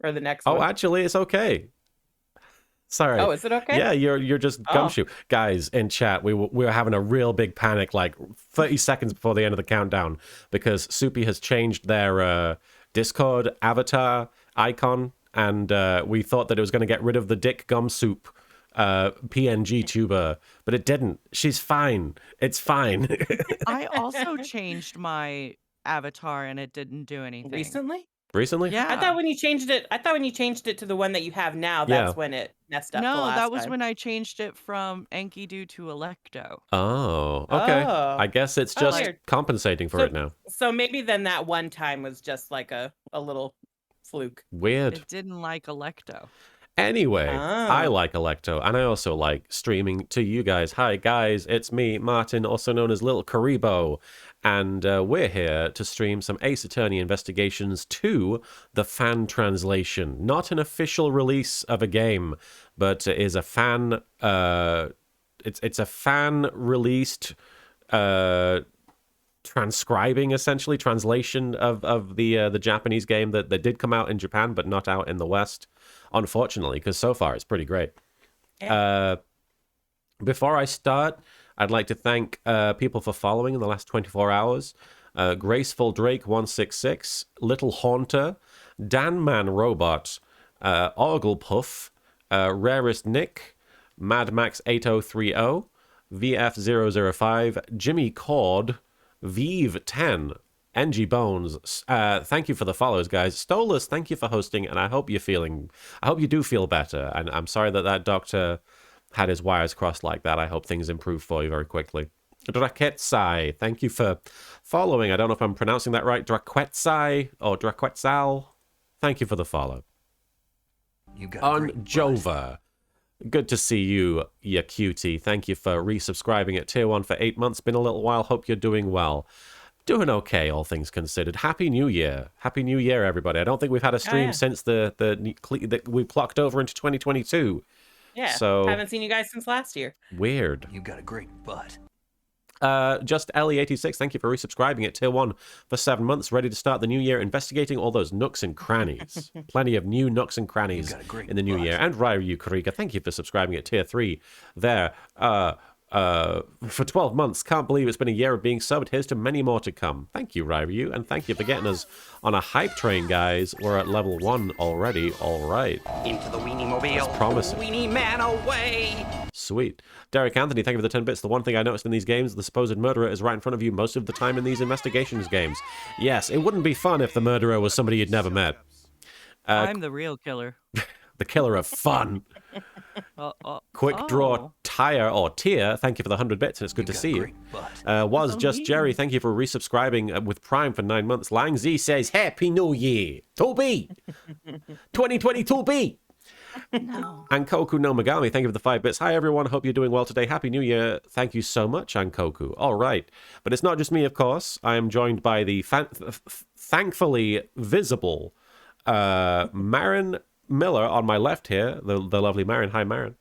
for the next Oh, one. actually, it's okay. Sorry. Oh, is it okay? Yeah, you're just gumshoe. Guys, in chat, we were having a real big panic like 30 seconds before the end of the countdown because Soupy has changed their Discord avatar icon, and we thought that it was going to get rid of the Dick Gumsoup PNG tuber, but it didn't. She's fine. It's fine. I also changed my avatar and it didn't do anything. Recently? Yeah. I thought when you changed it to the one that you have now, that's when it messed up. No, the last that was time. when I changed it from Enkidu to Electo. Oh, okay. Oh. I guess it's just Weird. compensating for it now. So maybe then that one time was just like a little fluke. Weird. It didn't like Electo. Anyway, I like Electo, and I also like streaming to you guys. Hi, guys, it's me, Martin, also known as Little Karibo, and we're here to stream some Ace Attorney Investigations 2, the fan translation. Not an official release of a game, but it is a fan... it's a fan-released... transcribing, essentially, translation of the Japanese game that did come out in Japan, but not out in the West. Unfortunately, because so far it's pretty great. Yeah. Before I start, I'd like to thank people for following in the last 24 hours. Graceful Drake 166, Little Haunter, Danman Robot, Orglepuff, Rarest Nick, Mad Max 8030, VF005, Jimmy Cord, Vive 10, NG Bones, thank you for the follows, guys. Stolas, thank you for hosting, and I hope you do feel better. And I'm sorry that doctor had his wires crossed like that. I hope things improve for you very quickly. Draketsai, thank you for following. I don't know if I'm pronouncing that right. Draketsai or Draquetzal, thank you for the follow. You got on Jova. Good to see you, you cutie. Thank you for resubscribing at Tier 1 for 8 months. Been a little while. Hope you're doing well. Doing okay, all things considered. Happy New Year. Happy New Year, everybody. I don't think we've had a stream since that we clocked over into 2022. Yeah, so haven't seen you guys since last year. Weird. You got a great butt. Just Ellie86, thank you for resubscribing at Tier 1 for 7 months. Ready to start the new year investigating all those nooks and crannies. Plenty of new nooks and crannies in the new year. And Ryu Kurika, thank you for subscribing at Tier 3 there. For 12 months. Can't believe it's been a year of being subbed. Here's to many more to come. Thank you, Ryu, and thank you for getting us on a hype train, guys. We're at level 1 already. All right. Into the weenie mobile. That's promising. Weenie man away. Sweet. Derek Anthony, thank you for the 10 bits. The one thing I noticed in these games, the supposed murderer is right in front of you most of the time in these investigations games. Yes, it wouldn't be fun if the murderer was somebody you'd never met. I'm the real killer. The killer of fun. Quick draw tire or tier, thank you for the 100 bits, and it's good to see you. Was just Jerry, thank you for resubscribing with Prime for 9 months. Lang Z says, Happy New Year, Toby! 2020 Toby! No. Ankoku no Megami, thank you for the 5 bits. Hi everyone, hope you're doing well today. Happy New Year. Thank you so much, Ankoku. All right. But it's not just me, of course. I am joined by the thankfully visible Marin Miller on my left here, the lovely Marin. Hi, Marin.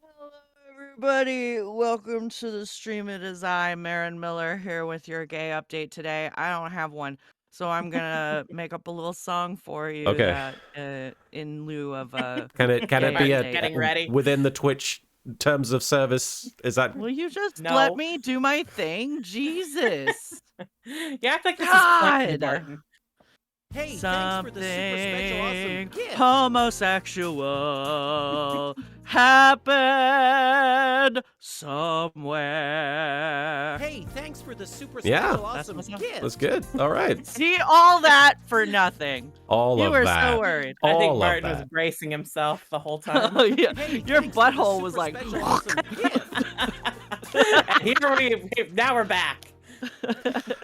Hello, everybody. Welcome to the stream. It is I, Marin Miller, here with your gay update today. I don't have one, so I'm gonna make up a little song for you. Okay. In lieu of Can it be getting ready within the Twitch terms of service? Is that? Will you just let me do my thing? Jesus. You act like this God. is Martin. Hey, Something thanks for the super special awesome gift. homosexual happened somewhere. Hey, thanks for the super Yeah. special awesome gift. That's good. All right. See, all that for nothing. All You of were that. so worried. I think All of Martin was that. bracing himself the whole time. Oh, yeah. Hey, Your thanks for the butthole super was like, special awesome gift. Now we're back.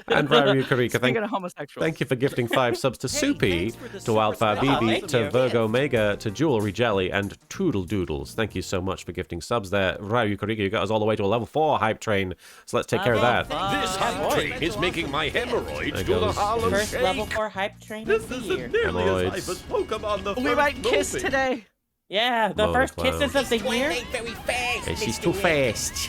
And Ryu Karika, Speaking of homosexuals. thank you for gifting 5 subs to Hey, Soupy, thanks for the to super Alpha special BB, awesome to gift. Virgo Mega, to Jewelry Jelly, and Toodle Doodles. Thank you so much for gifting subs there. Ryu Karika, you got us all the way to a level 4 hype train, so let's take care of that. This hype train is making my hemorrhoids There do the goes. Harlem First Shake. level 4 hype train of the year. nearly Hemorrhoids. as hype as Pokemon the We first might kiss movie. today. Yeah, the Load of first clowns. kisses of the year. Hey, she's too fast.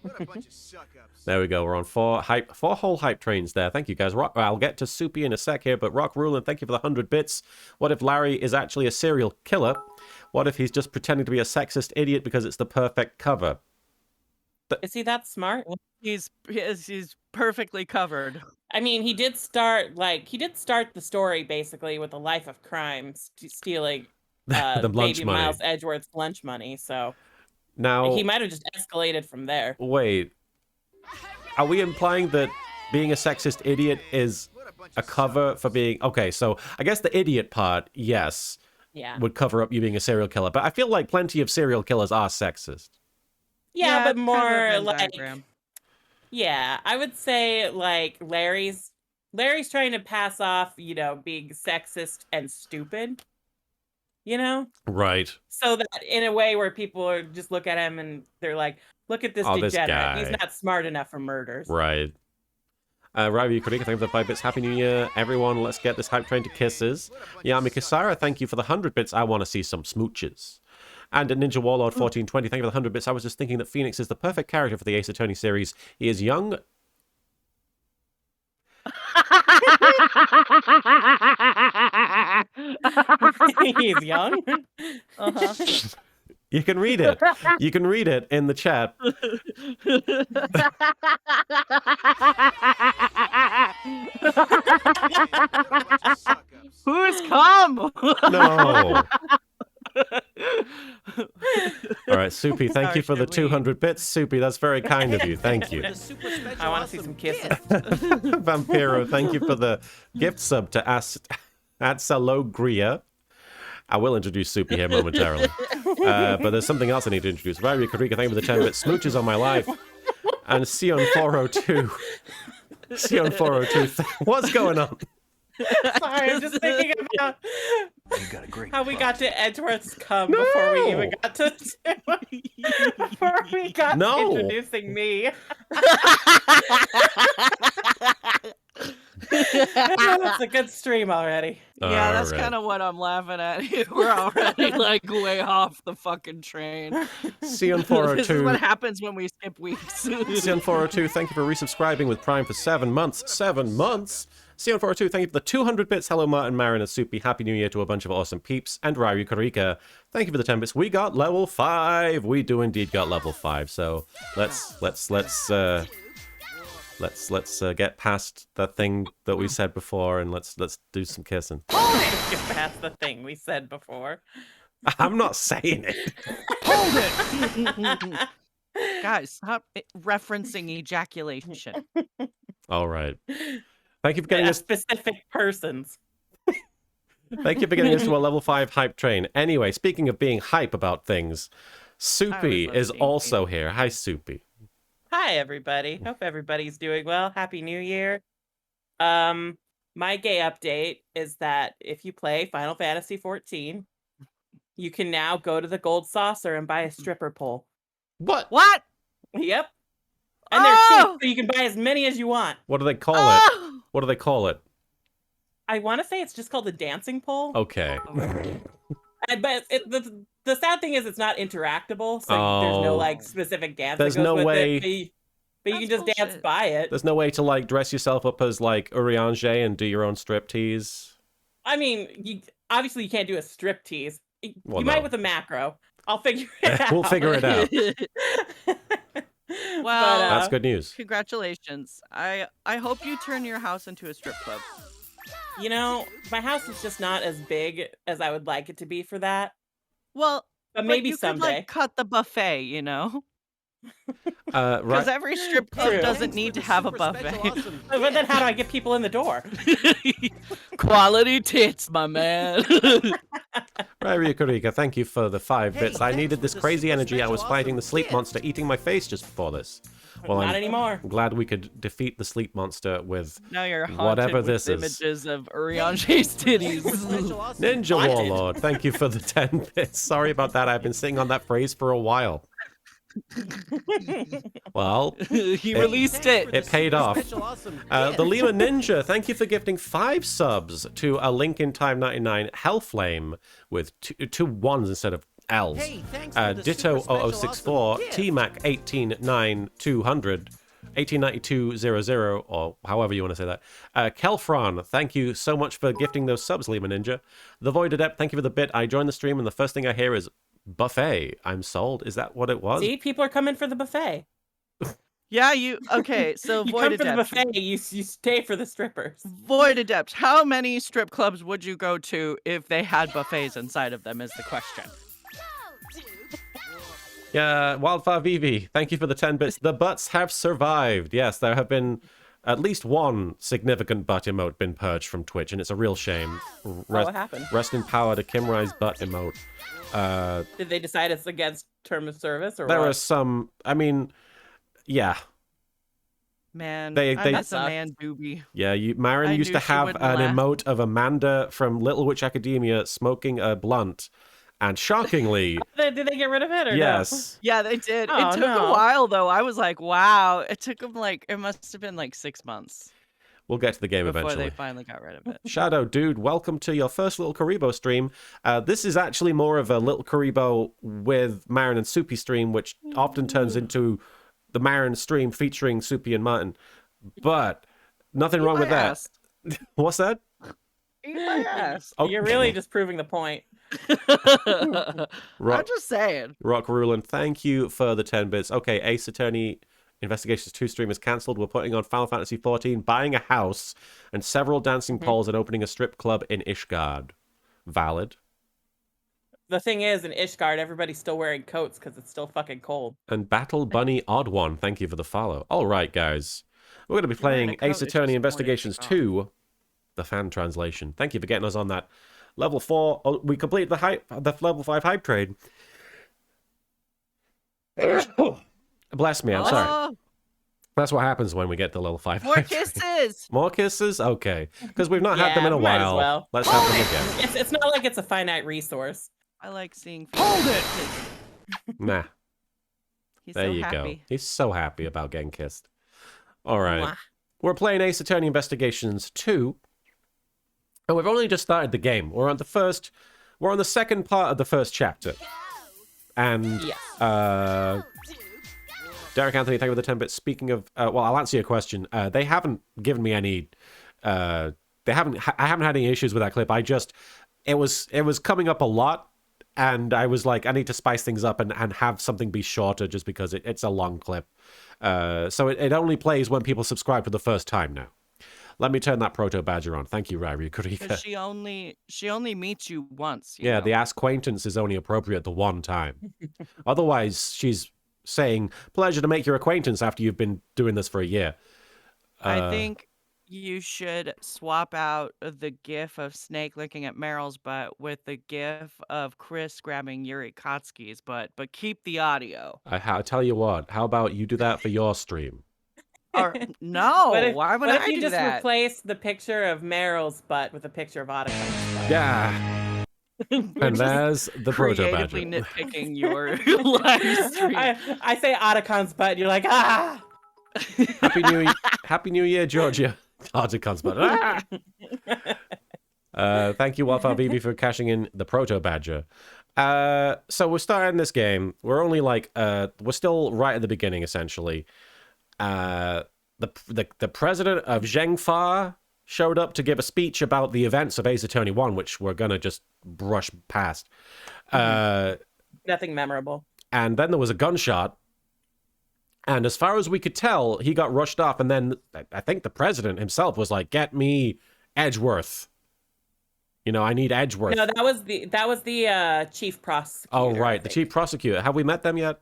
What a bunch of suck-ups. There we go. We're on four whole hype trains there. Thank you, guys. I'll get to Soupy in a sec here, but Rock Rulin, thank you for the 100 bits. What if Larry is actually a serial killer? What if he's just pretending to be a sexist idiot because it's the perfect cover? Is he that smart? He's perfectly covered. I mean, he did start the story basically with a life of crime, stealing The lunch baby money. Miles Edgeworth's lunch money. So Now, he might have just escalated from there. wait. Are we implying that being a sexist idiot is a cover for being... Okay, so I guess the idiot part, yes, Yeah. would cover up you being a serial killer. But I feel like plenty of serial killers are sexist. Yeah, but kind of more a Venn like diagram. yeah, I would say like Larry's trying to pass off, being sexist and stupid. Right. So that in a way where people are just look at him and they're like, look at this Oh, this degenerate. He's guy. not smart enough for murders. Right. Ravi Kurika, thank you for the 5 bits. Happy New Year, everyone. Let's get this hype train to kisses. Yami Kasara, thank you for the 100 bits. I want to see some smooches. And Ninja Warlord 1420, thank you for the 100 bits. I was just thinking that Phoenix is the perfect character for the Ace Attorney series. He is young. He's young. Uh-huh. You can read it. You can read it in the chat. Who's come? No. All right, Soupy, thank Or you for the should we? 200 bits. Soupy, that's very kind of you. Thank you. The super special I want to see awesome some kisses. Vampiro, thank you for the gift sub to Atsalogria. I will introduce Soupy here momentarily. But there's something else I need to introduce. Rari Karika, thank you for the 10 bit smooches on my life. And Sion402. Sion402, what's going on? Sorry, I'm just thinking about how we got to Edgeworth's cum before we even got to before we got to introducing me. That's a good stream already. Yeah, that's All right. kind of what I'm laughing at. We're already like way off the fucking train. Sion402. This is what happens when we skip weeks. Sion402, thank you for resubscribing with Prime for 7 months. 7 months? Sion402, thank you for the 200 bits. Hello, Martin, Marin, and Soupy. Happy New Year to a bunch of awesome peeps. And Ryu Karika, thank you for the 10 bits. We got level 5. We do indeed got level 5. So let's get past that thing that we said before, and let's do some kissing. Get past the thing we said before. I'm not saying it. Guys, stop referencing ejaculation. All right. Thank you for getting us. Specific persons. Thank you for getting us to a level 5 hype train. Anyway, speaking of being hype about things, Soupy love is being also here. Hi, Soupy. Hi, everybody. Hope everybody's doing well. Happy New Year. My gay update is that if you play Final Fantasy 14, you can now go to the Gold Saucer and buy a stripper pole. What? What? Yep. And they're cheap, so you can buy as many as you want. What do they call it? What do they call it? I want to say it's just called the dancing pole. Okay. But the sad thing is it's not interactable, so there's no like specific dance. There's that goes no with way. It, but you can That's just dance bullshit. by it. There's no way to like dress yourself up as like Urianger and do your own striptease. I mean, you can't do a strip tease. Well, you no. might with a macro. I'll figure it out. We'll figure it out. Well, That's good news. Congratulations. I hope you turn your house into a strip club. My house is just not as big as I would like it to be for that. Well, But maybe you someday. could like cut the buffet, you know? Right. Because every strip club True. doesn't need to have a buffet. But then how do I get people in the door? Quality tits, my man. Ryu Karika, thank you for the 5 bits. I needed this crazy energy. I was fighting the sleep monster eating my face just before this. Well, Not I'm anymore. glad we could defeat the sleep monster with Now you're haunted whatever with this is. images of Urianger's titties. Ninja Wanted. Warlord, thank you for the 10 bits. Sorry about that. I've been sitting on that phrase for a while. Well, He released it. it paid off. The Lima Ninja, thank you for gifting 5 subs to A Link in Time 99 Hellflame with two ones instead of Els. Hey, thanks for the Ditto super special 0064, awesome gift. T-Mac 189200, 189200, or however you want to say that. Kelfron, thank you so much for gifting those subs, Lima Ninja. The Void Adept, thank you for the bit. I joined the stream and the first thing I hear is buffet. I'm sold. Is that what it was? See, people are coming for the buffet. Yeah, okay, so You Void come for the Adept. buffet, you stay for the strippers. Void Adept, how many strip clubs would you go to if they had buffets inside of them is the question. Yeah, Wildfire VV, thank you for the 10 bits. The butts have survived. Yes, there have been at least one significant butt emote been purged from Twitch, and it's a real shame. What happened? Rest in power to Kimrai's butt emote. Did they decide it's against term of service or There what? are some, I mean, yeah. Man, They- I miss a sucks. man doobie. Yeah, Marin I used knew to she have wouldn't an laugh. emote of Amanda from Little Witch Academia smoking a blunt, and shockingly, Did they get rid of it or yes. Yeah, they did. Oh, It took no. a while though. I was like, wow. It took them it must have been like 6 months We'll get to the game before eventually. they finally got rid of it. Shadow Dude, welcome to your first Little Karibo stream. This is actually more of a Little Karibo with Marin and Soupy stream, which often turns into the Marin stream featuring Soupy and Martin. But nothing wrong with that. Ass. What's that? Eat my ass. Oh, You're really just proving the point. I'm Rock, just saying. Rock Ruland, thank you for the 10 bits. Okay, Ace Attorney Investigations 2 stream is cancelled. We're putting on Final Fantasy 14, buying a house, and several dancing poles and opening a strip club in Ishgard. Valid. The thing is, in Ishgard, everybody's still wearing coats because it's still fucking cold. And Battle Bunny Odd One, thank you for the follow. All right, guys. We're going to be wearing playing a coat, Ace it's Attorney just Investigations pointed 2, the fan translation. Thank you for getting us on that. Level 4, oh, we completed the level 5 hype trade. Bless me, I'm sorry. Oh, That's what happens when we get to level 5 more hype trade. kisses. More kisses? Okay. Because we've not had them in a might as while. well. Let's have them again. It's not like it's a finite resource. I like seeing. Hold it! Kiss. Nah, He's there so you happy. go. He's so happy about getting kissed. All right. Mwah. We're playing Ace Attorney Investigations 2. And we've only just started the game. We're on the second part of the first chapter. And Yes. Derek Anthony, thank you for the 10 bits. Speaking of, well, I'll answer your question. They haven't given me any. I haven't had any issues with that clip. It was coming up a lot, and I was like, I need to spice things up and have something be shorter, just because it's a long clip. So it only plays when people subscribe for the first time now. Let me turn that Proto Badger on. Thank you, Rari Kurika. Because she only meets you once. You Yeah, know? the acquaintance is only appropriate the one time. Otherwise, she's saying, pleasure to make your acquaintance after you've been doing this for a year. I think you should swap out the gif of Snake licking at Meryl's butt with the gif of Chris grabbing Yuri Kotsky's butt, but keep the audio. I tell you what, how about you do that for your stream? Or no, why would what if I you do just that? replace the picture of Meryl's butt with a picture of Otacon's butt? Yeah. We're And just there's the Proto Badger. creatively nitpicking your live stream. I say Otacon's butt, and you're like, ah! Happy New Year, Georgia. Articon's butt. Thank you, Wildfire BB, for cashing in the Proto Badger. So we're starting this game. We're only we're still right at the beginning, essentially. The president of Zhengfa showed up to give a speech about the events of Ace Attorney 1, which we're gonna just brush past. Nothing memorable. And then there was a gunshot. And as far as we could tell, he got rushed off. And then I think the president himself was like, "Get me Edgeworth. You know, I need Edgeworth." No, that was the chief prosecutor. Oh, I right. The think. chief prosecutor. Have we met them yet?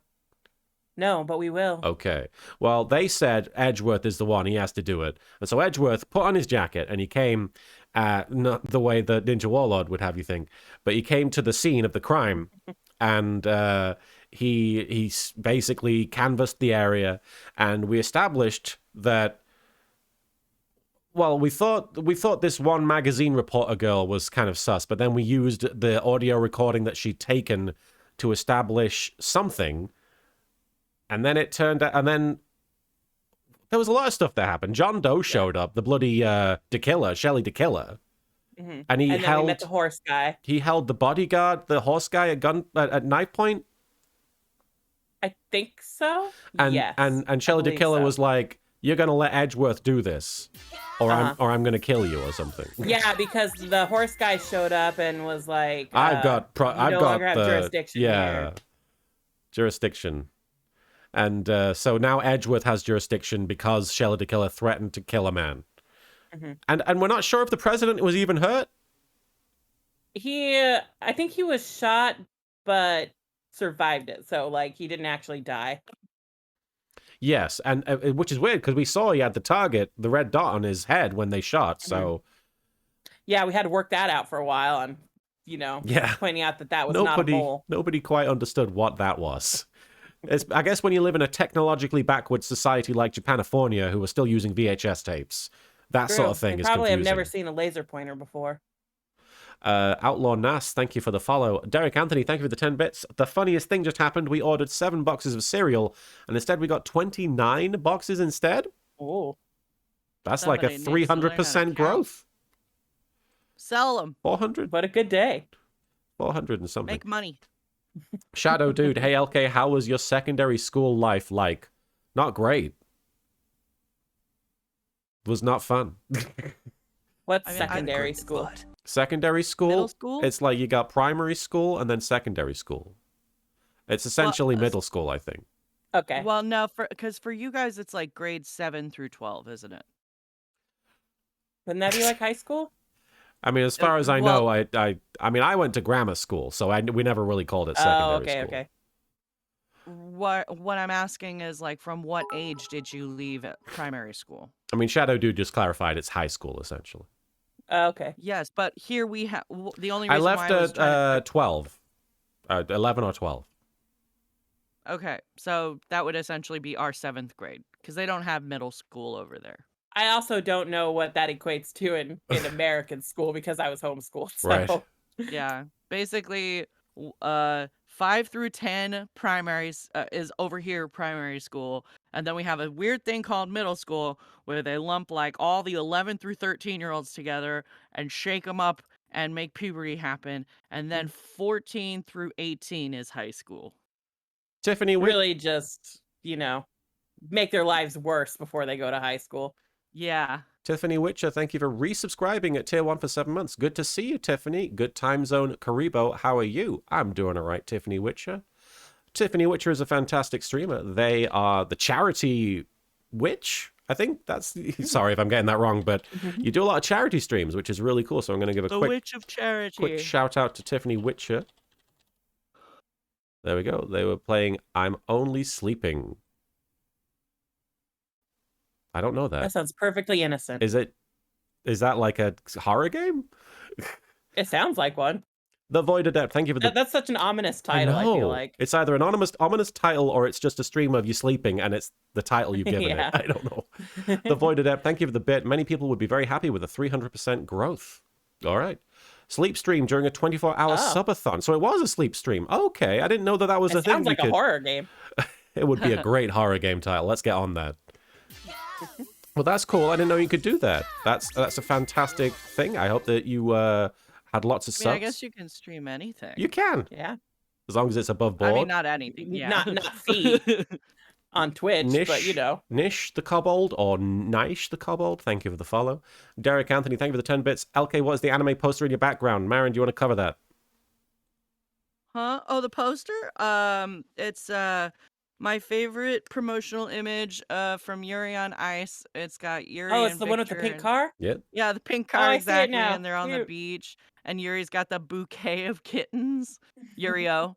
No, but we will. Okay. Well, they said Edgeworth is the one. He has to do it. And so Edgeworth put on his jacket and he came, not the way the Ninja Warlord would have you think, but he came to the scene of the crime and he basically canvassed the area, and we established that, well, we thought this one magazine reporter girl was kind of sus, but then we used the audio recording that she'd taken to establish something. And then it turned out, and then there was a lot of stuff that happened. John Doe showed up, the bloody DeKiller, Shelley DeKiller. Mhm. And he And then we met held the horse guy. he held the bodyguard, the horse guy, at knife point. I think so. And Yes. and Shelley the believe Killer so. was like, "You're gonna let Edgeworth do this, or I'm gonna kill you or something." Yeah, because the horse guy showed up and was like, I've got you no longer have jurisdiction here. jurisdiction. And so now Edgeworth has jurisdiction because Shelley the Killer threatened to kill a man. Mhm. And we're not sure if the president was even hurt. I think he was shot, but survived it. So like he didn't actually die. Yes, and which is weird because we saw he had the target, the red dot on his head when they shot. So Yeah, we had to work that out for a while and, yeah, pointing out that was not a mole. nobody quite understood what that was. I guess when you live in a technologically backward society like Japanifornia, who are still using VHS tapes, that sort of thing They is probably confusing. have never seen a laser pointer before. Outlaw Nas, thank you for the follow. Derek Anthony, thank you for the 10 bits. The funniest thing just happened. We ordered 7 boxes of cereal, and instead we got 29 boxes instead. Oh. That's Somebody like a needs to learn how to 300% count. growth. Sell them. 400 What a good day. and something. Make money. Shadow Dude, hey LK, how was your secondary school life like? Not great. Was not fun. What's I mean, secondary school? Secondary school? Middle school? It's like you got primary school and then secondary school. It's essentially middle school, I think. Okay. Well, no, because for you guys, it's like grades 7 through 12, isn't it? Wouldn't that be like high school? I mean, as far as I well- know, I mean, I went to grammar school, so we never really called it secondary school. Okay. What I'm asking is, like, from what age did you leave primary school? I mean, Shadow Dude just clarified it's high school, essentially. Okay. Yes, but here we have the only I reason left why I was at trying to... 12. 11 or 12. Okay, so that would essentially be our 7th grade, because they don't have middle school over there. I also don't know what that equates to in American school because I was homeschooled. So. Right. Yeah, basically, 5 through 10 primaries is over here primary school, and then we have a weird thing called middle school where they lump like all the 11 through 13-year-olds together and shake them up and make puberty happen, and then 14 through 18 is high school. Tiffany, Really just, make their lives worse before they go to high school. Yeah. Tiffany Witcher, thank you for resubscribing at Tier 1 for 7 months. Good to see you, Tiffany. Good time zone, Karibo. How are you? I'm doing all right, Tiffany Witcher. Tiffany Witcher is a fantastic streamer. They are the charity witch. I think that's... Sorry if I'm getting that wrong, but you do a lot of charity streams, which is really cool. So I'm going to give The a Witch of Charity. quick shout out to Tiffany Witcher. There we go. They were playing I'm Only Sleeping. I don't know that. That sounds perfectly innocent. Is that like a horror game? It sounds like one. The Void Adept, thank you for the... That's such an ominous title, I feel like. It's either an ominous title or it's just a stream of you sleeping and it's the title you've given Yeah. it. I don't know. The Void Adept, thank you for the bit. Many people would be very happy with a 300% growth. All right. Sleep stream during a 24-hour subathon. So it was a sleep stream. Okay, I didn't know that was a thing. Sounds like a horror game. It would be a great horror game title. Let's get on that. Well, that's cool. I didn't know you could do that. That's a fantastic thing. I hope that you had lots of subs. I guess you can stream anything. You can, Yeah. as long as it's above board. I mean, not anything. Yeah. Not feed on Twitch, Nish, but Nish the Kobold or Nish the Kobold, thank you for the follow. Derek Anthony, thank you for the 10 bits. LK, what is the anime poster in your background? Marin, do you want to cover that? Huh? Oh, the poster? It's my favorite promotional image from Yuri on Ice. It's got Yuri Oh, it's and the one with the Victor pink car? Yeah. Yeah, the pink Oh, car, I see it exactly. now. And they're on the Cute. beach. And Yuri's got the bouquet of kittens. Yurio.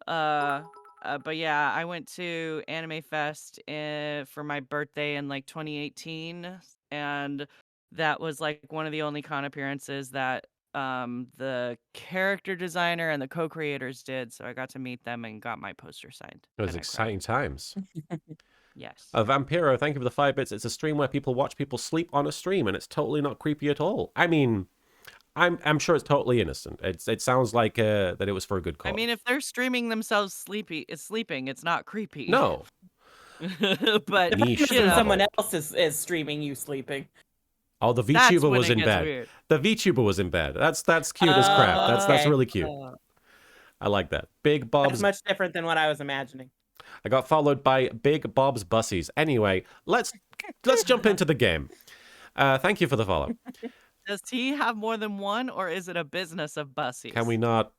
But yeah, I went to Anime Fest for my birthday in like 2018. And that was like one of the only con appearances that the character designer and the co-creators did. So I got to meet them and got my poster signed. It was and I cried. exciting times. Yes. Vampiro, thank you for the 5 bits. It's a stream where people watch people sleep on a stream, and it's totally not creepy at all. I mean, I'm sure it's totally innocent. It sounds like that it was for a good cause. I mean, if they're streaming themselves sleeping, it's not creepy. No. But Niche. you know, Someone else is streaming you sleeping. Oh, the That's VTuber when was it in gets bed. weird. The VTuber was in bed. That's cute as crap. That's Okay. really cute. I like that. Big That's Bob's. much different than what I was imagining. I got followed by Big Bob's Bussies. Anyway, let's jump into the game. Thank you for the follow. Does he have more than one, or is it a business of bussies? Can we not?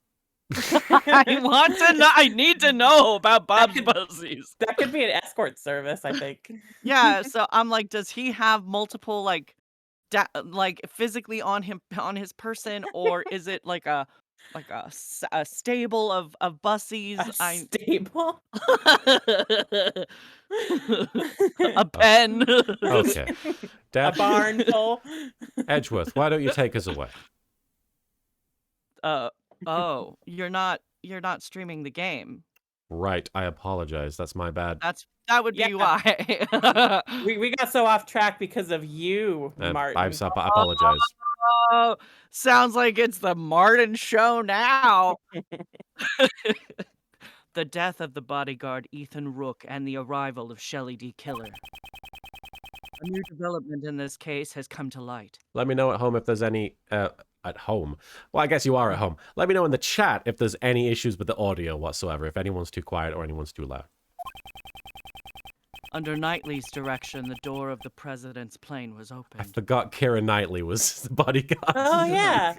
I want to know. I need to know about Bob's could- bussies. That could be an escort service, I think. Yeah, so I'm like, does he have multiple like physically on his person, or is it like a stable of bussies? A stable? A pen. Okay. A Dad, barn full? Edgeworth, why don't you take us away? Oh, you're not streaming the game. Right, I apologize. That's my bad. That would be Yeah. why. We got so off track because of you, Martin. I apologize. Oh, sounds like it's the Martin show now. The death of the bodyguard Ethan Rook and the arrival of Shelley D. Killer. A new development in this case has come to light. Let me know at home if there's any at home. Well, I guess you are at home. Let me know in the chat if there's any issues with the audio whatsoever, if anyone's too quiet or anyone's too loud. Under Knightley's direction, the door of the president's plane was I opened. forgot Keira Knightley was the bodyguard. Oh, yeah.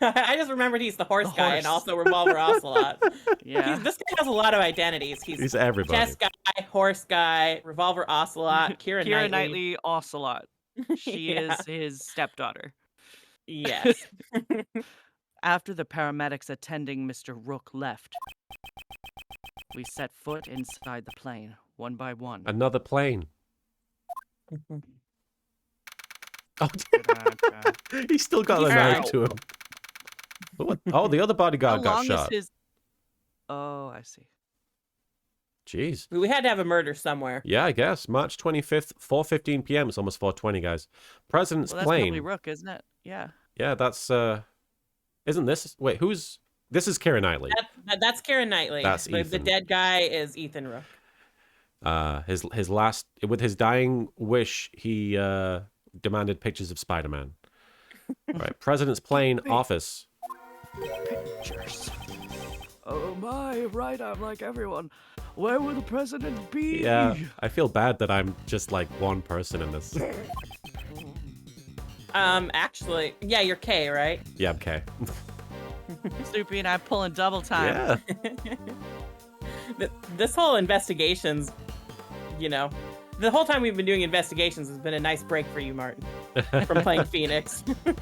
I just remembered he's the horse The guy horse. and also Revolver Ocelot. Yeah. This guy has a lot of identities. He's everybody. chess guy, horse guy, Revolver Ocelot, Keira Keira Knightley. Knightley Ocelot. She Yeah. is his stepdaughter. Yes. After the paramedics attending Mr. Rook left, we set foot inside the plane, one by one. Another plane. Oh, he's still got a knife to him. What? Oh, the other How bodyguard got long shot. is his... Oh, I see. Jeez. We had to have a murder somewhere. Yeah, I guess. March 25th, 4:15 p.m. It's almost 4:20, guys. President's Well, that's plane. probably Rook, isn't it? Yeah. Yeah, that's isn't this wait, who's this is Keira Knightley. That's Keira Knightley. That's the Ethan. dead guy is Ethan Rook. His last with his dying wish, he demanded pictures of Spider-Man. All right, President's plane office. Pictures. Oh my, right, I'm like everyone. Where will the president be? Yeah, I feel bad that I'm just like one person in this. Actually, yeah, you're K, right? Yeah, okay. Soupy and I pulling double time. Yeah. This whole investigations, the whole time we've been doing investigations has been a nice break for you, Martin, from playing Phoenix. Did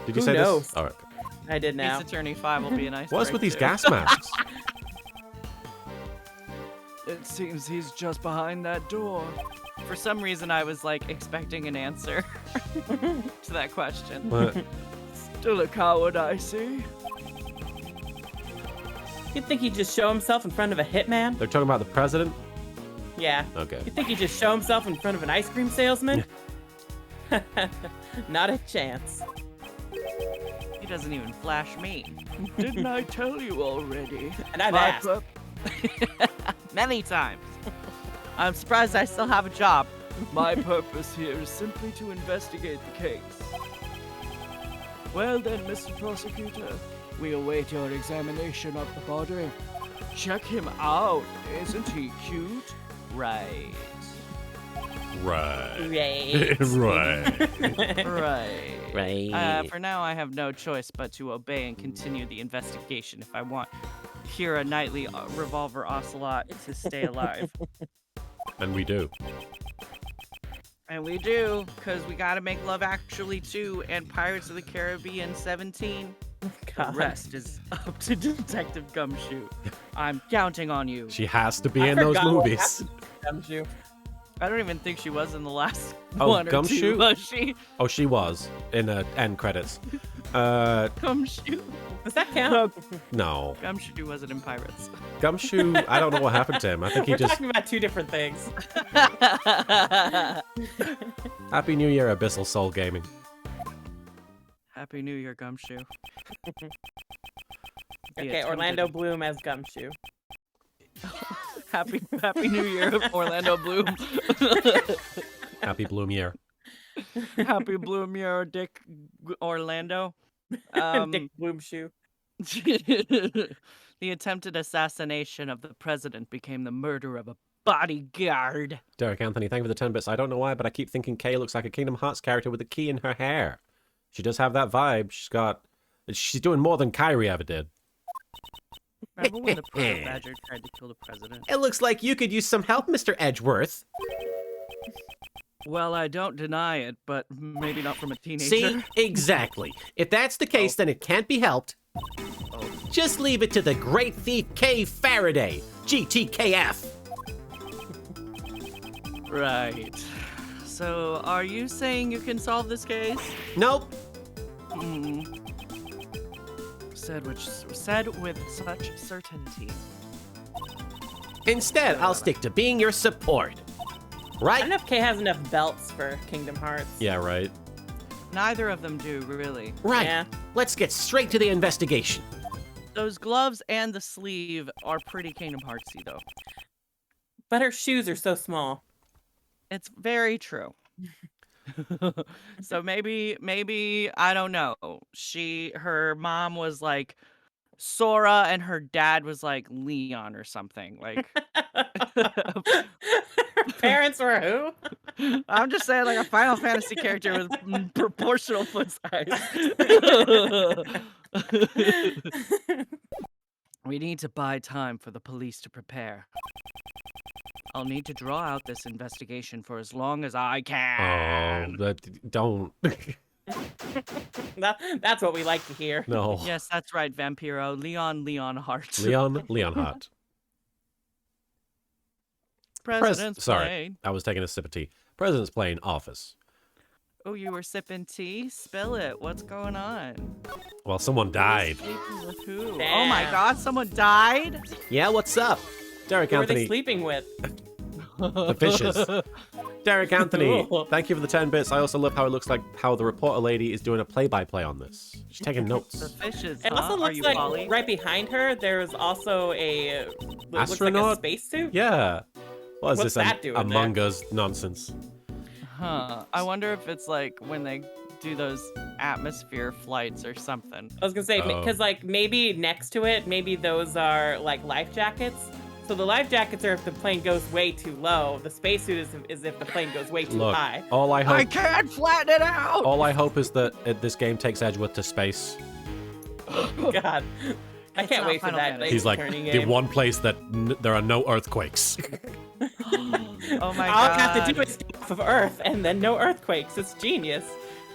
you Who say knows? this? All right. I did now. Ace Attorney 5 will be a nice What's break, with these too. gas masks? It seems he's just behind that door. For some reason, I was like expecting an answer to that question. What? Still a coward, I see. You'd think he'd just show himself in front of a hitman? They're talking about the president? Yeah. Okay. You'd think he'd just show himself in front of an ice cream salesman? Not a chance. He doesn't even flash me. Didn't I tell you already? And I've asked. Many times. I'm surprised I still have a job. My purpose here is simply to investigate the case. Well then, Mr. Prosecutor, we await your examination of the body. Check him out. Isn't he cute? Right. Right. Right. Right. Right. Right. For now, I have no choice but to obey and continue the investigation if I want Keira Knightley, Revolver Ocelot, to stay alive. And we do. And we do, because we gotta make Love Actually 2 and Pirates of the Caribbean 17. The God. rest is up to Detective Gumshoe. I'm counting on you. She has to be I in those forgot what movies. happened to Gumshoe. I don't even think she was in the last Oh, one or Gumshoe? two, was she? Oh, she was in end credits. Gumshoe. Does that count? No. Gumshoe wasn't in Pirates. Gumshoe, I don't know what happened to him. I think he We're just... talking about two different things. Happy New Year, Abyssal Soul Gaming. Happy New Year, Gumshoe. Okay, Orlando Bloom as Gumshoe. Happy New Year, Orlando Bloom. Happy Bloom Year. Happy Bloom Year, Dick Orlando. Dick Bloomshoe. The attempted assassination of the president became the murder of a bodyguard. Derek Anthony, thank you for the 10 bits. I don't know why, but I keep thinking Kay looks like a Kingdom Hearts character with a key in her hair. She does have that vibe. She's doing more than Kyrie ever did. Remember when the Pearl Badger tried to kill the president? It looks like you could use some help, Mr. Edgeworth. Well, I don't deny it, but maybe not from a teenager. See? Exactly. If that's the case, then it can't be helped. Just leave it to the great thief Kay Faraday, GTKF. Right. So, are you saying you can solve this case? Nope. Said with such certainty. Instead, I'll stick to being your support. I Right? don't know if Kay has enough belts for Kingdom Hearts. Yeah, right. Neither of them do, really. Right. Yeah. Let's get straight to the investigation. Those gloves and the sleeve are pretty Kingdom Heartsy, though. But her shoes are so small. It's very true. So maybe I don't know. Her mom was like Sora and her dad was like Leon or something. Like Her parents were who? I'm just saying, like a Final Fantasy character with proportional foot size. We need to buy time for the police to prepare. I'll need to draw out this investigation for as long as I can. Oh, don't. That's what we like to hear. No. Yes, that's right, Vampiro. Leon Hart. Leon Hart. President's Sorry, plane. I was taking a sip of tea. President's plane, office. Oh, you were sipping tea? Spill it. What's going on? Well, someone died. Sleeping with who? Oh Damn. my god, someone died? Yeah, what's up? Derek Who are they Anthony. sleeping with? The fishes. Derek Anthony, Cool. thank you for the 10 bits. I also love how it looks like how the reporter lady is doing a play-by-play on this. She's taking The notes. fishes, It huh? also Are looks you like Polly? right behind her, there's also a what looks like a Astronaut? spacesuit. Yeah. What is What's this? that doing Among there? Us nonsense. Huh. I wonder if it's like when they do those atmosphere flights or something. I was gonna say Oh. because like maybe next to it, maybe those are like life jackets. So the life jackets are if the plane goes way too low. The spacesuit is if the plane goes way too Look, high. all I I hope, can't flatten it out! all I hope is that this game takes Edgeworth to space. God, I It's can't not wait for Final that. Fantasy. He's like turning the game. one place that there are no earthquakes. Oh my All I god. have to do is get off of Earth, and then no earthquakes. It's genius.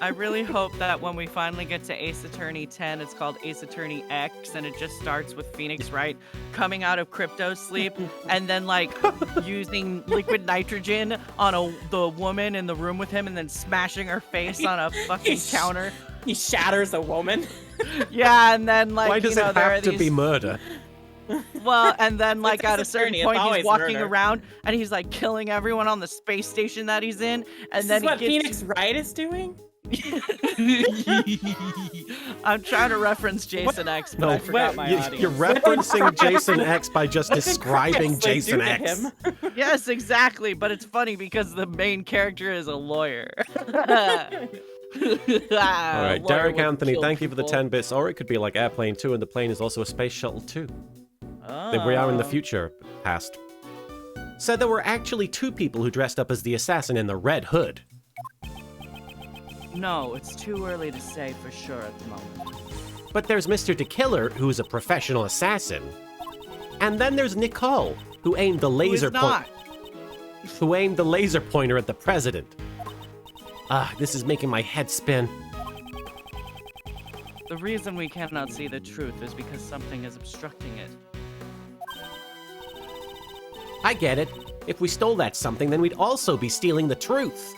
I really hope that when we finally get to Ace Attorney 10, it's called Ace Attorney X, and it just starts with Phoenix Wright coming out of crypto sleep and then like using liquid nitrogen on the woman in the room with him and then smashing her face on a fucking counter. He shatters a woman. Yeah, and then like Why does you know it there are have to these be murder? well, and then like It's at a Ace certain Attorney, it's point he's always walking murder. around and he's like killing everyone on the space station that he's in, and This then is what he gets. Phoenix Wright is doing. I'm trying to reference Jason X, but I forgot my audience. You're referencing Jason X by just What did describing Christ they Jason do to X. him? Yes, exactly, but it's funny because the main character is a lawyer. All right, Derek Anthony, thank you for the 10 bits. Or it could be like Airplane 2, and the plane is also a space shuttle too. We are in the future, past. Said there were actually two people who dressed up as the assassin in the Red Hood. No, it's too early to say for sure at the moment. But there's Mr. DeKiller, who's a professional assassin. And then there's Nicole, who aimed the laser who aimed the laser pointer at the president. This is making my head spin. The reason we cannot see the truth is because something is obstructing it. I get it. If we stole that something, then we'd also be stealing the truth.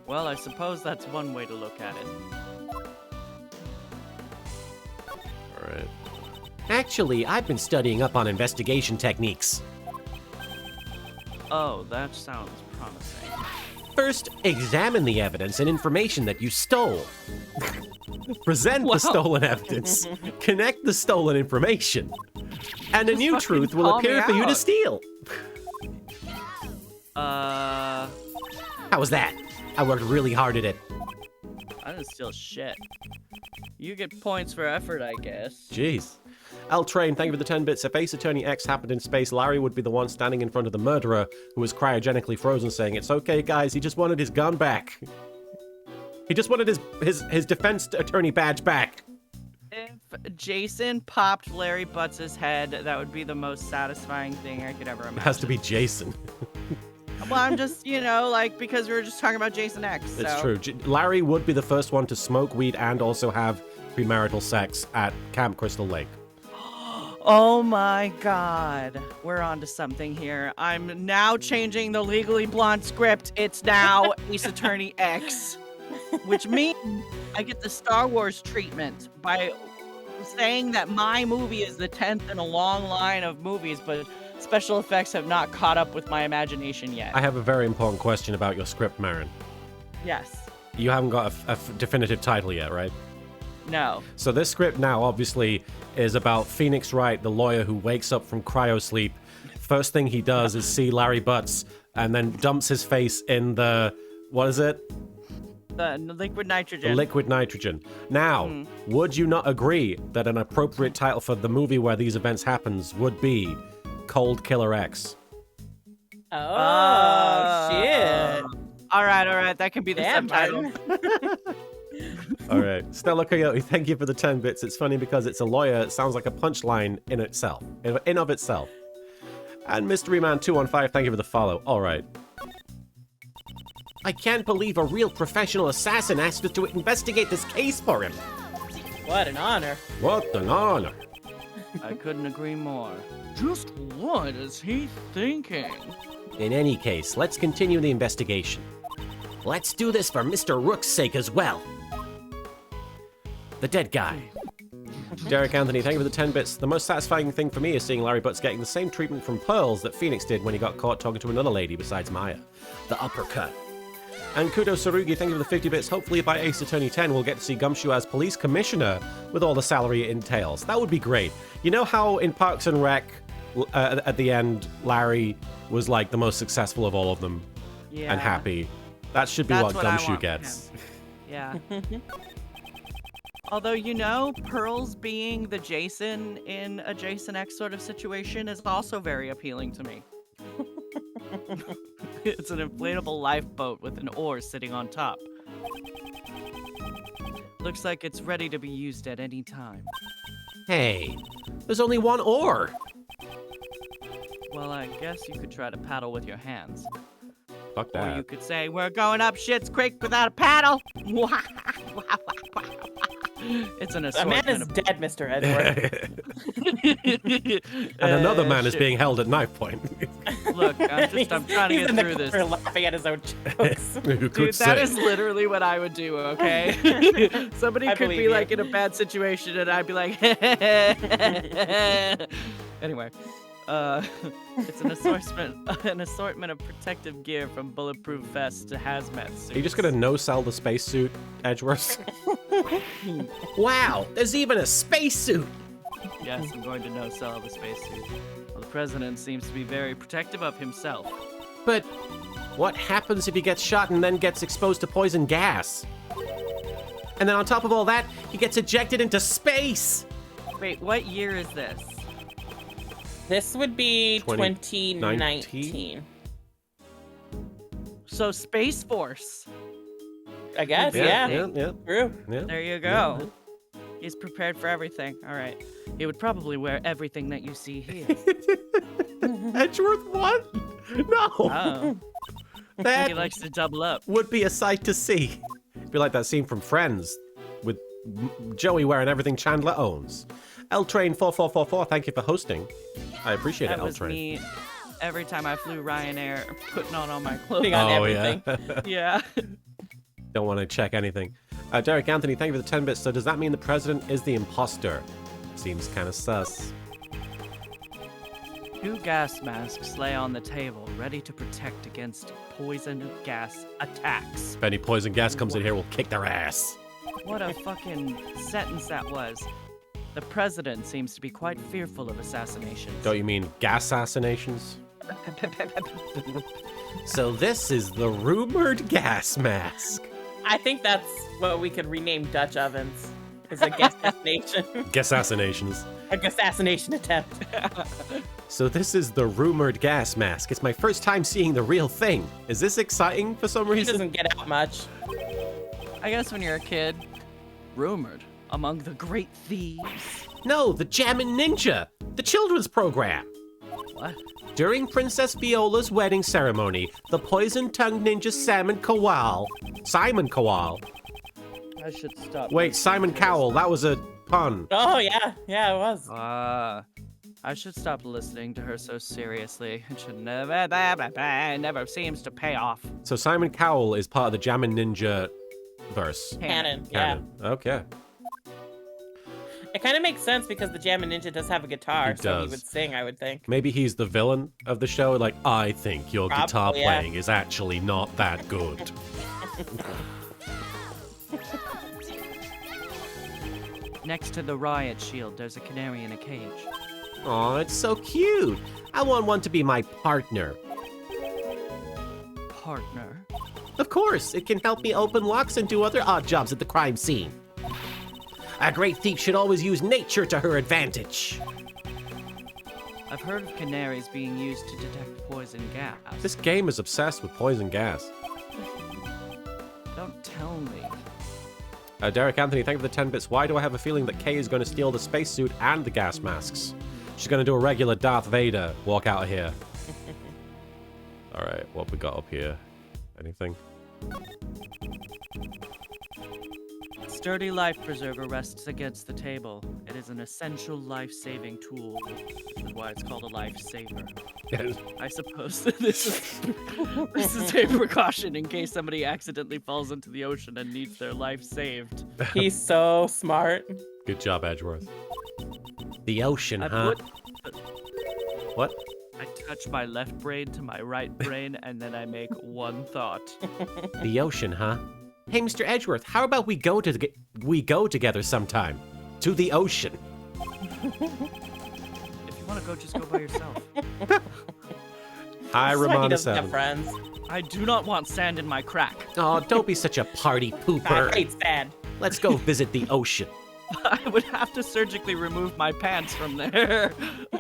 Well, I suppose that's one way to look at it. All right. Actually, I've been studying up on investigation techniques. Oh, that sounds promising. First, examine the evidence and information that you stole. Present the stolen evidence. Connect the stolen information. And a new fucking truth will call me appear for you to out. steal. How was that? I worked really hard at it. I didn't steal shit. You get points for effort, I guess. Jeez. L Train, thank you for the 10 bits. If Ace Attorney X happened in space, Larry would be the one standing in front of the murderer who was cryogenically frozen saying, "It's okay, guys, he just wanted his gun back. He just wanted his defense attorney badge back." If Jason popped Larry Butts' head, that would be the most satisfying thing I could ever imagine. It has to be Jason. Well, I'm just, like, because we were just talking about Jason X. So. It's true. Larry would be the first one to smoke weed and also have premarital sex at Camp Crystal Lake. Oh my god. We're on to something here. I'm now changing the Legally Blonde script. It's now Ace Attorney X. Which means I get the Star Wars treatment by saying that my movie is the 10th in a long line of movies, but special effects have not caught up with my imagination yet. I have a very important question about your script, Marin. Yes. You haven't got a definitive title yet, right? No. So this script now, obviously, is about Phoenix Wright, the lawyer who wakes up from cryosleep. First thing he does is see Larry Butts and then dumps his face in the... What is it? The liquid nitrogen. The liquid nitrogen. Now, would you not agree that an appropriate title for the movie where these events happens would be Cold Killer X? Oh, shit. All right. That can be the Damn, subtitle. Martin. All right. Stella Coyote, thank you for the 10 bits. It's funny because it's a lawyer. It sounds like a punchline in itself. In of itself. And Mystery Man 215, thank you for the follow. All right. I can't believe a real professional assassin asked us to investigate this case for him. What an honor. What an honor. I couldn't agree more. Just what is he thinking? In any case, let's continue the investigation. Let's do this for Mr. Rook's sake as well. The dead guy. Derek Anthony, thank you for the 10 bits. The most satisfying thing for me is seeing Larry Butts getting the same treatment from Pearls that Phoenix did when he got caught talking to another lady besides Maya. The uppercut. And Kudo Sarugi, thank you for the 50 bits. Hopefully by Ace Attorney 10, we'll get to see Gumshoe as police commissioner with all the salary it entails. That would be great. You know how in Parks and Rec, at the end, Larry was like the most successful of all of them and happy? That should be what Gumshoe gets. Yeah. Although, Pearls being the Jason in a Jason X sort of situation is also very appealing to me. It's an inflatable lifeboat with an oar sitting on top. Looks like it's ready to be used at any time. Hey, there's only one oar. Well, I guess you could try to paddle with your hands. Fuck Or you that. could say, we're going up Shit's Creek without a paddle. It's an A assortment man is of... dead, Mr. Edward. And another man is being held at knife point. Look, I'm trying to He's get in the through this. corner laughing at his own jokes. Who Dude, could that say? is literally what I would do, okay? Somebody I could believe be you. like in a bad situation and I'd be like, anyway, it's an assortment of protective gear from bulletproof vests to hazmat suits. Are you just gonna no-sell the spacesuit, Edgeworth? Wow, there's even a spacesuit! Yes, I'm going to no-sell the spacesuit. Well, the president seems to be very protective of himself. But what happens if he gets shot and then gets exposed to poison gas? And then on top of all that, he gets ejected into space! Wait, what year is this? This would be 2019? 2019. So Space Force. I guess, yeah. Yeah. True. There you go. He's prepared for everything. All right. He would probably wear everything that you see here. Edgeworth, what? No! Oh. He That likes to double up. would be a sight to see. It'd be like that scene from Friends with Joey wearing everything Chandler owns. L-Train4444, thank you for hosting. I appreciate That it, was L-Train. me every time I flew Ryanair, putting on all my clothes. Putting on everything. Yeah. Don't want to check anything. Derek Anthony, thank you for the 10 bits. So does that mean the president is the imposter? Seems kind of sus. 2 gas masks lay on the table, ready to protect against poison gas attacks. If any poison gas comes in here, we'll kick their ass. What a fucking sentence that was. The president seems to be quite fearful of assassinations. Don't you mean gas assassinations? So this is the rumored gas mask. I think that's what we could rename Dutch ovens. Is a gas assassination. Gassassinations. A assassination attempt. So this is the rumored gas mask. It's my first time seeing the real thing. Is this exciting for some It reason? doesn't get out much. I guess when you're a kid, rumored among the great thieves. No, the Jammin' Ninja, the children's program. What? During Princess Viola's wedding ceremony, the poison-tongued ninja Simon Cowell. I should stop. Wait, Simon Cowell, that was a pun. Oh, yeah. Yeah, it was. I should stop listening to her so seriously. It should never seems to pay off. So Simon Cowell is part of the Jammin' Ninja verse. Canon, yeah. Okay. It kind of makes sense because the Jammin' Ninja does have a guitar, He so he does. would sing, I would think. Maybe he's the villain of the show. Like, I think your guitar Probably, yeah. playing is actually not that good. Next to the riot shield, there's a canary in a cage. Aw, it's so cute. I want one to be my partner. Partner. Of course, it can help me open locks and do other odd jobs at the crime scene. A great thief should always use nature to her advantage. I've heard of canaries being used to detect poison gas. This game is obsessed with poison gas. Don't tell me. Derek Anthony, thank you for the 10 bits. Why do I have a feeling that Kay is going to steal the spacesuit and the gas masks? She's going to do a regular Darth Vader walk out of here. All right, what we got up here? Anything? Sturdy life preserver rests against the table. It is an essential life-saving tool, which is why it's called a lifesaver. I suppose that this is a precaution in case somebody accidentally falls into the ocean and needs their life saved. He's so smart. Good job, Edgeworth. The ocean, I huh? What? I touch my left brain to my right brain, and then I make one thought. The ocean, huh? Hey, Mr. Edgeworth, how about we go together sometime to the ocean? If you want to go, just go by yourself. Hi, That's why he Ramona doesn't have 7. friends. I do not want sand in my crack. Oh, don't be such a party I pooper. hate sand. Let's go visit the ocean. I would have to surgically remove my pants from there.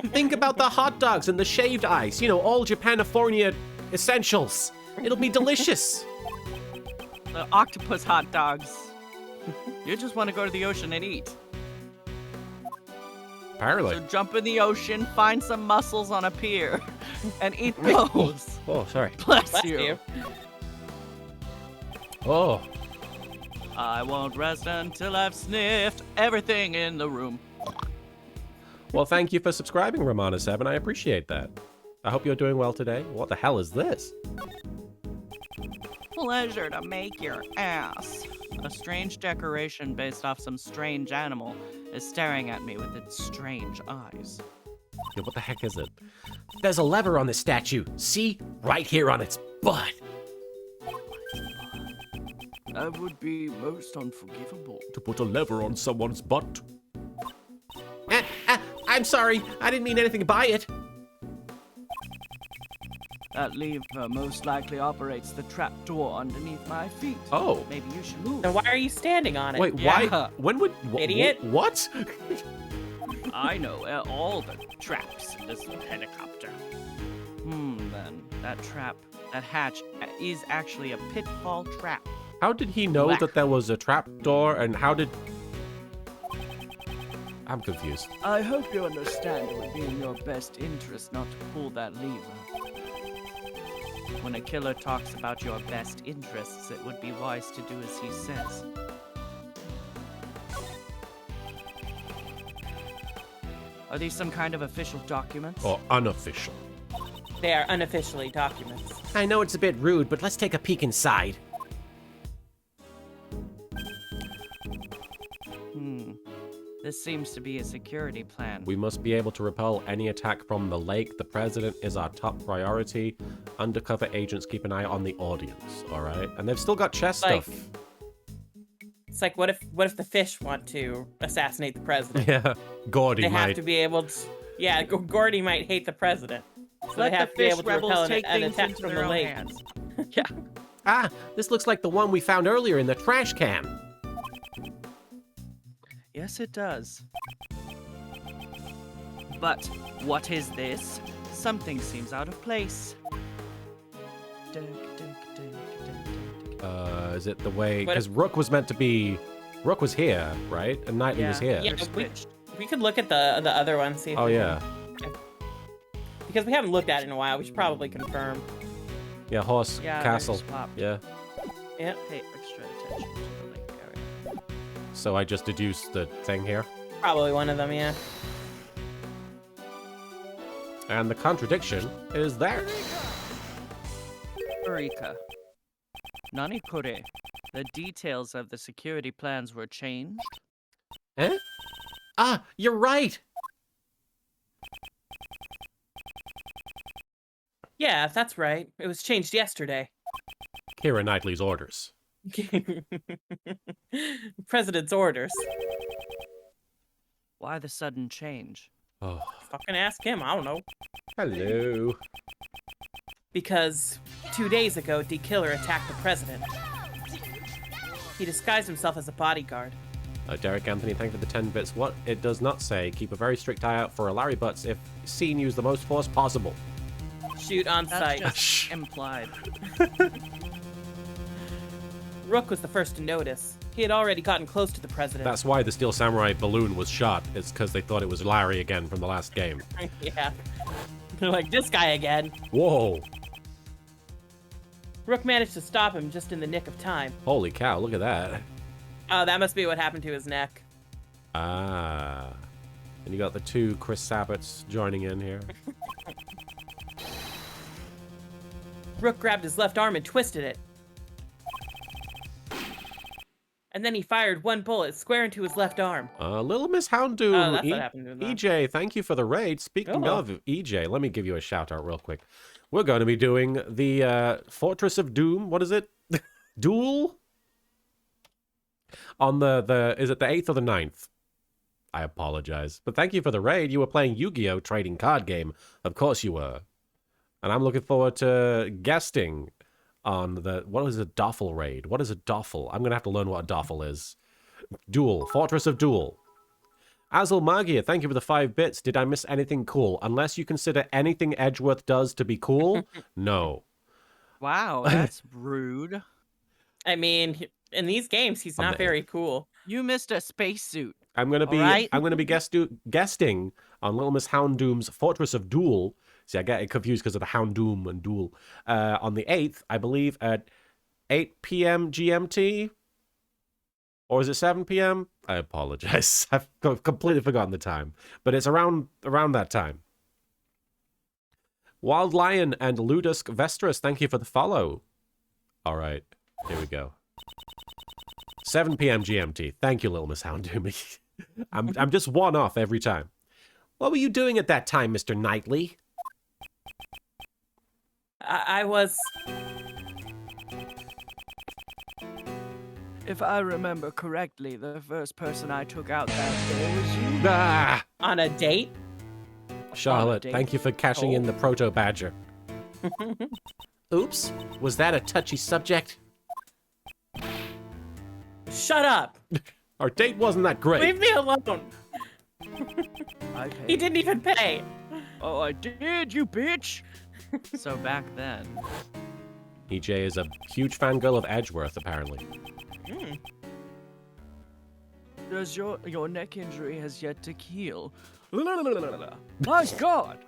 Think about the hot dogs and the shaved ice. You know, all Japanifornia essentials. It'll be delicious. The octopus hot dogs. You just want to go to the ocean and eat. Apparently. So jump in the ocean, find some mussels on a pier, and eat those. Oh, sorry. Bless Bless you. you. Oh. I won't rest until I've sniffed everything in the room. Well, thank you for subscribing, Ramona 7. I appreciate that. I hope you're doing well today. What the hell is this? Pleasure to make your ass. A strange decoration based off some strange animal is staring at me with its strange eyes. Yeah, what the heck is it? There's a lever on this statue. See? Right here on its butt. That would be most unforgivable. To put a lever on someone's butt. I'm sorry. I didn't mean anything by it. That lever most likely operates the trap door underneath my feet. Oh. Maybe you should move. Then why are you standing on it? Wait, Yeah. why? When would... Idiot. What? I know all the traps in this helicopter. Then. That hatch is actually a pitfall trap. How did he know Black. that there was a trap door, and how did... I'm confused. I hope you understand it would be in your best interest not to pull that lever. When a killer talks about your best interests, it would be wise to do as he says. Are these some kind of official documents? Or unofficial. They are unofficially documents. I know it's a bit rude, but let's take a peek inside. This seems to be a security plan. We must be able to repel any attack from the lake. The president is our top priority. Undercover agents keep an eye on the audience, all right? And they've still got chess Like- stuff. It's like, what if the fish want to assassinate the president? Yeah, Gordy They might. have to be able to. Yeah, Gordy might hate the president. So they Let have the to be fish able to rebels repel take an things attack into from their the own lake. hands. Yeah. Ah, this looks like the one we found earlier in the trash can. Yes, it does. But what is this? Something seems out of place. Is it the way... What Because Rook was meant to be... Rook was here, right? And Knightley was here. Yeah, They're switched. we could look at the other one, see if Oh, we yeah. can- because we haven't looked at it in a while. We should probably confirm. Yeah, Horse Yeah, they're Castle. swapped. Yeah. Yep. Pay extra attention to the lake area. So I just deduced the thing here. Probably one of them, yeah. And the contradiction is there. Eureka. Nani kore? The details of the security plans were changed. Eh? Ah, you're right! Yeah, that's right. It was changed yesterday. Keira Knightley's orders. President's orders. Why the sudden change? Oh, Fucking ask him. I don't know. hello. Because 2 days ago, D. Killer attacked the president. He disguised himself as a bodyguard. Derek Anthony, thank you for the 10 bits. What it does not say, keep a very strict eye out for a Larry Butts if seen use the most force possible. Shoot on That's sight. just implied. Rook was the first to notice. He had already gotten close to the president. That's why the Steel Samurai balloon was shot. It's because they thought it was Larry again from the last game. Yeah. They're like, this guy again. Whoa. Rook managed to stop him just in the nick of time. Holy cow, look at that. Oh, that must be what happened to his neck. Ah. And you got the two Chris Sabbats joining in here. Rook grabbed his left arm and twisted it. And then he fired one bullet square into his left arm. Little Miss Houndoom. Oh, that's what happened to him. EJ, thank you for the raid. Speaking Oh. of EJ, let me give you a shout out real quick. We're going to be doing the Fortress of Doom. What is it? Duel? On the is it the 8th or the 9th? I apologize. But thank you for the raid. You were playing Yu-Gi-Oh! Trading card game. Of course you were. And I'm looking forward to guesting on the... What is a Doffel raid? What is a Doffel? I'm going to have to learn what a Doffel is. Duel. Fortress of Duel. Azel Magia, thank you for the 5 bits. Did I miss anything cool? Unless you consider anything Edgeworth does to be cool, no. Wow, that's rude. I mean, in these games, he's not very cool. You missed a spacesuit. I'm gonna be Alright. I'm gonna be guesting on Little Miss Houndoom's Fortress of Duel. See, I get it confused because of the Houndoom and Duel. On the 8th, I believe at 8 p.m. GMT. Or is it 7 p.m.? I apologize. I've completely forgotten the time. But it's around that time. Wild Lion and Ludusk Vestris, thank you for the follow. All right, here we go. 7 p.m. GMT. Thank you, Little Miss Houndoom. I'm just one off every time. What were you doing at that time, Mr. Knightley? I was... If I remember correctly, the first person I took out that day was you. Ah! on a date. Charlotte, date. thank you for cashing in the Proto Badger. Oops, was that a touchy subject? Shut up. Our date wasn't that great. Leave me alone. I He paid. didn't even pay. Oh, I did, you bitch. So back then, EJ is a huge fangirl of Edgeworth, apparently. does your neck injury has yet to heal. My God!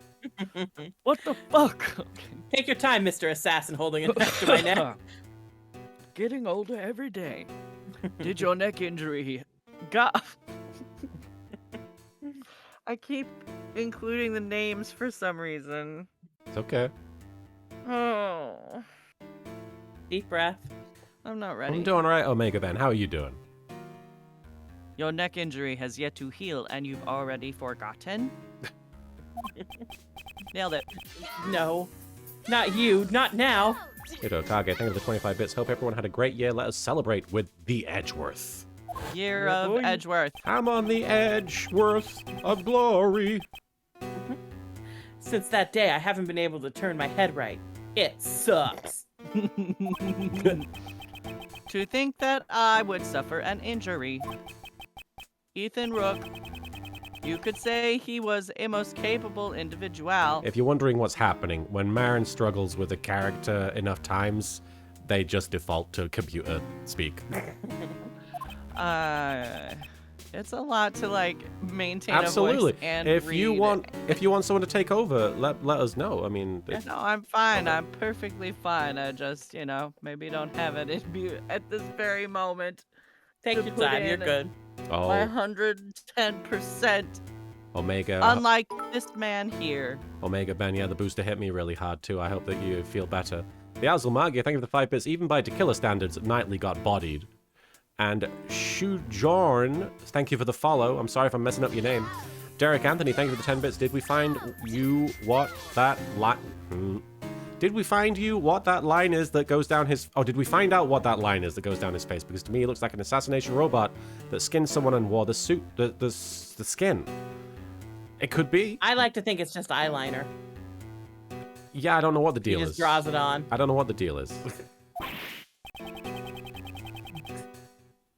What the fuck? Take your time, Mr. Assassin, holding it back to my neck. Getting older every day. Did your neck injury got? I keep including the names for some reason. It's okay. Oh, Deep breath. I'm not ready. I'm doing all right, Omega Ben. How are you doing? Your neck injury has yet to heal, and you've already forgotten? Nailed it. No. Not you. Not now. Hito Kage, thank you for the 25 bits. Hope everyone had a great year. Let us celebrate with the Edgeworth. Year of Edgeworth. I'm on the Edgeworth of glory. Since that day, I haven't been able to turn my head right. It sucks. To think that I would suffer an injury. Ethan Rook, you could say he was a most capable individual. If you're wondering what's happening, when Marin struggles with a character enough times, they just default to computer speak. It's a lot to like maintain Absolutely. a voice and if read. you want someone to take over, let us know. I mean, No, I'm fine. I'm perfectly fine. I just, maybe don't have it in me at this very moment. Take to your put time. You're in good. My oh, 110%. Omega. Unlike this man here. Omega Ben, yeah, the booster hit me really hard too. I hope that you feel better. The Azulmagia, thank you for the 5 bits. Even by Tequila standards, Knightley got bodied. And Shujorn, thank you for the follow. I'm sorry if I'm messing up your name. Derek Anthony, thank you for the 10 bits. Did we find you what that line... Did we find you what that line is that goes down his... Oh, did we find out what that line is that goes down his face? Because to me, it looks like an assassination robot that skinned someone and wore the suit, the skin. It could be. I like to think it's just eyeliner. Yeah, I don't know what the deal He is. just draws it on. I don't know what the deal is.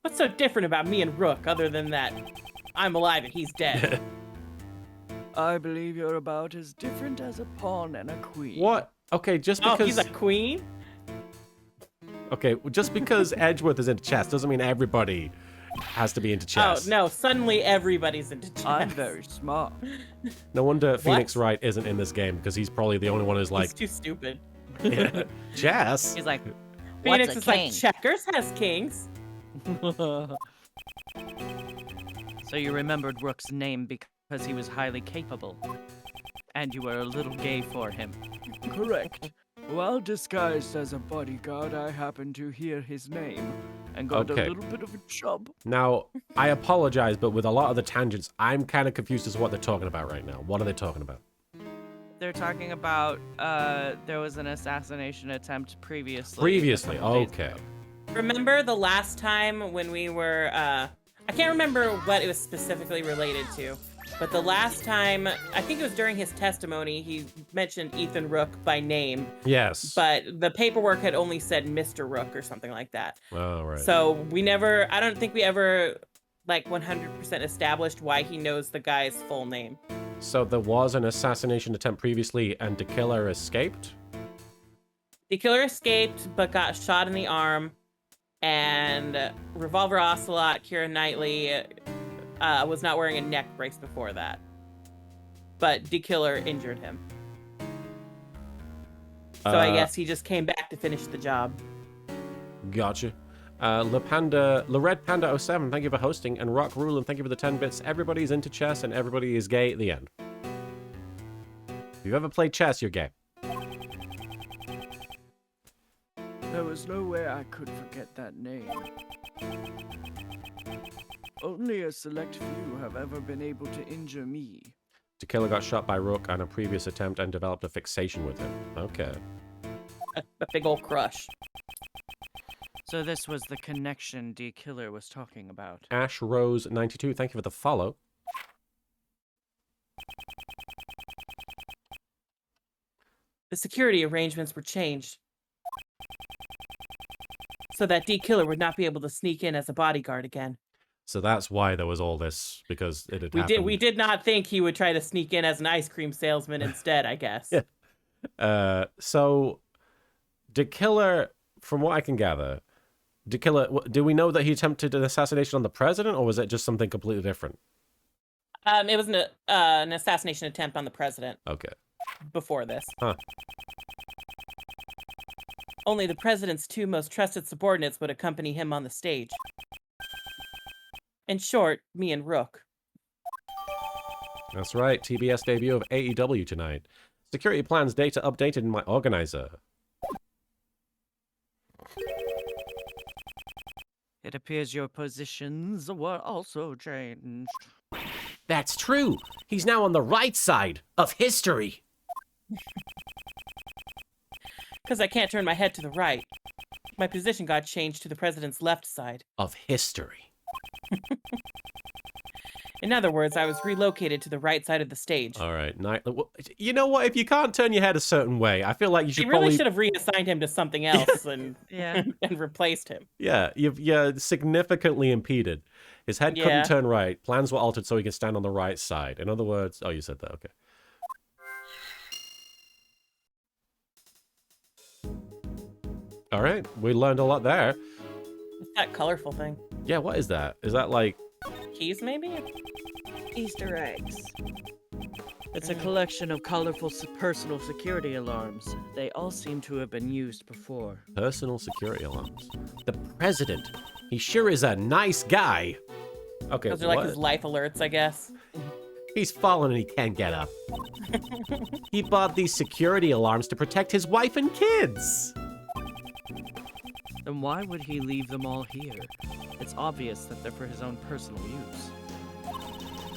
What's so different about me and Rook other than that I'm alive and he's dead? I believe you're about as different as a pawn and a queen. What? Okay, just because... Oh, he's a queen? Okay, just because Edgeworth is into chess doesn't mean everybody has to be into chess. Oh, no, suddenly everybody's into chess. I'm very smart. No wonder Phoenix Wright isn't in this game, because he's probably the only one who's like... He's too stupid. Yeah, chess? He's like, Phoenix what's a is king? like, checkers has kings. So you remembered Rook's name because he was highly capable. And you were a little gay for him. Correct. While disguised as a bodyguard, I happened to hear his name and got Okay. a little bit of a chub. Now, I apologize, but with a lot of the tangents, I'm kind of confused as to what they're talking about right now. What are they talking about? They're talking about there was an assassination attempt previously. Previously, a couple days okay. ago. Remember the last time when we were, I can't remember what it was specifically related to, but the last time, I think it was during his testimony, he mentioned Ethan Rook by name, Yes. but the paperwork had only said Mr. Rook or something like that. Oh, right. So I don't think we ever, like, 100% established why he knows the guy's full name. So there was an assassination attempt previously, and the killer escaped? The killer escaped, but got shot in the arm, and Revolver Ocelot, Keira Knightley, was not wearing a neck brace before that. But the killer injured him. So I guess he just came back to finish the job. Gotcha. La Red Panda 07, thank you for hosting, and Rock Rulin, thank you for the 10 bits. Everybody's into chess and everybody is gay at the end. If you've ever played chess, you're gay. There was no way I could forget that name. Only a select few have ever been able to injure me. The killer got shot by Rook on a previous attempt and developed a fixation with him. Okay. A big old crush. So this was the connection D Killer was talking about. Ash Rose 92, thank you for the follow. The security arrangements were changed so that D Killer would not be able to sneak in as a bodyguard again. So that's why there was all this, because it had happened. We did not think he would try to sneak in as an ice cream salesman instead, I guess. Yeah. So, the killer, from what I can gather, the killer, do we know that he attempted an assassination on the president, or was it just something completely different? It was an assassination attempt on the president Okay. before this. Huh. Only the president's two most trusted subordinates would accompany him on the stage. In short, me and Rook. That's right. TBS debut of AEW tonight. Security plans data updated in my organizer. It appears your positions were also changed. That's true. He's now on the right side of history. Because I can't turn my head to the right. My position got changed to the president's left side. Of history. In other words, I was relocated to the right side of the stage. All right. You know what? If you can't turn your head a certain way, I feel like you They should really probably... should have reassigned him to something else and Yeah. and replaced him. Yeah, you're significantly impeded. His head couldn't Yeah. turn right. Plans were altered so he can stand on the right side. In other words... Oh, you said that. Okay. All right. We learned a lot there. What's that colorful thing? Yeah, what is that? Is that like... Keys, maybe? Easter eggs. It's a collection of colorful personal security alarms. They all seem to have been used before. Personal security alarms. The president. He sure is a nice guy. Okay, Those are like his life alerts, I guess. He's fallen and he can't get up. He bought these security alarms to protect his wife and kids. Then why would he leave them all here? It's obvious that they're for his own personal use.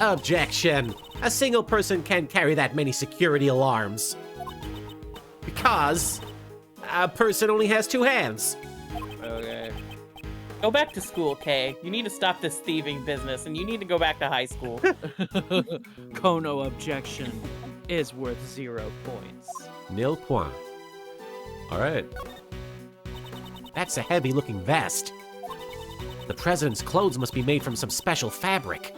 Objection! A single person can't carry that many security alarms. Because a person only has 2 hands. Okay. Go back to school, Kay. You need to stop this thieving business, and you need to go back to high school. Kono objection is worth 0 points. Nil point. All right. That's a heavy-looking vest. The president's clothes must be made from some special fabric.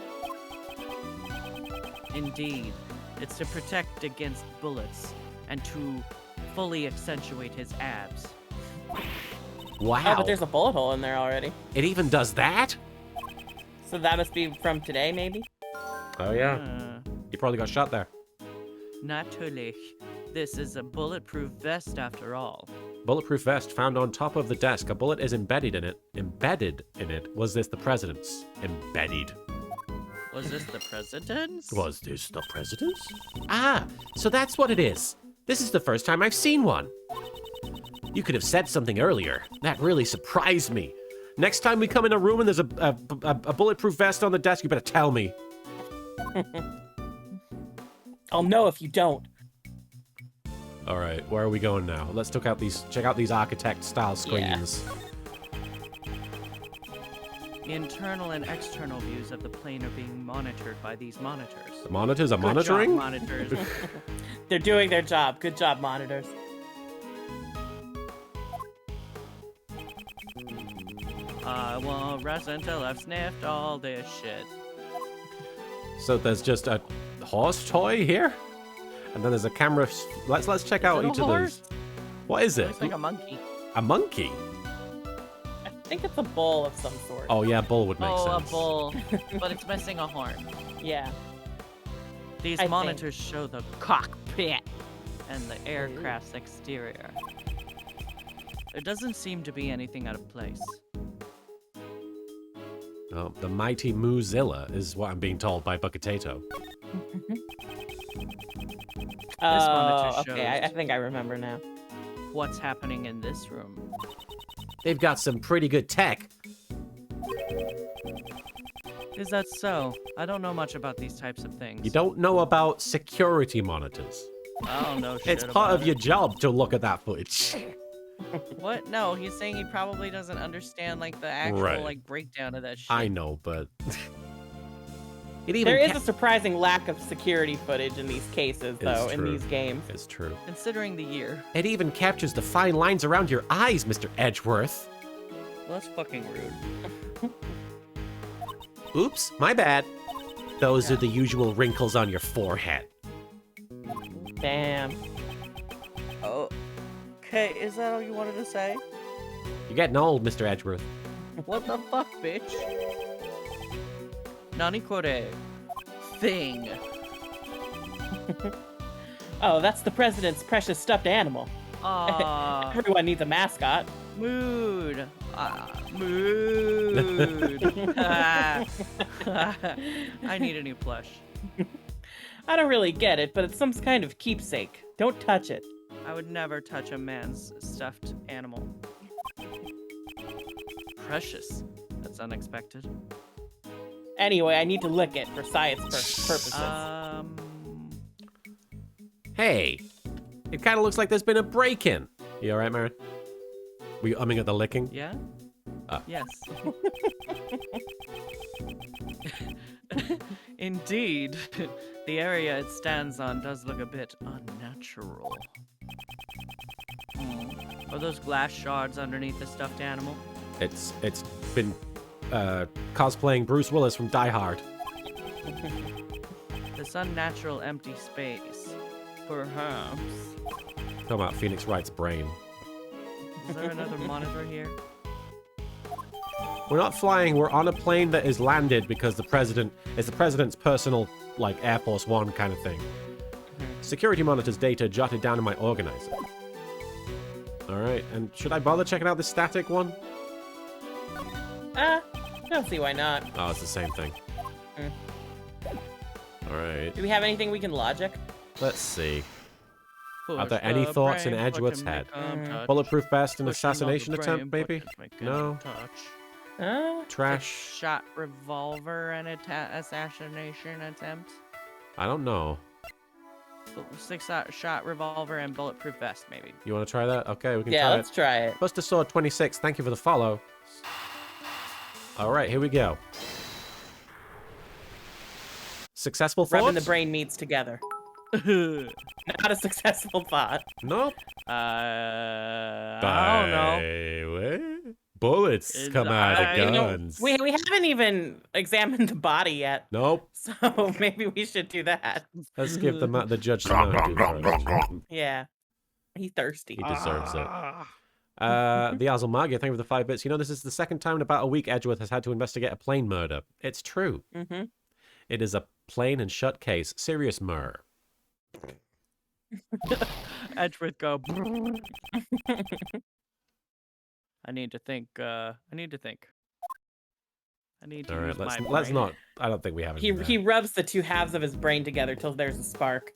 Indeed. It's to protect against bullets and to fully accentuate his abs. Wow. Oh, but there's a bullet hole in there already. It even does that? So that must be from today, maybe? Oh, yeah. You probably got shot there. Natürlich. This is a bulletproof vest after all. Bulletproof vest found on top of the desk. A bullet is embedded in it. Embedded in it. Was this the president's? Embedded. Was this the president's? Was this the president's? Ah, so that's what it is. This is the first time I've seen one. You could have said something earlier. That really surprised me. Next time we come in a room and there's a bulletproof vest on the desk, you better tell me. I'll know if you don't. All right, where are we going now? Let's check out these architect-style screens. Internal and external views of the plane are being monitored by these monitors. The monitors are Good monitoring? job, monitors. They're doing their job. Good job, monitors. I won't rest until I've sniffed all this shit. So there's just a horse toy here, and then there's a camera. Let's check out it a each of horse? these. What is it? Looks like a monkey. A monkey? I think it's a bull of some sort. Oh yeah, bull would make Oh, sense. a bull. But it's missing a horn. Yeah. These I think. monitors show the cockpit and the aircraft's exterior. There doesn't seem to be anything out of place. Oh, the mighty Moozilla is what I'm being told by Buckatato. Oh, monitor okay. I shows- think I remember now. What's happening in this room? They've got some pretty good tech. Is that so? I don't know much about these types of things. You don't know about security monitors. I don't know shit It's part about of your job to look at that footage. What? No, he's saying he probably doesn't understand like the actual Right. like breakdown of that shit. I know, but it even There is a surprising lack of security footage in these cases, though, in true. these games. It's true. Considering the year. It even captures the fine lines around your eyes, Mr. Edgeworth. Well, that's fucking rude. Oops, my bad. Those are the usual wrinkles on your forehead. Damn. Oh. Okay, is that all you wanted to say? You're getting old, Mr. Edgeworth. What the fuck, bitch? Nani kore? Thing. Oh, that's the president's precious stuffed animal. Aww. Everyone needs a mascot. Mood. Mood. I need a new plush. I don't really get it, but it's some kind of keepsake. Don't touch it. I would never touch a man's stuffed animal. Precious. That's unexpected. Anyway, I need to lick it for science purposes. Hey, it kind of looks like there's been a break-in. You all right, Marin? Were you umming at the licking? Yeah? Ah. Yes. Indeed, the area it stands on does look a bit unnatural. Are those glass shards underneath the stuffed animal? It's been cosplaying Bruce Willis from Die Hard. This unnatural empty space. Perhaps. Talking about Phoenix Wright's brain. Is there another monitor here? We're not flying. We're on a plane that is landed because the president's personal, like, Air Force One kind of thing. Security monitors data jotted down in my organizer. Alright, and should I bother checking out the static one? I don't see why not. Oh, it's the same thing. Alright. Do we have anything we can logic? Let's see. Are Push there any the thoughts in brain, Edgeworth's push 'em, head? make 'em touch. Bulletproof vest and Pushing on the assassination attempt, brain, maybe? push 'em, make 'em No. touch. Trash? Shot revolver and assassination attempt. I don't know. 6-shot revolver and bulletproof vest, maybe. You want to try that? Okay, we can Yeah, try let's it. try it. Buster Sword 26, thank you for the follow. Alright, here we go. Successful thoughts? Rubbing the brain meats together. Not a successful thought. Nope. I don't know. Bullets come out of You know, guns. we haven't even examined the body yet, Nope. so maybe we should do that. Let's give the judge some Mountain Dew first. Yeah, he's thirsty. He deserves it. The Azulmagia, thank you for the 5 bits. You know, this is the second time in about a week Edgeworth has had to investigate a plane murder. It's true. Mm-hmm. It is a plain and shut case. Serious murder. Edgeworth go. I need to think. I need to All right, use my let's brain. not. I don't think we have He any. he rubs the two halves of his brain together till there's a spark.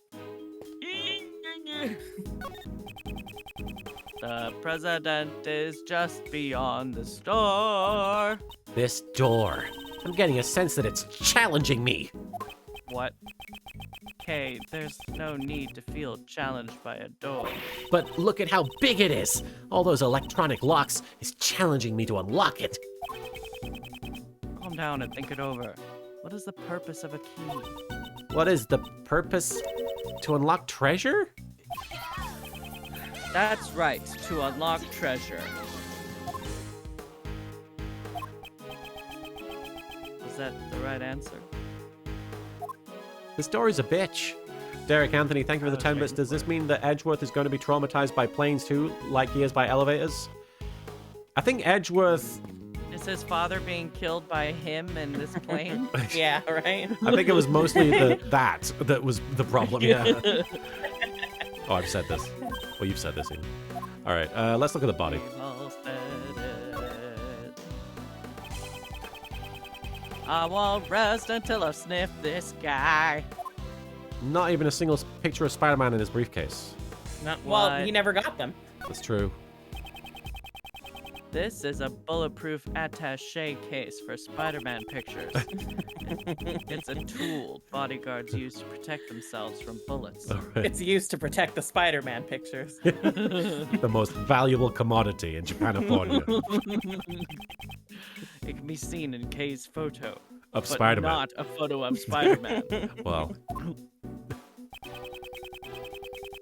The president is just beyond the store. This door. I'm getting a sense that it's challenging me. What? Okay, there's no need to feel challenged by a door. But look at how big it is. All those electronic locks is challenging me to unlock it. Calm down and think it over. What is the purpose of a key? What is the purpose? To unlock treasure? That's right, to unlock treasure. Was that the right answer? This door is a bitch. Derek Anthony, thank you for the 10 bits. Does this mean that Edgeworth is going to be traumatized by planes too, like he is by elevators? I think Edgeworth... Is his father being killed by him in this plane? Yeah, right. I think it was mostly that was the problem, yeah. Oh, I've said this. Well, you've said this, Ian. All right, let's look at the body. We've all said it. I won't rest until I've sniffed this guy. Not even a single picture of Spider-Man in his briefcase. Well, What? he never got them. That's true. This is a bulletproof attaché case for Spider-Man pictures. It's a tool bodyguards use to protect themselves from bullets. All right. It's used to protect the Spider-Man pictures. The most valuable commodity in Japanoponia It can be seen in Kay's photo, of but Spider-Man. not a photo of Spider-Man. Well,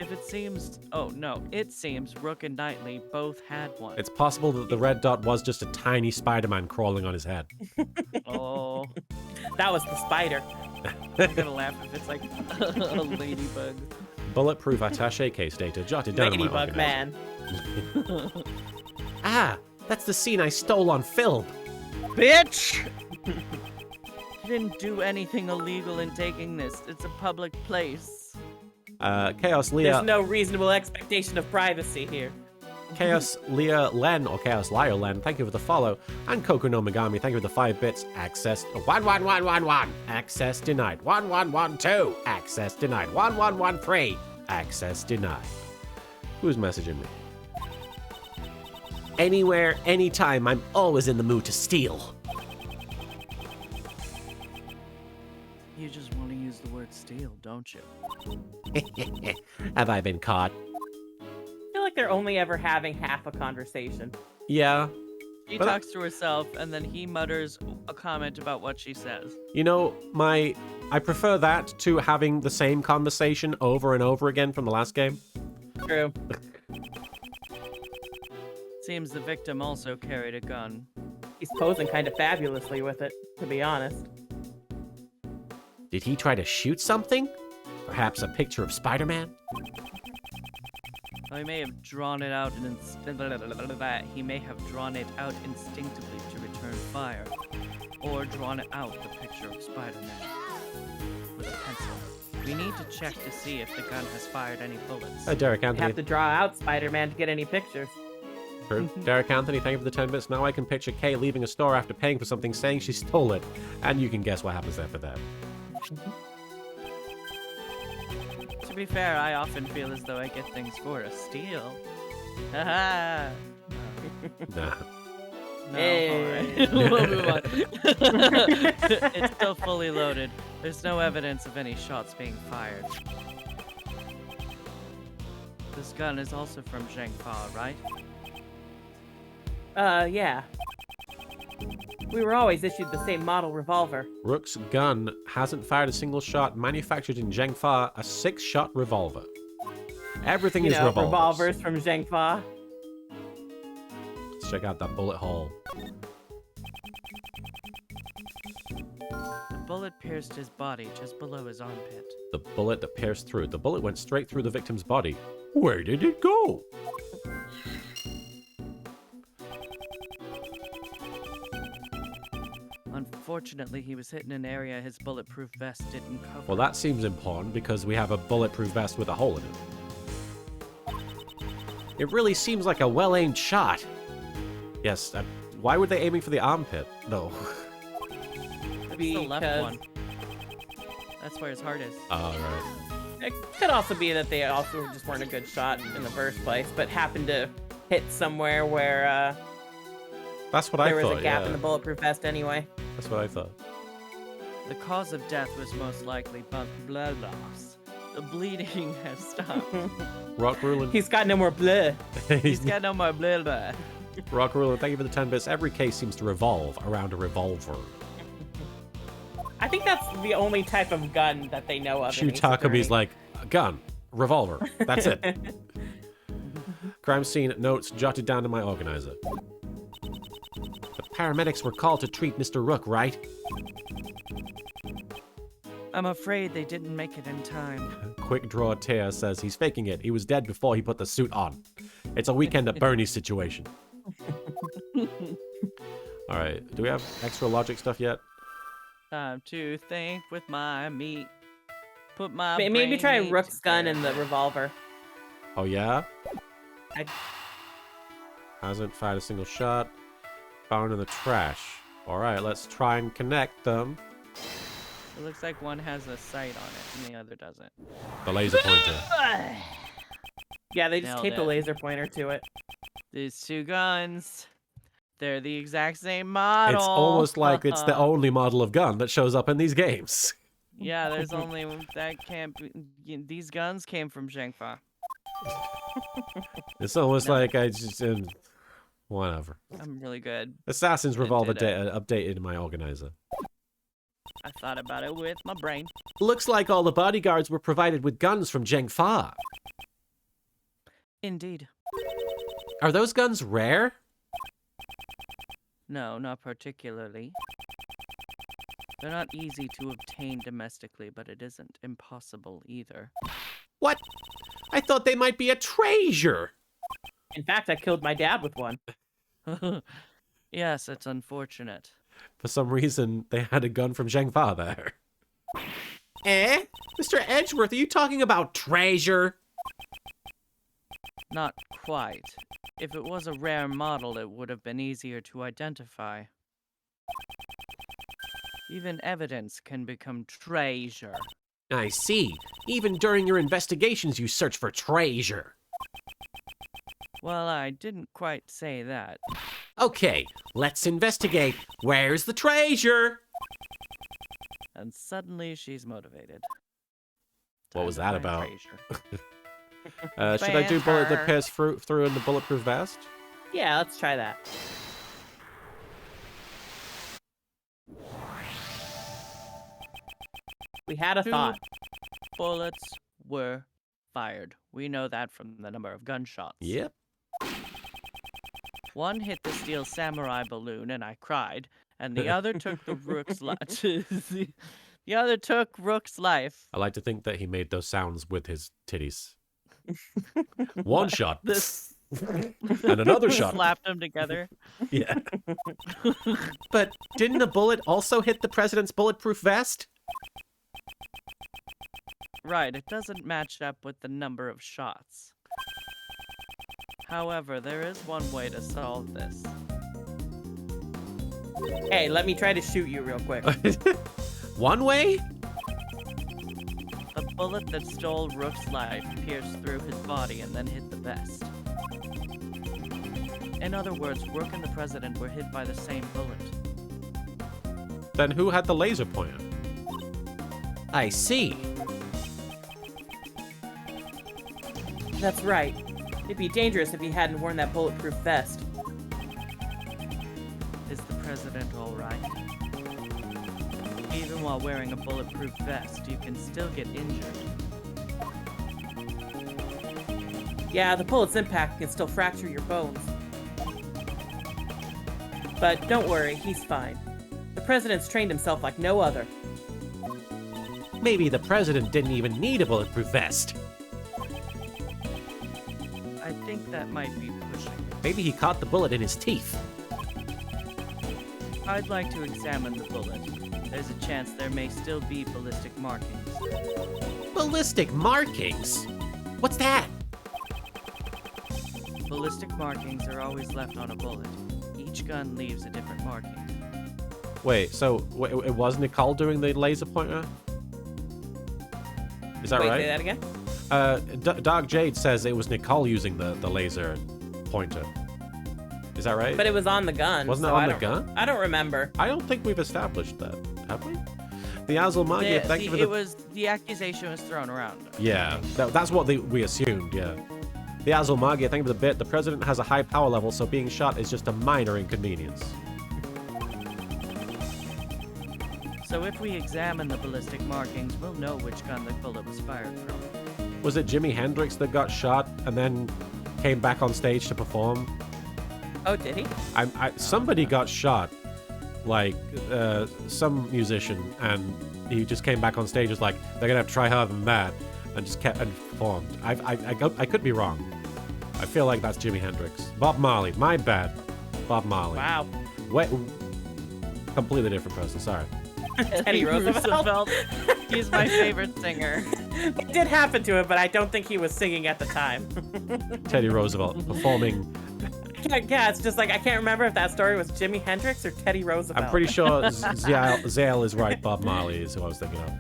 If it seems... Oh, no. It seems Rook and Knightley both had one. it's possible that the red dot was just a tiny Spider-Man crawling on his head. Oh. That was the spider. I'm gonna laugh if it's like a ladybug. Bulletproof attaché case data jotted down in my Ladybug organizer. man. Ah, that's the scene I stole on film. Bitch! You didn't do anything illegal in taking this. It's a public place. Chaos Leah, There's no reasonable expectation of privacy here. Chaos Leah Len, or Chaos Liar Len, thank you for the follow. And Koku no Megami, thank you for the 5 bits. Access 11111. Access denied. 1112. Access denied. 1113. Access denied. Who's messaging me? Anywhere, anytime, I'm always in the mood to steal. You just want to use the word steal, don't you? Have I been caught? I feel like they're only ever having half a conversation. Yeah. She But talks to herself, and then he mutters a comment about what she says. you know, I prefer that to having the same conversation over and over again from the last game. True. Seems the victim also carried a gun. He's posing kind of fabulously with it, to be honest. Did he try to shoot something? Perhaps a picture of Spider-Man? Well, he may have drawn it out he may have drawn it out instinctively to return fire, or drawn it out the picture of Spider-Man with a pencil. We need to check to see if the gun has fired any bullets. Derek You Anthony. have to draw out Spider-Man to get any pictures. True. Derek Anthony, thank you for the 10 bits. Now I can picture Kay leaving a store after paying for something, saying she stole it. And you can guess what happens after that. To be fair, I often feel as though I get things for a steal. Haha. Nah. No, Hey. alright. We'll move on. It's still fully loaded. There's no evidence of any shots being fired. This gun is also from Zhengfa, right? Yeah. We were always issued the same model revolver. Rook's gun hasn't fired a single shot. Manufactured in Zhengfa, a 6-shot revolver. Everything You is know, revolvers. revolvers from Zhengfa. Let's check out that bullet hole. The bullet pierced his body just below his armpit. The bullet that pierced through. The bullet went straight through the victim's body. Where did it go? Unfortunately, he was hit in an area his bulletproof vest didn't cover. Well, that seems important because we have a bulletproof vest with a hole in it. It really seems like a well-aimed shot. Yes, why were they aiming for the armpit, though? That's the left because- one. That's where his heart is. Alright. It could also be that they also just weren't a good shot in the first place, but happened to hit somewhere where That's what there I was thought, a gap yeah. in the bulletproof vest anyway. That's what I thought. The cause of death was most likely blood loss. The bleeding has stopped. Rock Ruling. He's got no more blood. He's got no more blood. Rock Ruling, thank you for the 10 bits. Every case seems to revolve around a revolver. I think that's the only type of gun that they know of. in Ace Takami's Attorney. like, a gun, revolver, that's it. Crime scene notes jotted down to my organizer. The paramedics were called to treat Mr. Rook, right? I'm afraid they didn't make it in time. Quick Draw Tear says he's faking it. He was dead before he put the suit on. It's a weekend at Bernie's situation. Alright, do we have extra logic stuff yet? Time to think with my meat. Put my Maybe brain try meat Rook's gun and together. the revolver. Oh yeah? I- Hasn't fired a single shot. Found in the trash. Alright, let's try and connect them. It looks like one has a sight on it and the other doesn't. The laser pointer. Yeah, they just Nailed taped a it. laser pointer to it. These two guns, they're the exact same model. It's almost like it's the only model of gun that shows up in these games. Yeah, there's only that can't be. These guns came from Zhengfa. It's almost like I just whatever. I'm really good. Assassin's I Revolver did it. updated in my organizer. I thought about it with my brain. Looks like all the bodyguards were provided with guns from Zhengfa. Indeed. Are those guns rare? No, not particularly. They're not easy to obtain domestically, but it isn't impossible either. What? I thought they might be a treasure. In fact, I killed my dad with one. Yes, it's unfortunate. For some reason, they had a gun from Zhengfa there. Eh? Mr. Edgeworth, are you talking about treasure? Not quite. If it was a rare model, it would have been easier to identify. Even evidence can become treasure. I see. Even during your investigations, you search for treasure. Well, I didn't quite say that. Okay, let's investigate. Where's the treasure? And suddenly she's motivated. What was Time to that find about? treasure. Should I do bullet that Banter. pierce through in the bulletproof vest? Yeah, let's try that. We had a Two thought. bullets were fired. We know that from the number of gunshots. Yep. One hit the steel samurai balloon, and I cried, and the other took the rook's life. The other took Rook's life. I like to think that he made those sounds with his titties. One shot. This And another shot. slapped them together. Yeah. But didn't a bullet also hit the president's bulletproof vest? Right, it doesn't match up with the number of shots. However, there is one way to solve this. Hey, let me try to shoot you real quick. One way? The bullet that stole Rook's life pierced through his body and then hit the vest. In other words, Rook and the president were hit by the same bullet. Then who had the laser pointer? I see. That's right. It'd be dangerous if he hadn't worn that bulletproof vest. Is the president all right? Even while wearing a bulletproof vest, you can still get injured. Yeah, the bullet's impact can still fracture your bones. But don't worry, he's fine. The president's trained himself like no other. Maybe the president didn't even need a bulletproof vest. I think that might be pushing it. Maybe he caught the bullet in his teeth. I'd like to examine the bullet. There's a chance there may still be ballistic markings. Ballistic markings? What's that? Ballistic markings are always left on a bullet. Each gun leaves a different marking. Wait, so it was Nicole doing the laser pointer? Is that Wait, right? say that again? Dark Jade says it was Nicole using the laser pointer. Is that right? But it was on the gun. Wasn't it so on I the don't- gun? I don't remember. I don't think we've established that, have we? The Azulmagia, thank you for The accusation was thrown around. Yeah, that's what we assumed, yeah. The Azulmagia, thank you for the bit. The president has a high power level, so being shot is just a minor inconvenience. So if we examine the ballistic markings, we'll know which gun the bullet was fired from. Was it Jimi Hendrix that got shot and then came back on stage to perform? Oh, did he? Somebody got shot, like some musician, and he just came back on stage, was like, they're gonna have to try harder than that, and just kept and performed. I could be wrong. I feel like that's Jimi Hendrix. Bob Marley, my bad. Bob Marley. Wow. Wait, completely different person. Sorry. Teddy Roosevelt. He's my favorite singer. It did happen to him, but I don't think he was singing at the time. Teddy Roosevelt performing. Yeah, it's just like I can't remember if that story was Jimi Hendrix or Teddy Roosevelt. I'm pretty sure Zale is right. Bob Marley is who I was thinking of.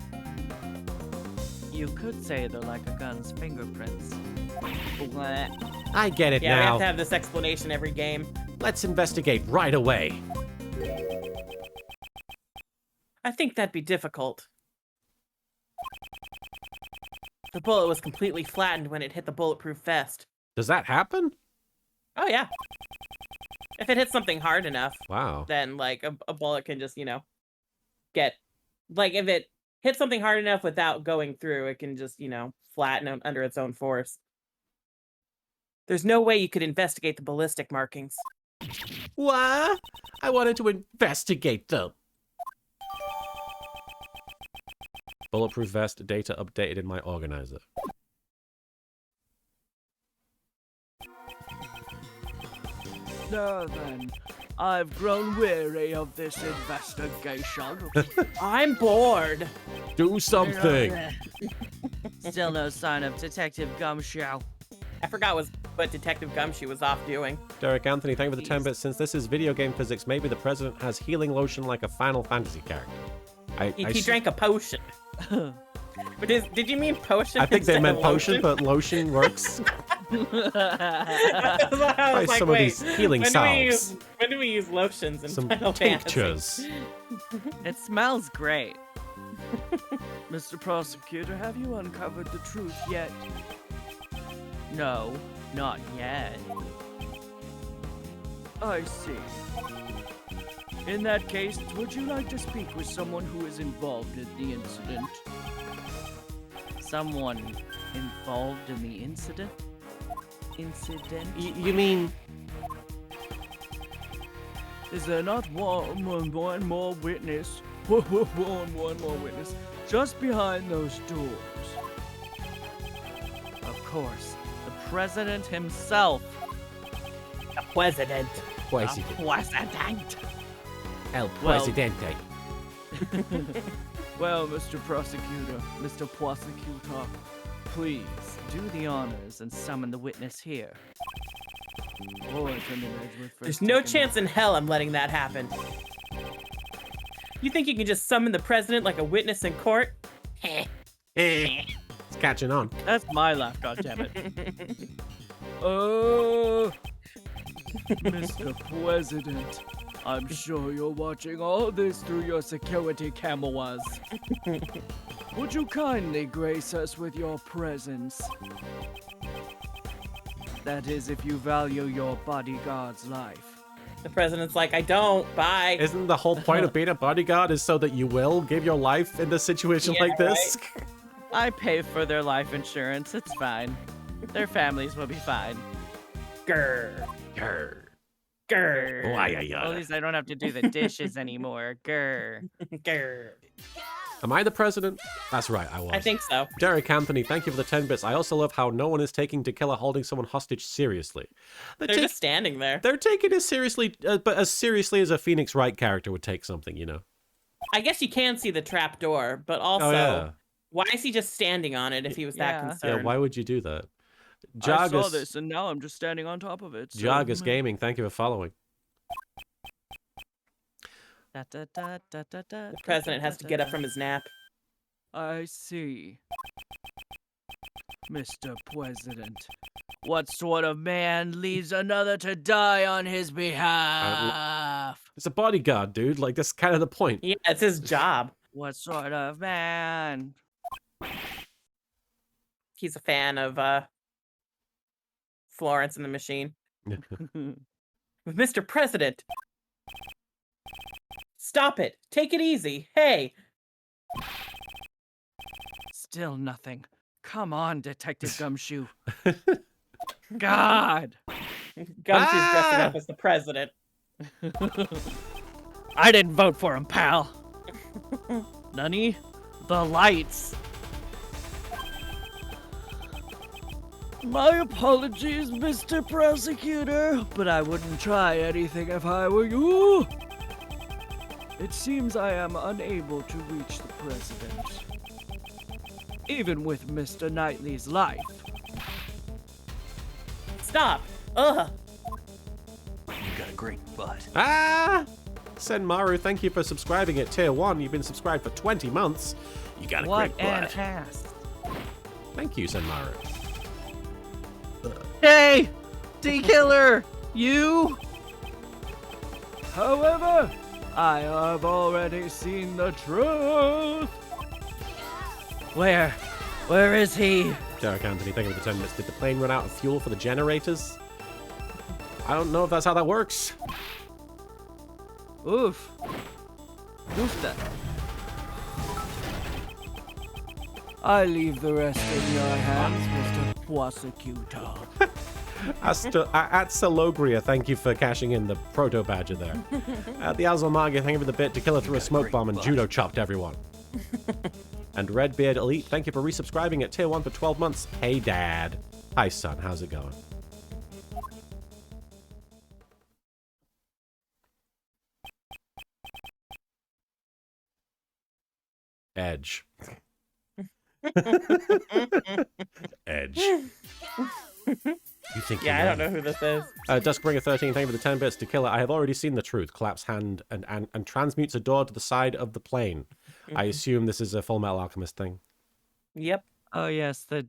You could say they're like a gun's fingerprints. I get it Yeah, we now. have to have this explanation every game. Let's investigate right away. I think that'd be difficult. The bullet was completely flattened when it hit the bulletproof vest. Does that happen? Oh, yeah. If it hits something hard enough, Wow. then, like, a bullet can just, get... Like, if it hits something hard enough without going through, it can just, flatten it under its own force. There's no way you could investigate the ballistic markings. What? I wanted to investigate them. Bulletproof vest data updated in my organizer. Now then, I've grown weary of this investigation. I'm bored. Do something. Still no sign of Detective Gumshoe. I forgot what Detective Gumshoe was off doing. Derek Anthony, thank you for the 10 bits. Since this is video game physics, maybe the president has healing lotion like a Final Fantasy character. He drank a potion. But did you mean potion? I think they instead meant of potion, lotion? but lotion works. I Try was like, some of wait, these healing salves. when do we use lotions in Some Final tinctures. Fantasy? It smells great. Mr. Prosecutor, have you uncovered the truth yet? No, not yet. I see. In that case, would you like to speak with someone who is involved in the incident? someone involved in the incident? You mean... Is there not one more witness? one more witness. Just behind those doors. Of course, the president himself. The president. President. President. El Well- Presidente. Well, Mr. Prosecutor, please do the honors and summon the witness here. Oh, Attendant Edgeworth first There's no taken- chance in hell I'm letting that happen. You think you can just summon the president like a witness in court? It's catching on. That's my laugh, goddammit. Oh, Mr. President, I'm sure you're watching all this through your security cameras. Would you kindly grace us with your presence? That is, if you value your bodyguard's life. The president's like, I don't. Bye. Isn't the whole point of being a bodyguard is so that you will give your life in a situation Yeah, like this? I pay for their life insurance. It's fine. Their families will be fine. Grr. Grr. Grr. Why, yeah, yeah. At least I don't have to do the dishes anymore. Grr. Grr. Am I the president? That's right, I was. I think so. Derek Anthony, thank you for the 10 bits. I also love how no one is taking To Kill a holding someone hostage seriously. They're just standing there. They're taking it seriously, but as seriously as a Phoenix Wright character would take something, you know? I guess you can see the trap door, but also, Oh, yeah. why is he just standing on it if he was that Yeah. concerned? Yeah, why would you do that? I saw Jargus, this and now I'm just standing on top of it. So... Jargus Gaming, thank you for following. The president has to get up from his nap. I see. Mr. President, what sort of man leaves another to die on his behalf? It's a bodyguard, dude. Like, that's kind of the point. Yeah, it's his job. What sort of man? He's a fan of Florence and the Machine. Mr. President! Stop it! Take it easy! Hey! Still nothing. Come on, Detective Gumshoe. God! Gumshoe's dressing up as the president. I didn't vote for him, pal. Nunny, the lights. My apologies, Mr. Prosecutor, but I wouldn't try anything if I were you. It seems I am unable to reach the president, even with Mr. Knightley's life. Stop! Ugh! You got a great butt. Senmaru, thank you for subscribing at Tier 1. You've been subscribed for 20 months. You got a What great an butt. ass. Thank you, Senmaru. Hey! D-Killer! You? However, I have already seen the truth. Where is he? Derek Anthony, thank you for the 10 minutes. Did the plane run out of fuel for the generators? I don't know if that's how that works. Oof. Oofta. I leave the rest in your hands, Mr. Prosecutor. At Salogria, thank you for cashing in the proto badger there. At the Azalmaga, thank you for the bit to kill her through a smoke bomb and judo chopped everyone. And Redbeard Elite, thank you for resubscribing at Tier 1 for 12 months. Hey, Dad. Hi, son. How's it going? Edge. Edge. You think Yeah, you I don't know who this is. Duskbringer 13, thank you for the 10 bits to kill it. I have already seen the truth. Claps hand and transmutes a door to the side of the plane. I assume this is a Full Metal Alchemist thing. Yep. Oh yes, the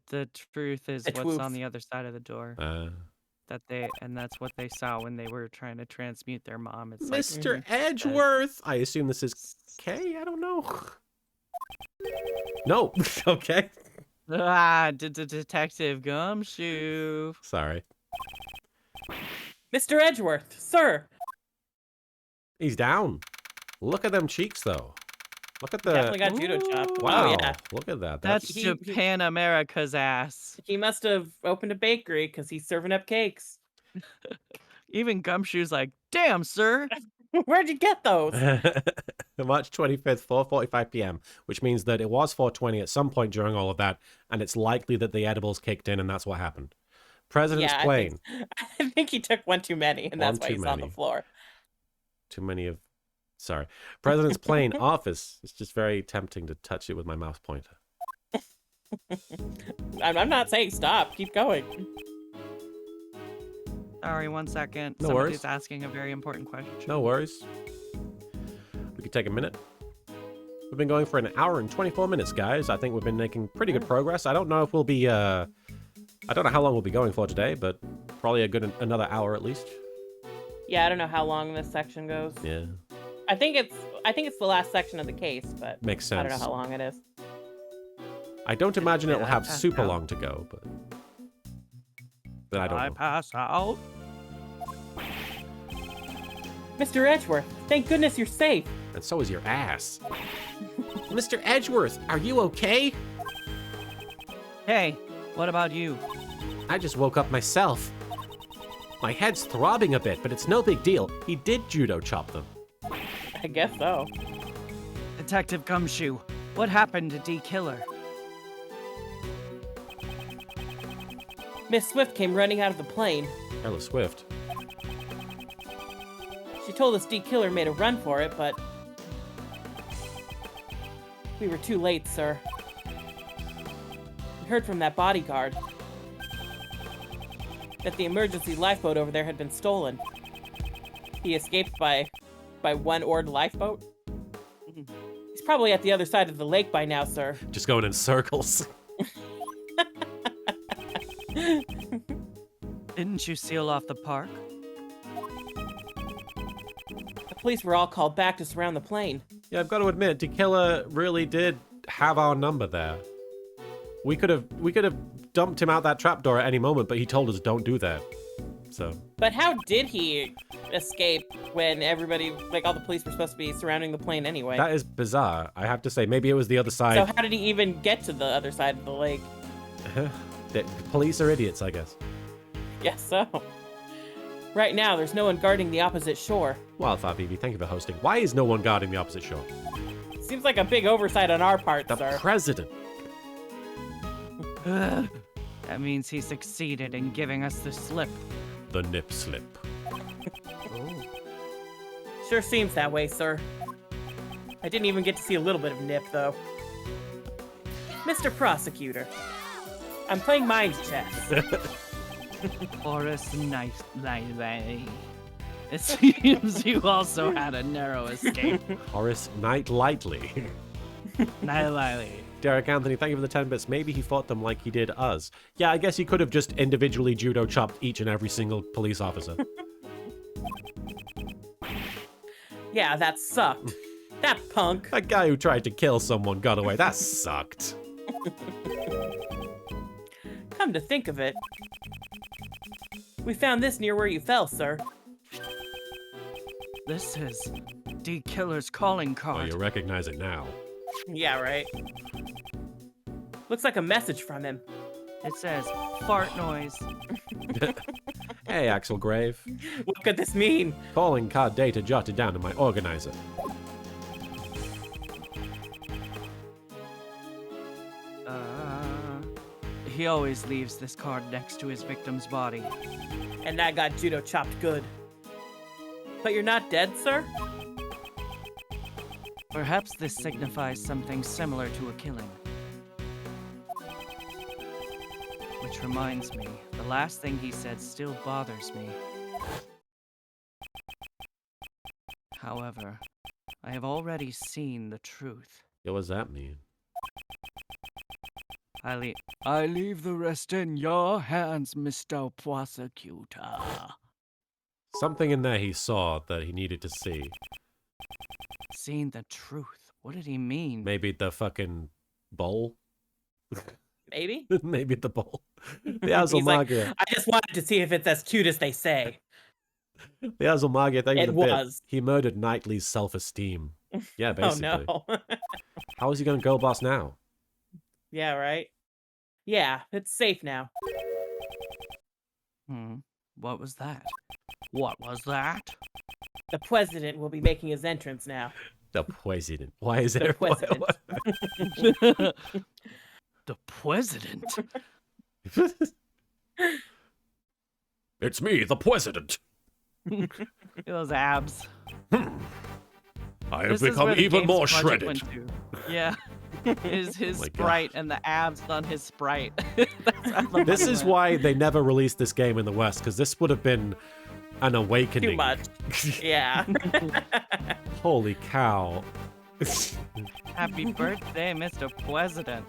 truth is The what's truth. on the other side of the door. That's what they saw when they were trying to transmute their mom. It's like, Mr. Edgeworth! I assume this is K? I don't know. No. Okay. Detective Gumshoe. Sorry. Mr. Edgeworth, sir! He's down. Look at them cheeks, though. Look at the... Definitely got judo chopped. Wow, Oh, yeah. look at that. That's He- Japan America's ass. He must have opened a bakery because he's serving up cakes. Even Gumshoe's like, damn, sir. Where'd you get those? March 25th, 4:45 p.m., which means that it was 4:20 at some point during all of that, and it's likely that the edibles kicked in and that's what happened. President's Yeah, plane. I think he took one too many, and that's One why too he's on the many. floor. Too many of... Sorry. President's plane office. It's just very tempting to touch it with my mouse pointer. I'm not saying stop. Keep going. Sorry, 1 second. No Somebody's worries. asking a very important question. No worries. We could take a minute. We've been going for an hour and 24 minutes, guys. I think we've been making pretty good progress. I don't know if we'll be, I don't know how long we'll be going for today, but probably another hour at least. Yeah, I don't know how long this section goes. Yeah. I think it's the last section of the case, but Makes sense. I don't know how long it is. I don't imagine it will have passed super out. long to go, but I don't know. pass out. Mr. Edgeworth, thank goodness you're safe. And so is your ass. Mr. Edgeworth, are you okay? Hey, what about you? I just woke up myself. My head's throbbing a bit, but it's no big deal. He did judo chop them. I guess so. Detective Gumshoe, what happened to D. Killer? Miss Swift came running out of the plane. Taylor Swift. She told us D. Killer made a run for it, but we were too late, sir. We heard from that bodyguard that the emergency lifeboat over there had been stolen. He escaped by one-oared lifeboat. He's probably at the other side of the lake by now, sir. Just going in circles. Didn't you seal off the park? The police were all called back to surround the plane. Yeah, I've got to admit, Tequila really did have our number there. We could have dumped him out that trapdoor at any moment, but he told us don't do that. So. But how did he escape when everybody, like all the police were supposed to be surrounding the plane anyway? That is bizarre. I have to say, maybe it was the other So side. how did he even get to the other side of the lake? The police are idiots, I guess. Guess so. Right now, there's no one guarding the opposite shore. Wildfire BB, thank you for hosting. Why is no one guarding the opposite shore? Seems like a big oversight on our part, The sir. president. That means he succeeded in giving us the slip. The nip slip. Sure seems that way, sir. I didn't even get to see a little bit of nip, though. Mr. Prosecutor, I'm playing mind chess. Horace Knight. It seems you also had a narrow escape. Horace Knight Lightly. Knight. Derek Anthony, thank you for the 10 bits. Maybe he fought them like he did us. Yeah, I guess he could have just individually judo chopped each and every single police officer. Yeah, that sucked. That punk. That guy who tried to kill someone got away. That sucked. Come to think of it, we found this near where you fell, sir. This is D. Killer's calling Oh, card. you recognize it now. Yeah, right. Looks like a message from him. It says, fart noise. Hey, Axel Grave. What could this mean? Calling card data jotted down in my organizer. He always leaves this card next to his victim's body. And that got judo chopped good. But you're not dead, sir? Perhaps this signifies something similar to a killing. Which reminds me, the last thing he said still bothers me. However, I have already seen the truth. Yeah, what does that mean? I leave the rest in your hands, Mr. Prosecutor. Something in there he saw that he needed to see. Seen the truth. What did he mean? Maybe the fucking bowl? Maybe? Maybe the bowl. The Azulmagia. I just wanted to see if it's as cute as they say. The Azulmagia, thank you It for the bit. was. He murdered Knightley's self-esteem. Yeah, basically. Oh no. How is he going to girl boss now? Yeah, right? Yeah, it's safe now. What was that? What was that? The president will be making his entrance now. The president. Why is The there? president. The president? It's me, the president. Those abs. I have This is become where the even game's more budget shredded. went to. Yeah. His Oh my sprite and the abs on his sprite. That's how the This money is went. why they never released this game in the West, because this would have been an awakening. Too much. Yeah. Holy cow. Happy birthday, Mr. President.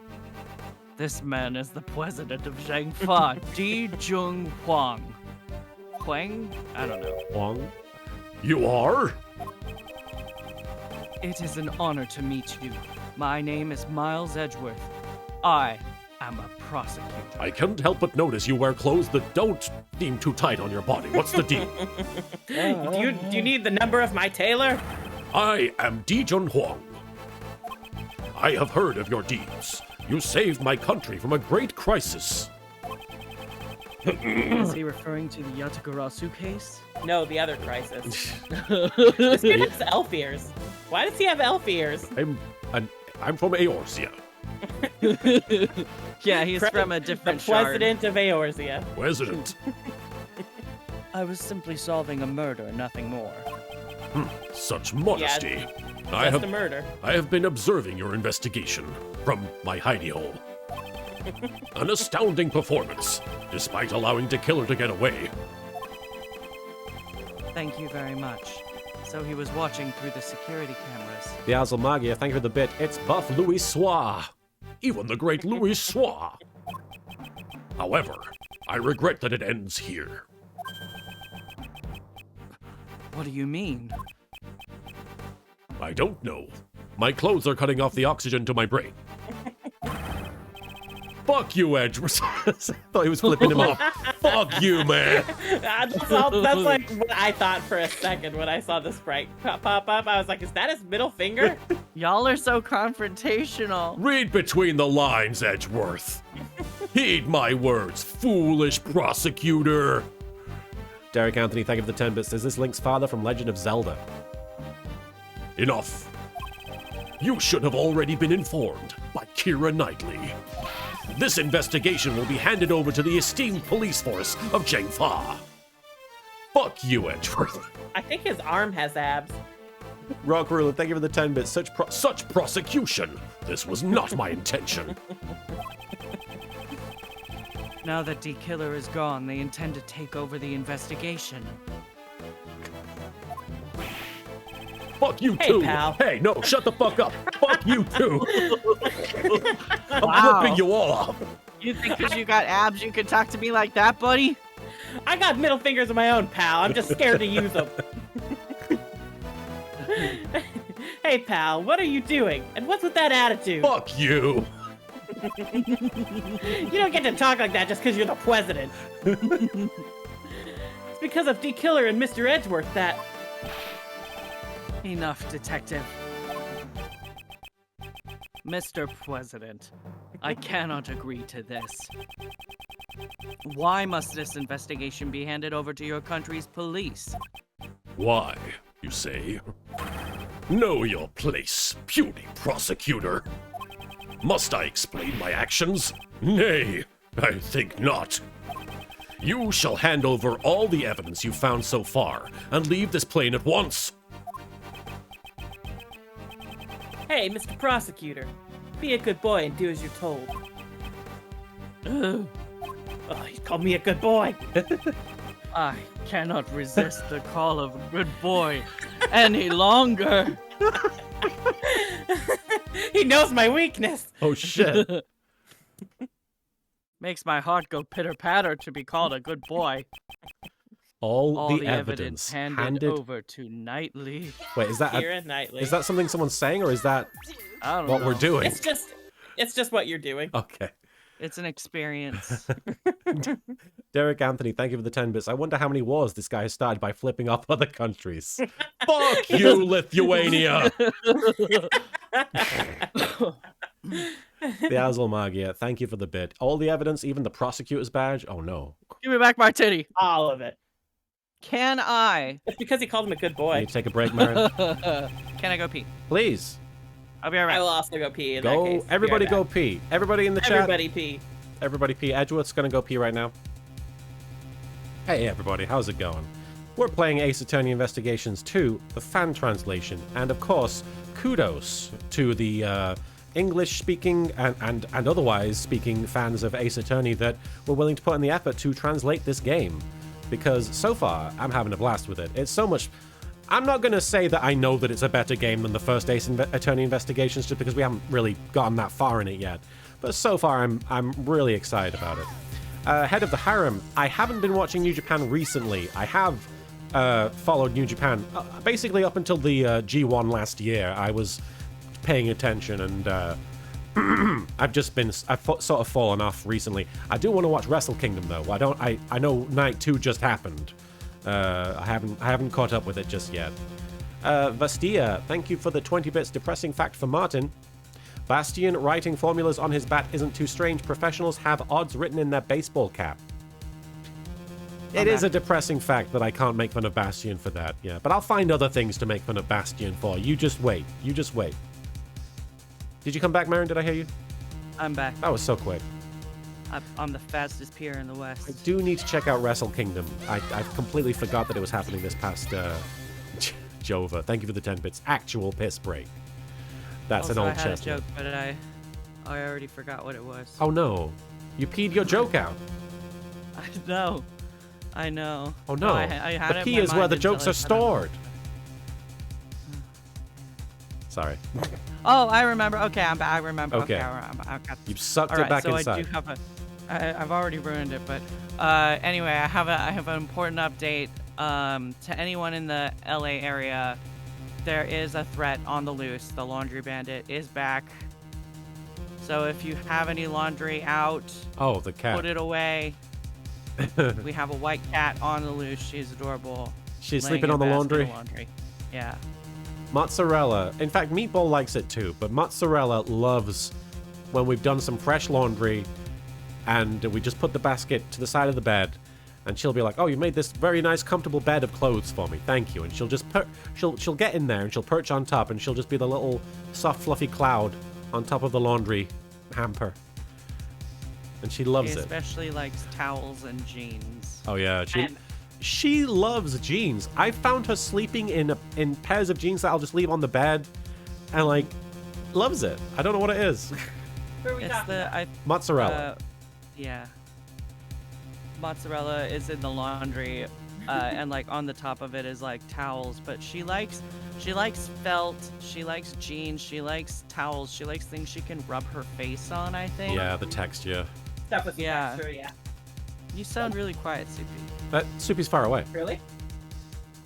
This man is the president of Zhangfa, Di Jung Huang. Huang? I don't know. Wong? You are? It is an honor to meet you. My name is Miles Edgeworth. I am a prosecutor. I can't help but notice you wear clothes that don't seem too tight on your body. What's the deal? do you need the number of my tailor? I am Dijun Huang. I have heard of your deeds. You saved my country from a great crisis. Is he referring to the Yatagarasu case? No, the other crisis. This kid has elf ears. Why does he have elf ears? I'm from Eorzea. Yeah, he's from a The different shard. president of Eorzea. President. I was simply solving a murder, nothing more. Such modesty. Just a murder. I have been observing your investigation from my hidey hole. An astounding performance, despite allowing the killer to get away. Thank you very much. So he was watching through the security cameras. The Azalmagia, thank you for the bit. It's Buff Louis Soir. Even the great Louis Soir. However, I regret that it ends here. What do you mean? I don't know. My clothes are cutting off the oxygen to my brain. Fuck you, Edgeworth. Thought he was flipping him off. Fuck you, man. That's like what I thought for a second when I saw the sprite pop up. I was like, is that his middle finger? Y'all are so confrontational. Read between the lines, Edgeworth. Heed my words, foolish prosecutor. Derek Anthony, thank you for the 10 bits. Is this Link's father from Legend of Zelda? Enough. You should have already been informed by Keira Knightley. This investigation will be handed over to the esteemed police force of Zhangfa. Fuck you, Edgeworth. I think his arm has abs. Rock Ruler, thank you for the 10 bits. Such prosecution. This was not my intention. Now that D Killer is gone, they intend to take over the investigation. Fuck you Hey, too. pal. Hey, no, shut the fuck up. Fuck you too. I'm Wow. flipping you all off. You think because you got abs you can talk to me like that, buddy? I got middle fingers of my own, pal. I'm just scared to use them. Hey, pal, what are you doing? And what's with that attitude? Fuck you. You don't get to talk like that just because you're the president. It's because of D Killer and Mr. Edgeworth that... Enough, detective. Mr. President, I cannot agree to this. Why must this investigation be handed over to your country's police? Why, you say? Know your place, puny prosecutor. Must I explain my actions? Nay, I think not. You shall hand over all the evidence you've found so far and leave this plane at once. Hey, Mr. Prosecutor, be a good boy and do as you're told. Ugh, Oh, he called me a good boy. I cannot resist the call of good boy any longer. He knows my weakness. Oh shit. Makes my heart go pitter-patter to be called a good boy. All, All the evidence handed over to Knightley. Wait, is that Keira Knightley. is that something someone's saying, or is that I don't what know. we're doing? It's just what you're doing. Okay. It's an experience. Derek Anthony, thank you for the 10 bits. I wonder how many wars this guy has started by flipping off other countries. Fuck you, Lithuania! The Azulmagia, thank you for the bit. All the evidence, even the prosecutor's badge? Oh no. Give me back my titty. All of it. Can I? It's because he called him a good Can boy. you take a break, Marin? Can I go pee? Please. I'll be right I back. will also go pee in that Go. case. Be Everybody right go back. pee. Everybody in the chat. Everybody pee. Everybody pee. Edgeworth's gonna go pee right now. Hey everybody, how's it going? We're playing Ace Attorney Investigations 2, the fan translation, and of course, kudos to the English-speaking and otherwise speaking fans of Ace Attorney that were willing to put in the effort to translate this game. Because so far, I'm having a blast with it. It's so much... I'm not going to say that I know that it's a better game than the first Ace Attorney Investigations, just because we haven't really gotten that far in it yet. But so far, I'm really excited about it. Head of the Harem, I haven't been watching New Japan recently. I have followed New Japan basically up until the G1 last year. I was paying attention, and I've sort of fallen off recently. I do want to watch Wrestle Kingdom though. I know Night 2 just happened. I haven't caught up with it just yet. Vastia, thank you for the 20 bits. Depressing fact for Martin. Bastion writing formulas on his bat isn't too strange. Professionals have odds written in their baseball cap. It is a depressing fact that I can't make fun of Bastion for that, yeah. But I'll find other things to make fun of Bastion for. You just wait. You just wait. Did you come back, Marin? Did I hear you? I'm back. That was so quick. I'm the fastest peer in the West. I do need to check out Wrestle Kingdom. I completely forgot that it was happening this past Jova. Thank you for the 10 bits. Actual piss break. That's Also, an old I had a chestnut. joke, but I already forgot what it was. Oh no. You peed your joke out. I know. Oh no. I had the it in pee my is where mind the until jokes I are said it. stored. Sorry. Oh, I remember. Okay, I'm back. I remember. Okay. I got You've sucked All it right, back so inside. I do have I've already ruined it, but anyway, I have an important update to anyone in the LA area. There is a threat on the loose. The laundry bandit is back. So if you have any laundry out, Oh, the cat. put it away. We have a white cat on the loose. She's adorable. She's laying sleeping in on the a basket laundry. of laundry. Yeah. Mozzarella. In fact, Meatball likes it too, but Mozzarella loves when we've done some fresh laundry and we just put the basket to the side of the bed and she'll be like, "Oh, you made this very nice, comfortable bed of clothes for me. Thank you." And she'll just she'll get in there and she'll perch on top and she'll just be the little soft, fluffy cloud on top of the laundry hamper. And she loves She it. especially likes towels and jeans. Oh yeah, she loves jeans. I found her sleeping in pairs of jeans that I'll just leave on the bed, and like loves it. I don't know what it is. Who are we It's talking about? Mozzarella. Yeah. Mozzarella is in the laundry, and like on the top of it is like towels. But she likes felt. She likes jeans. She likes towels. She likes things she can rub her face on. I think. Yeah, the texture. Stuff with Yeah. texture, yeah. You sound really quiet, Soupy. Soupy's far away. Really?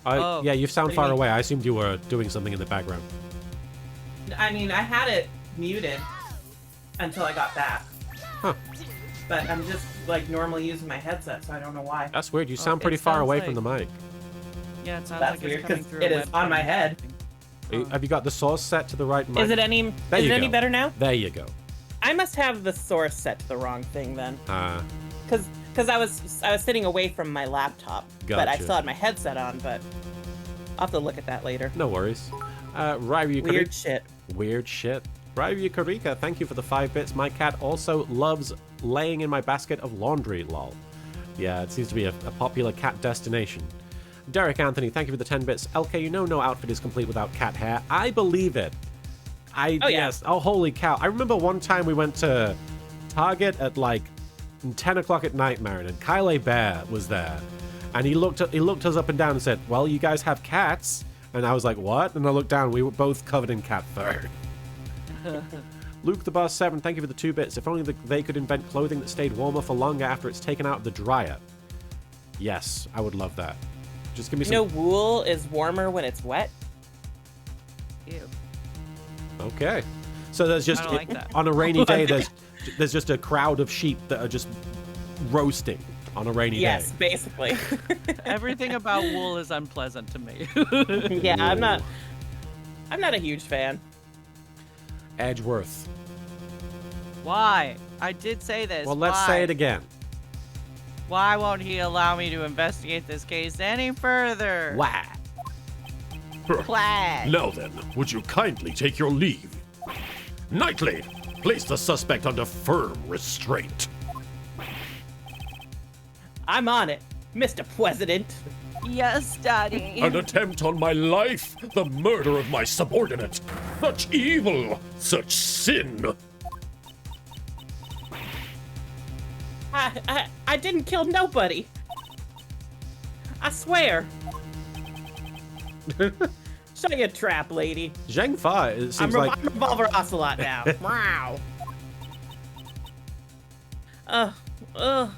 Oh, Yeah, you sound what do you far mean? away. I assumed you were doing something in the background. I mean, I had it muted until I got back. Huh. But I'm just like normally using my headset, so I don't know why. That's weird. You Oh, sound pretty it far sounds away like- from the mic. Yeah, it sounds That's like weird, it's coming 'cause through. it a is on webcam my or head. something. Have you got the source set to the right mic? Is it any? There Is you it any go. better now? There you go. I must have the source set to the wrong thing then, because I was sitting away from my laptop, but I Gotcha. still had my headset on. But I'll have to look at that later. No worries. Ryu Weird shit. Weird shit. Ryu Karika, thank you for the 5 bits. My cat also loves laying in my basket of laundry, lol. Yeah, it seems to be a popular cat destination. Derek Anthony, thank you for the 10 bits. LK, you know no outfit is complete without cat hair. I believe it. Oh, yeah. Yes. Oh, holy cow. I remember one time we went to Target at like 10 o'clock at night, Marin, and Kyle Bear was there. And he looked us up and down and said, "Well, you guys have cats." And I was like, "What?" And I looked down. We were both covered in cat fur. Luke the Boss 7, thank you for the 2 bits. If only they could invent clothing that stayed warmer for longer after it's taken out of the dryer. Yes, I would love that. Just give me You some... know, wool is warmer when it's wet. Ew. Okay. So there's just... I don't like that. On a rainy day, there's There's just a crowd of sheep that are just roasting on a rainy Yes, day. basically. Everything about wool is unpleasant to me. Yeah, I'm not a huge fan. Edgeworth. Why? I did say this. Well, let's Why? say it again. Why won't he allow me to investigate this case any further? Why? Why? Now then, would you kindly take your leave? Knightley, place the suspect under firm restraint. I'm on it, Mr. President. Yes, Daddy. An attempt on my life, the murder of my subordinate. Such evil, such sin. I didn't kill nobody. I swear. Show you a trap, lady. Zheng Fa, it seems I'm like... Revolver Ocelot now. Wow.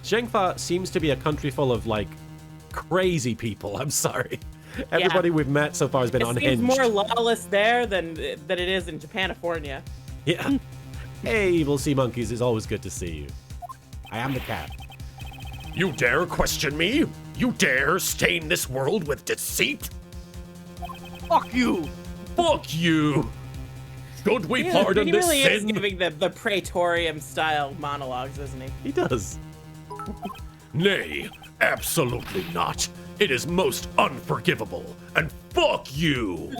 Zheng Fa seems to be a country full of, like, crazy people. I'm sorry. Everybody we've met so far has been It unhinged. seems more lawless there than it is in Japanifornia. Yeah. Hey, evil sea monkeys, it's always good to see you. I am the cat. You dare question me? You dare stain this world with deceit? Fuck you. Fuck you! Should we He pardon this really is sin? giving the Praetorium style monologues, isn't he? He does. Nay, absolutely not. It is most unforgivable. And fuck you!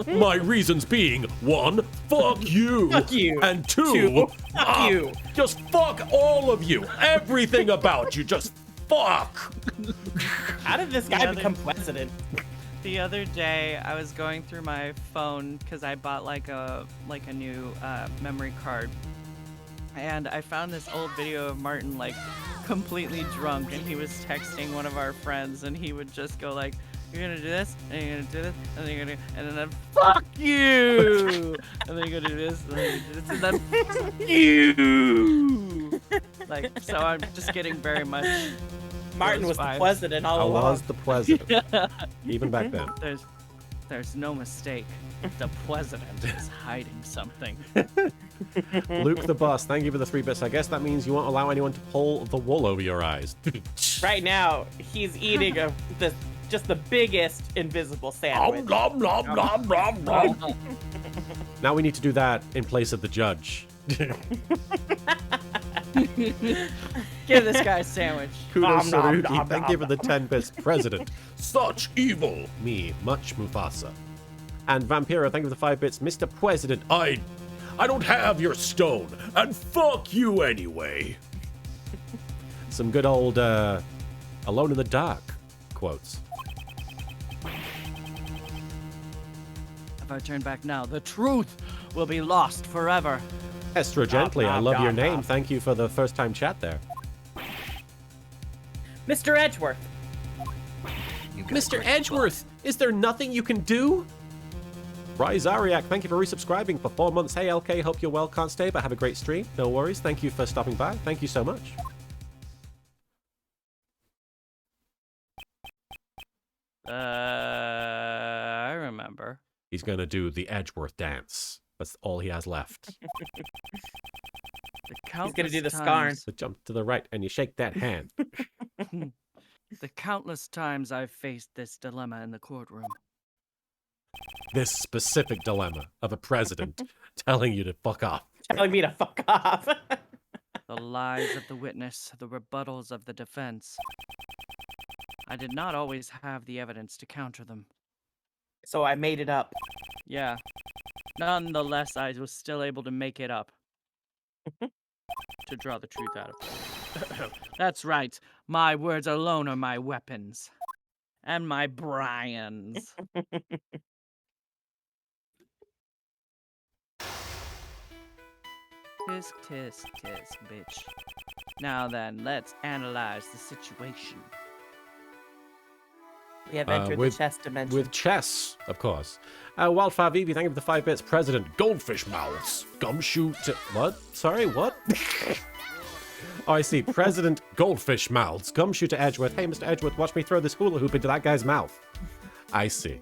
My reasons being, 1, fuck you! Fuck you. And 2, Two, fuck you. Just fuck all of you! Everything about you, just fuck! How did this guy Yeah, become president? The other day, I was going through my phone because I bought like a new memory card, and I found this old video of Martin like completely drunk, and he was texting one of our friends, and he would just go like, "You're gonna do this, and you're gonna do this, and then you're gonna, and then fuck you, and then you're gonna do this, and then you do this, and then fuck you." Like, so I'm just getting very much. Martin those was the vibes. president all I along. was the president. Even back then. There's no mistake. The president is hiding something. Luke the boss, thank you for the 3 bits. I guess that means you won't allow anyone to pull the wool over your eyes. Right now, he's eating just the biggest invisible sandwich. Nom nom nom nom nom. Now we need to do that in place of the judge. Give this guy a sandwich. Kudos, Nom, nom, Saruki. nom, Thank you for the 10 bits. President. Such evil. Me, much Mufasa. And Vampiro, thank you for the 5 bits. Mr. President. I don't have your stone, and fuck you anyway. Some good old Alone in the Dark quotes. If I turn back now, the truth will be lost forever. Esther Gently, I nom, love your nom, name. nom. Thank you for the first time chat there. Mr. Edgeworth. Mr. Edgeworth, is there nothing you can do? Ryzariak, thank you for resubscribing for 4 months. Hey, LK, hope you're well. Can't stay, but have a great stream. No worries. Thank you for stopping by. Thank you so much. I remember. He's going to do the Edgeworth dance. That's all he has left. He's gonna do the scarn. times- So jump to the right and you shake that hand. The countless times I've faced this dilemma in the courtroom. This specific dilemma of a president telling you to fuck off. Telling me to fuck off. The lies of the witness, the rebuttals of the defense. I did not always have the evidence to counter them. So I made it up. Yeah. Nonetheless, I was still able to make it up. To draw the truth out of it. That's right. My words alone are my weapons. And my Brian's. Tisk, tisk, tisk, bitch. Now then, let's analyze the situation. We have entered with- the chess dimension. With chess, of course. Wildfire Vivi, thank you for the 5 bits. President. Goldfish mouths, gumshoe. What? Sorry, what? Oh, I see. President Goldfish Mouths. Gumshoe to Edgeworth. Hey, Mr. Edgeworth, watch me throw this hula hoop into that guy's mouth. I see.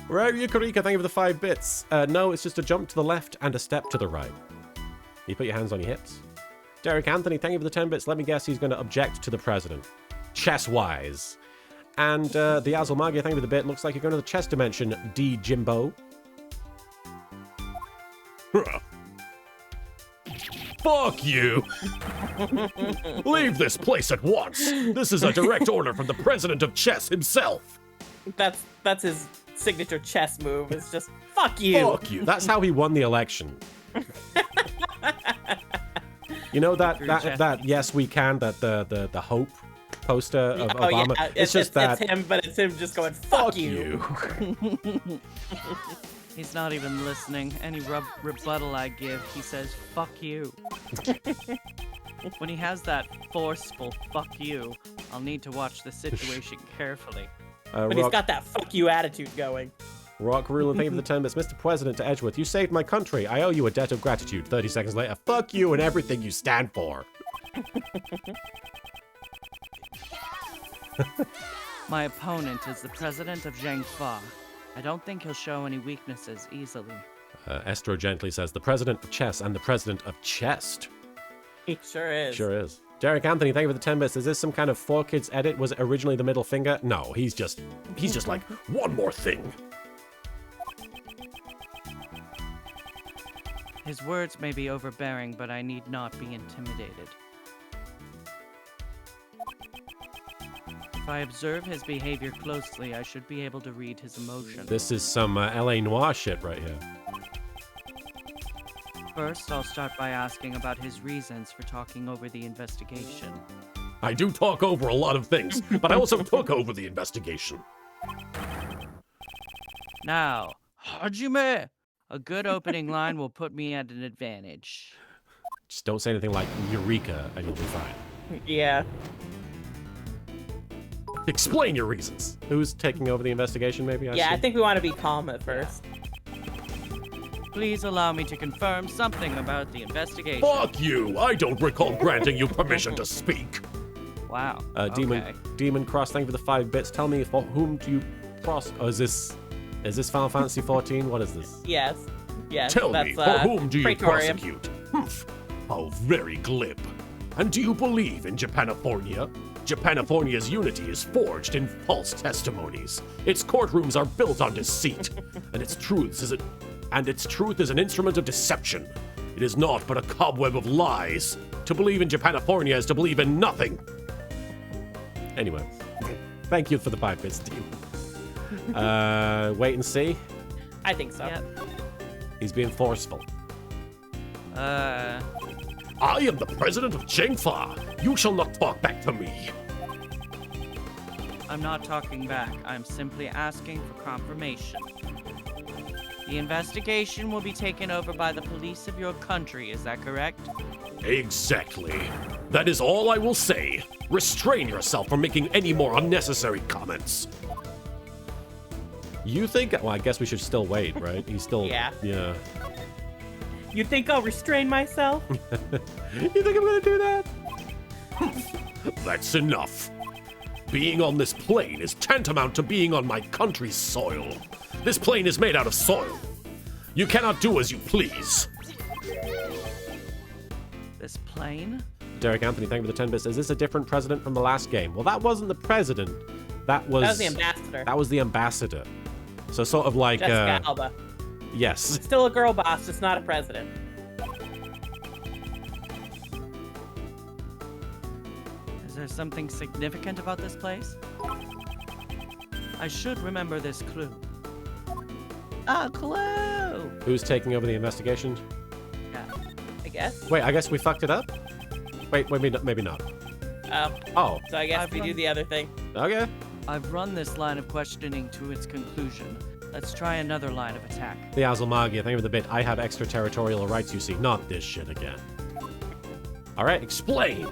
Right, Yukarika, thank you for the 5 bits. No, it's just a jump to the left and a step to the right. You put your hands on your hips. Derek Anthony, thank you for the 10 bits. Let me guess he's going to object to the president. Chess-wise. And the Azulmagia, thank you for the bit. Looks like you're going to the chess dimension, D. Jimbo. Fuck you! Leave this place at once! This is a direct order from the president of chess himself! That's his signature chess move. It's just, fuck you! Fuck you! That's how he won the election. You know that yes we can, that the hope poster of Obama. Yeah. It's just that it's him, but it's him just going, fuck you. He's not even listening. Any rebuttal I give, he says, fuck you. When he has that forceful fuck you, I'll need to watch the situation carefully. But he's got that fuck you attitude going. Rock Ruler, thank you for the 10 bits. Mr. President to Edgeworth, you saved my country. I owe you a debt of gratitude. 30 seconds later, fuck you and everything you stand for. My opponent is the president of Zhangfa. I don't think he'll show any weaknesses easily. Estro gently says, the president of chess and the president of chest. He sure is. Sure is. Derek Anthony, thank you for the 10 bits. Is this some kind of 4Kids edit? Was it originally the middle finger? No, he's just like, one more thing. His words may be overbearing, but I need not be intimidated. If I observe his behavior closely, I should be able to read his emotion. This is some LA Noire shit right here. First, I'll start by asking about his reasons for talking over the investigation. I do talk over a lot of things, but I also took over the investigation. Now, Hajime! A good opening line will put me at an advantage. Just don't say anything like Eureka and you'll be fine. Yeah. Explain your reasons. Who's taking over the investigation, maybe? I think we want to be calm at first. Please allow me to confirm something about the investigation. Fuck you! I don't recall granting you permission to speak. Wow. Demon Cross, thank you for the 5 bits. Tell me, for whom do you cross? Oh, is this Final Fantasy 14? What is this? Yes. Tell me, for whom do you Praetorium. prosecute? How very glib. And do you believe in Japanifornia? Japanifornia's unity is forged in false testimonies. Its courtrooms are built on deceit, and its truth is an instrument of deception. It is naught but a cobweb of lies. To believe in Japanifornia is to believe in nothing. Anyway, thank you for the 5 bits, team. Wait and see. I think so. Yep. He's being forceful. I am the president of Zhangfa. You shall not talk back to me. I'm not talking back. I'm simply asking for confirmation. The investigation will be taken over by the police of your country, is that correct? Exactly. That is all I will say. Restrain yourself from making any more unnecessary comments. You think? Well, I guess we should still wait, right? He's still... Yeah. Yeah. You think I'll restrain myself? You think I'm gonna do that? That's enough. Being on this plane is tantamount to being on my country's soil. This plane is made out of soil. You cannot do as you please. This plane? Derek Anthony, thank you for the 10 bits. Is this a different president from the last game? Well, that wasn't the president. That was the ambassador. That was the ambassador. So sort of like... Jessica Alba. Yes. Still a girl boss, just not a president. Is there something significant about this place? I should remember this clue. A clue! Who's taking over the investigation? Yeah, I guess. Wait, I guess we fucked it up? Wait, maybe not. Oh. So I guess we do the other thing. Okay. I've run this line of questioning to its conclusion. Let's try another line of attack. The Azulmagia, thank you for the bit. I have extraterritorial rights, you see. Not this shit again. Alright, explain!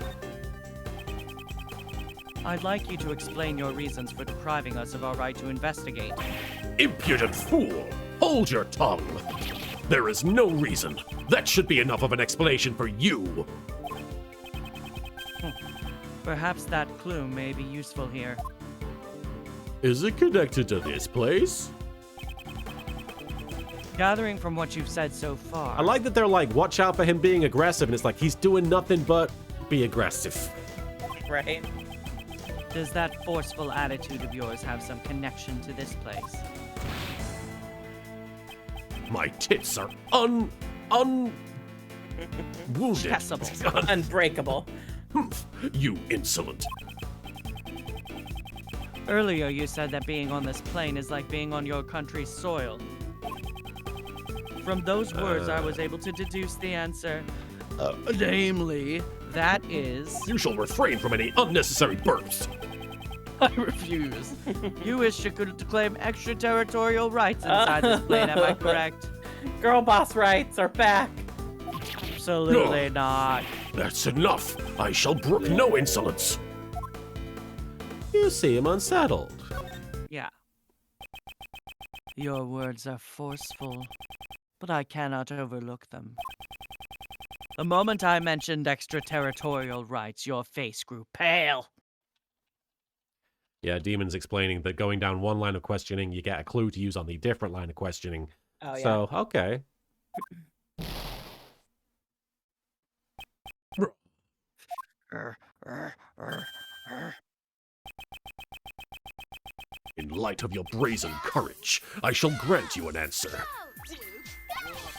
I'd like you to explain your reasons for depriving us of our right to investigate. Impudent fool! Hold your tongue! There is no reason. That should be enough of an explanation for you. Perhaps that clue may be useful here. Is it connected to this place? Gathering from what you've said so far. I like that they're like, watch out for him being aggressive, and it's like, he's doing nothing but be aggressive. Right. Does that forceful attitude of yours have some connection to this place? My tits are wounded. Chessable. Unbreakable. You insolent. Earlier you said that being on this plane is like being on your country's soil. From those words, I was able to deduce the answer. Namely, that is... You shall refrain from any unnecessary burps. I refuse. You wish to claim extraterritorial rights inside this plane, am I correct? Girl boss rights are back. Absolutely not. That's enough. I shall brook no insolence. You seem unsettled. Yeah. Your words are forceful, but I cannot overlook them. The moment I mentioned extraterritorial rights, your face grew pale. Yeah, Demon's explaining that going down one line of questioning, you get a clue to use on the different line of questioning. Oh, yeah. So, okay. In light of your brazen courage, I shall grant you an answer.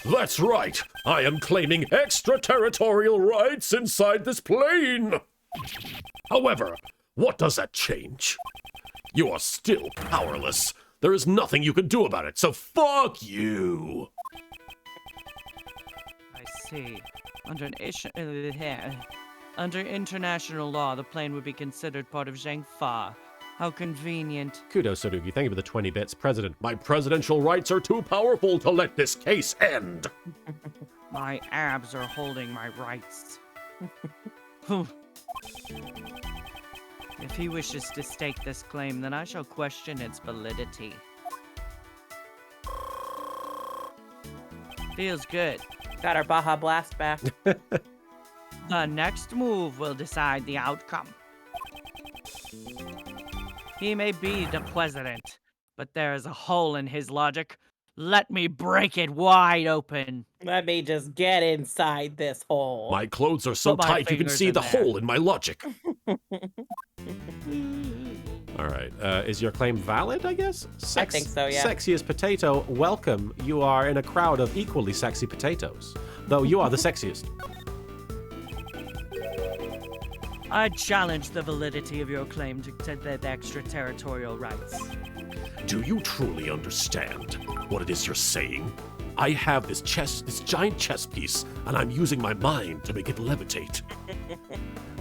That's right! I am claiming extraterritorial rights inside this plane! However, what does that change? You are still powerless. There is nothing you can do about it, so fuck you! I see. Under international law, the plane would be considered part of Zhengfa. How convenient. Kudos, Sorugi. Thank you for the 20 bits. President. My presidential rights are too powerful to let this case end! My abs are holding my rights. If he wishes to stake this claim, then I shall question its validity. Feels good. Got our Baja Blast back. The next move will decide the outcome. He may be the president, but there is a hole in his logic. Let me break it wide open. Let me just get inside this hole. My clothes are so Put my tight you can fingers see in the there. hole in my logic. All right. Is your claim valid, I guess? I think so, yeah. Sexiest potato, welcome. You are in a crowd of equally sexy potatoes, though you are the sexiest. I challenge the validity of your claim to the extraterritorial rights. Do you truly understand what it is you're saying? I have this giant chess piece, and I'm using my mind to make it levitate.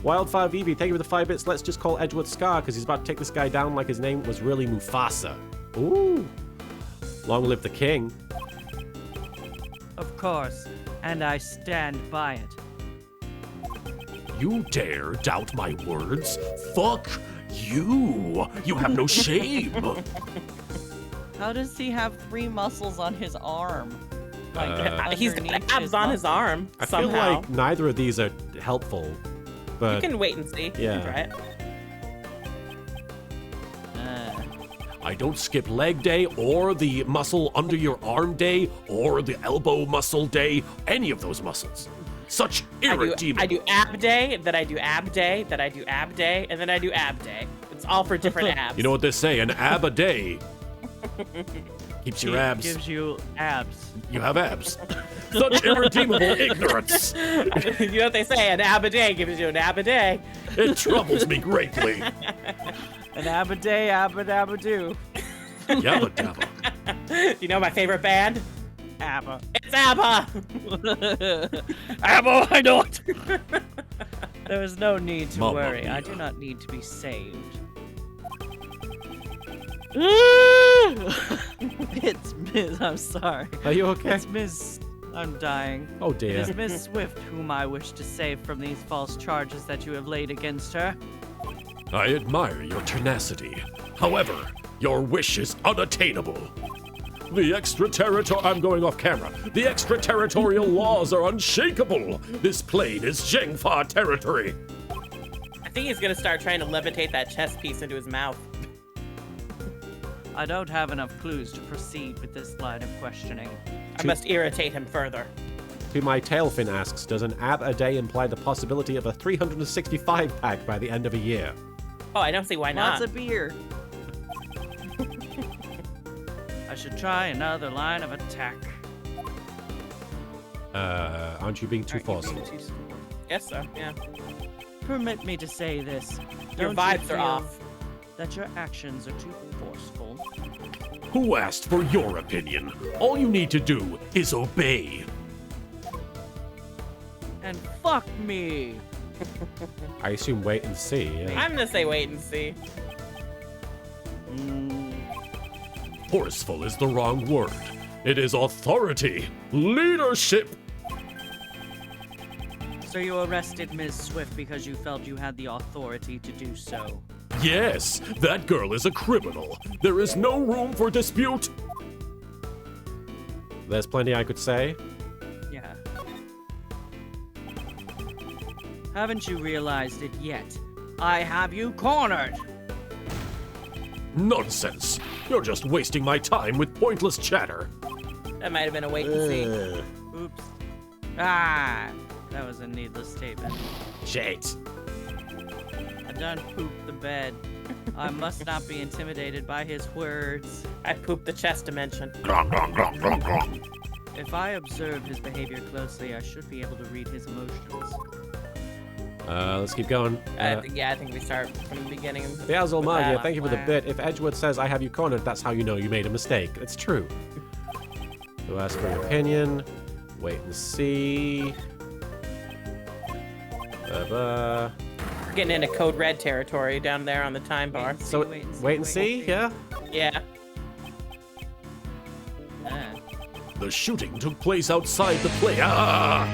Wildfire VV, thank you for the 5 bits. Let's just call Edgewood Scar because he's about to take this guy down like his name was really Mufasa. Ooh. Long live the king. Of course, and I stand by it. You dare doubt my words? Fuck you! You have no shame! How does he have 3 muscles on his arm? He's got underneath abs on his arm I feel somehow. like neither of these are helpful, but You can wait and see. Yeah. Right? I don't skip leg day, or the muscle under your arm day, or the elbow muscle day, any of those muscles. Such irredeemable. I do ab day, then I do ab day, then I do ab day, and then I do ab day. It's all for different abs. You know what they say, an ab a day keeps your abs. Gives you abs. You have abs. Such irredeemable ignorance. You know what they say, an ab a day gives you an ab a day. It troubles me greatly. An ab a day, abba-dabba-doo. Yabba dabba. You know my favorite band? ABBA. It's ABBA! ABBA, why not? There is no need to Mamma worry. mia. I do not need to be saved. It's Miss. I'm sorry. are you okay? It's Miss. I'm dying. Oh It dear. is Miss Swift whom I wish to save from these false charges that you have laid against her. I admire your tenacity. However, your wish is unattainable. The extraterritorial— I'm going off camera. The extraterritorial laws are unshakable. This plane is Zhengfa territory. I think he's gonna start trying to levitate that chess piece into his mouth. I don't have enough clues to proceed with this line of questioning. I must irritate him further. To my Tailfin asks, does an ab a day imply the possibility of a 365 pack by the end of a year? Oh, I don't see why not. Lots of beer. I should try another line of attack. Aren't you being too forceful? Yes, so, yeah. Permit me to say this. Your Don't vibes you are feel off. That your actions are too forceful? Who asked for your opinion? All you need to do is obey. And fuck me! I assume wait and see. Yeah. I'm gonna say wait and see. Forceful is the wrong word. It is authority, leadership. So you arrested Ms. Swift because you felt you had the authority to do so? Yes, that girl is a criminal. There is no room for dispute. There's plenty I could say. Yeah. Haven't you realized it yet? I have you cornered! Nonsense. You're just wasting my time with pointless chatter. That might have been a wait and see. Oops. Ah! That was a needless statement. Shit. I done pooped the bed. I must not be intimidated by his words. I pooped the chest dimension. If I observe his behavior closely, I should be able to read his emotions. Let's keep going. I think we start from the beginning. The Azul Magia, that. thank you for the bit. If Edgewood says I have you cornered, that's how you know you made a mistake. It's true. Who asked for your opinion? Wait and see. We're getting into Code Red territory down there on the time bar. So, wait and see, yeah? Yeah. The shooting took place outside the play. Ah!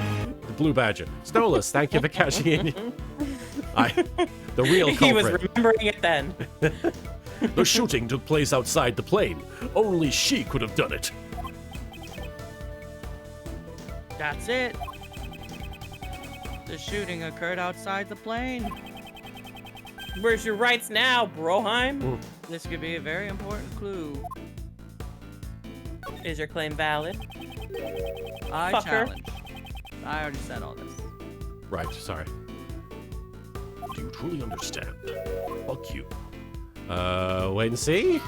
The Blue Badger. Stolas, thank you for cashing in. The real culprit. He was remembering it then. The shooting took place outside the plane. Only she could have done it. That's it. The shooting occurred outside the plane. Where's your rights now, Broheim? This could be a very important clue. Is your claim valid? I Fucker. challenge. I already said all this. Right, sorry. Do you truly understand? Fuck you. Wait and see?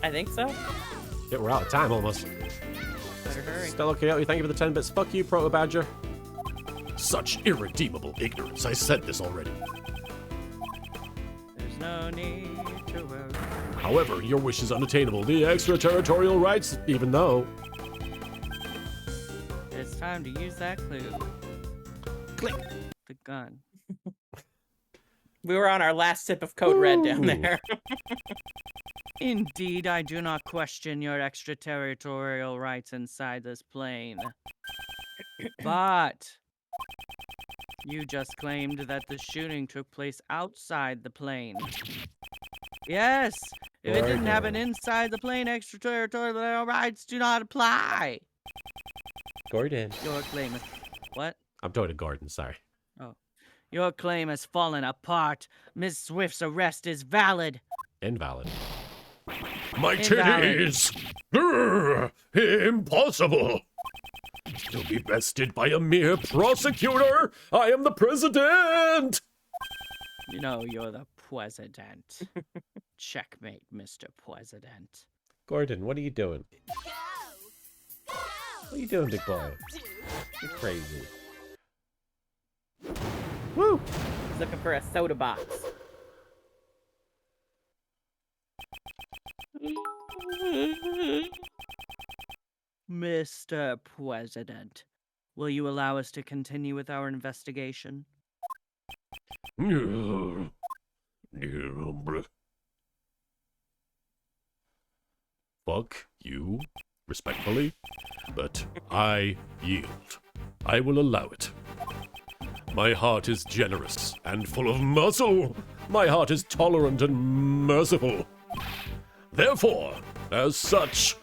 I think so. Yeah, we're out of time almost. Better hurry. Stella Coyote, thank you for the 10 bits. Fuck you, Proto Badger. Such irredeemable ignorance. I said this already. There's no need to worry. However, your wish is unattainable. The extraterritorial rights, even though... It's time to use that clue. Click. The gun. We were on our last sip of Code Red down there. Indeed, I do not question your extraterritorial rights inside this plane. But you just claimed that the shooting took place outside the plane. Yes, if it didn't happen inside the plane, extraterritorial rights do not apply. Gordon. Your claim is... What? I'm talking to Gordon, sorry. Oh. Your claim has fallen apart. Ms. Swift's arrest is valid. Invalid. My Invalid. titties! Urgh, impossible! To be bested by a mere prosecutor! I am the president! You know you're the president. Checkmate, Mr. President. Gordon, what are you doing? What are you doing, big boy? You're crazy. Woo! He's looking for a soda box. Mr. President, will you allow us to continue with our investigation? Fuck you, respectfully, but I yield. I will allow it. My heart is generous and full of muscle. My heart is tolerant and merciful. Therefore, as such,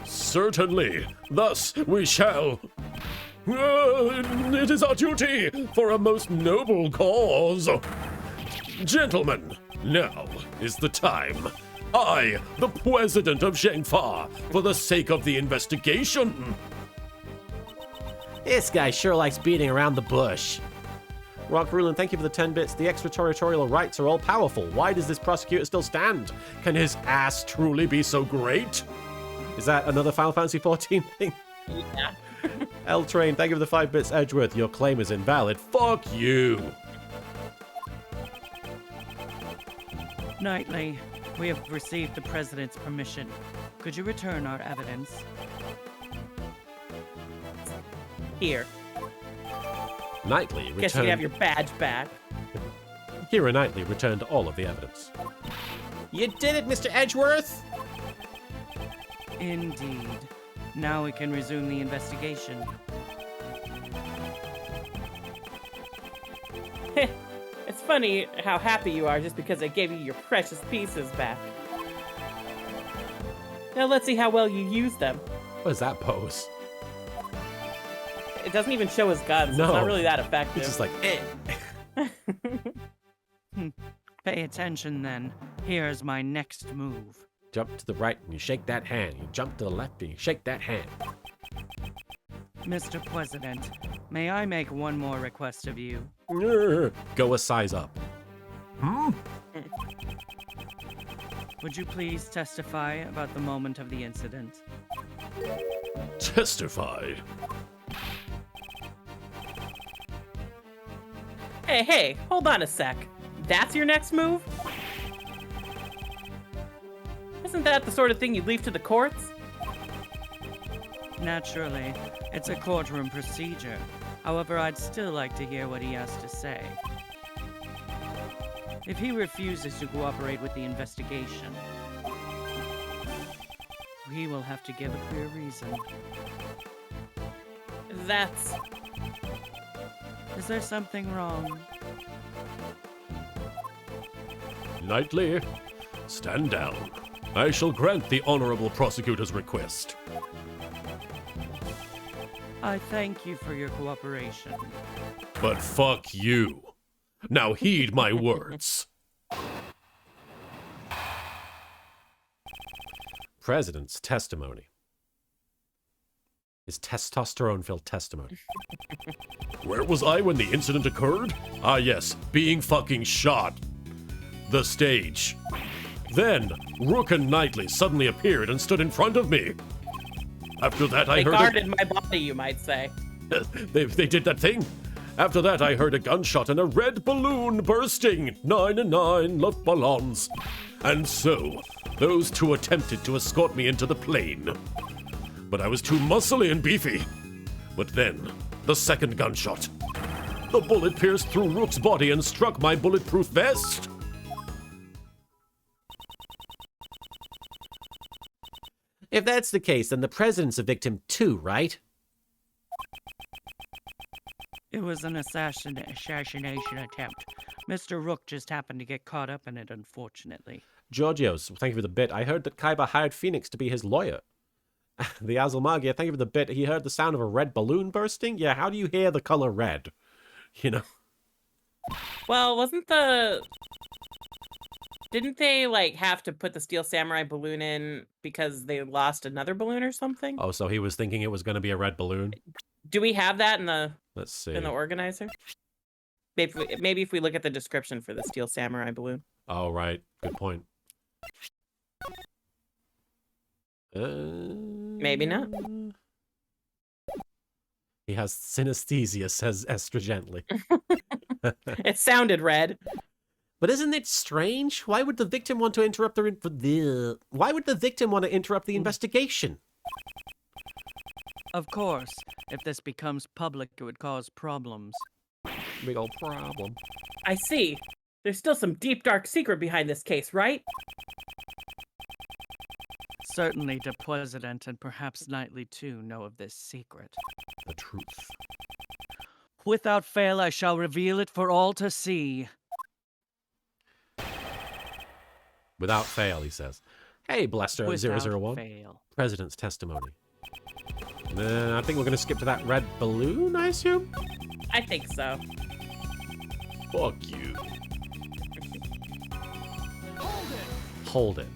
certainly, thus we shall. It is our duty for a most noble cause. Gentlemen, now is the time. I, the president of Zhengfa, for the sake of the investigation. This guy sure likes beating around the bush. Rock Rulin, thank you for the 10 bits. The extraterritorial rights are all powerful. Why does this prosecutor still stand? Can his ass truly be so great? Is that another Final Fantasy XIV thing? Yeah. L-Train, thank you for the 5 bits. Edgeworth, your claim is invalid. Fuck you. Knightley, we have received the president's permission. Could you return our evidence? Here. Knightley Guess you can have returned. your badge back. Kira Knightley returned all of the evidence. You did it, Mr. Edgeworth! Indeed. Now we can resume the investigation. It's funny how happy you are just because I gave you your precious pieces back. Now let's see how well you use them. What is that pose? It doesn't even show his guns. No. It's not really that effective. It's just like, eh. Pay attention then. Here's my next move. Jump to the right and you shake that hand. You jump to the left and you shake that hand. Mr. President, may I make one more request of you? Go a size up. Would you please testify about the moment of the incident? Testify. Hey, hold on a sec. That's your next move? Isn't that the sort of thing you'd leave to the courts? Naturally, it's a courtroom procedure. However, I'd still like to hear what he has to say. If he refuses to cooperate with the investigation, he will have to give a clear reason. That's... Is there something wrong? Knightley, stand down. I shall grant the honorable prosecutor's request. I thank you for your cooperation. But fuck you. Now heed my words. President's testimony. His testosterone-filled testimony. Where was I when the incident occurred? Ah yes, being fucking shot. The stage. Then, Rook and Knightley suddenly appeared and stood in front of me. After that, I They heard guarded my body, you might say. they did that thing. After that, I heard a gunshot and a red balloon bursting. 9 and 9 love ballons. And so, those two attempted to escort me into the plane. But I was too muscly and beefy. But then, the second gunshot. The bullet pierced through Rook's body and struck my bulletproof vest. If that's the case, then the president's a victim too, right? It was an assassination attempt. Mr. Rook just happened to get caught up in it, unfortunately. Georgios, thank you for the bit. I heard that Kaiba hired Phoenix to be his lawyer. The Azulmagia, thank you for the bit. He heard the sound of a red balloon bursting? Yeah, how do you hear the color red? You know? Well, didn't they, like, have to put the Steel Samurai balloon in because they lost another balloon or something? Oh, so he was thinking it was going to be a red balloon? Do we have that in the Let's see. organizer? Maybe if we look at the description for the Steel Samurai balloon. Oh, right. Good point. Maybe not. He has synesthesia, says Esther gently. It sounded red. But isn't it strange? Why would the victim want to interrupt Why would the victim want to interrupt the investigation? Of course, if this becomes public, it would cause problems. Big old problem. I see. There's still some deep, dark secret behind this case, right? Certainly the President and perhaps Knightley too know of this secret. The truth. Without fail, I shall reveal it for all to see. Without fail, he says. Hey, Blaster Without 001. fail. President's testimony. I think we're going to skip to that red balloon, I assume? I think so. Fuck you. Hold it.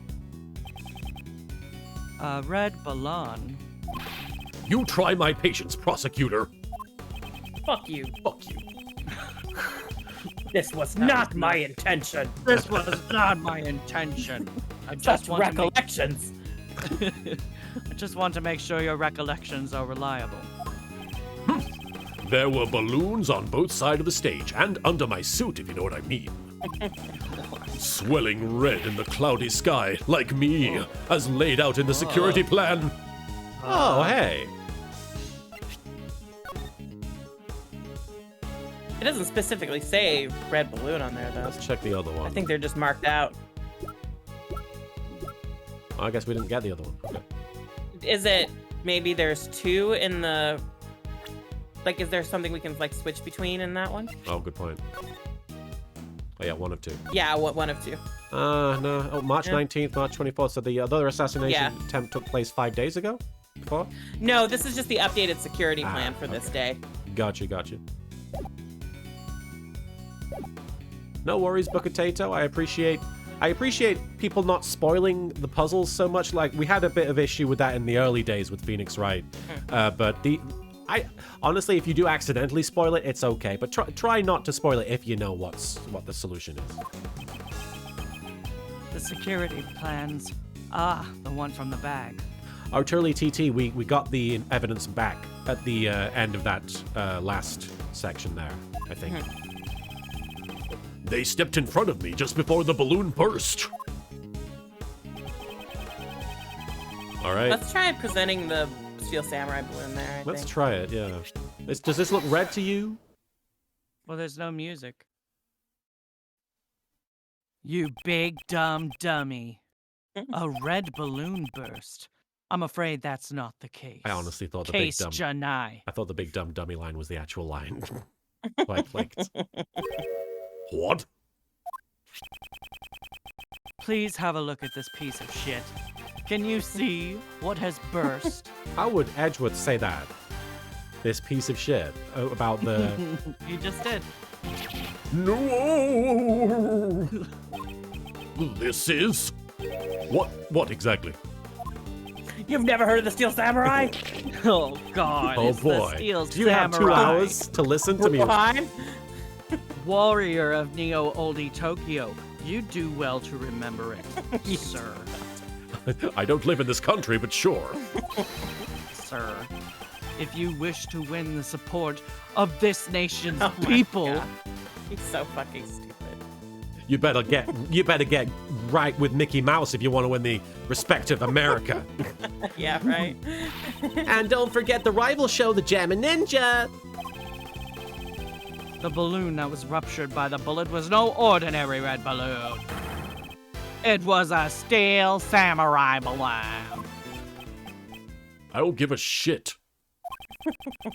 Red balloon. You try my patience, prosecutor. Fuck you. Fuck you. This was not my intention. This was not my intention. I Just want to make- recollections. I just want to make sure your recollections are reliable. There were balloons on both sides of the stage and under my suit, if you know what I mean. Swelling red in the cloudy sky, like me, as laid out in the security plan. Oh, hey. It doesn't specifically say red balloon on there, though. Let's check the other one. I think they're just marked out. I guess we didn't get the other one. Okay. Is it maybe there's two in the... Like, is there something we can, like, switch between in that one? Oh, good point. Oh, yeah, one of two. Yeah, one of two. No. Oh, March Yeah. 19th, March 24th. So the other assassination Yeah. attempt took place 5 days ago? Before? No, this is just the updated security plan for this okay. day. Gotcha. No worries, Buckatato. I appreciate people not spoiling the puzzles so much. Like, we had a bit of issue with that in the early days with Phoenix Wright. But honestly, if you do accidentally spoil it, it's okay. But try not to spoil it if you know what the solution is. The security plans. Ah, the one from the bag. Our Turley TT, we got the evidence back at the end of that last section there, I think. They stepped in front of me just before the balloon burst. All right. Let's try presenting the Steel Samurai balloon there, I Let's think. try it, yeah. Does this look red to you? Well, there's no music. You big dumb dummy. A red balloon burst. I'm afraid that's not the case. I honestly thought the Case big dumb... Janai. I thought the big dumb dummy line was the actual line. So I clicked. What? Please have a look at this piece of shit. Can you see what has burst? How would Edgeworth say that? This piece of shit about the... You just did. No! This is... What exactly? You've never heard of the Steel Samurai? Oh God! Oh it's the boy. Steel Do you have 2 Samurai. hours to listen to me? Fine. Warrior of Neo Oldie Tokyo. You do well to remember it, sir. I don't live in this country, but sure. Sir. If you wish to win the support of this nation's Oh my people, God. He's so fucking stupid. You better get right with Mickey Mouse if you want to win the respect of America. Yeah, right? And don't forget the rival show, the Jammin' Ninja. the balloon that was ruptured by the bullet was no ordinary red balloon. It was a Steel Samurai balloon. I don't give a shit.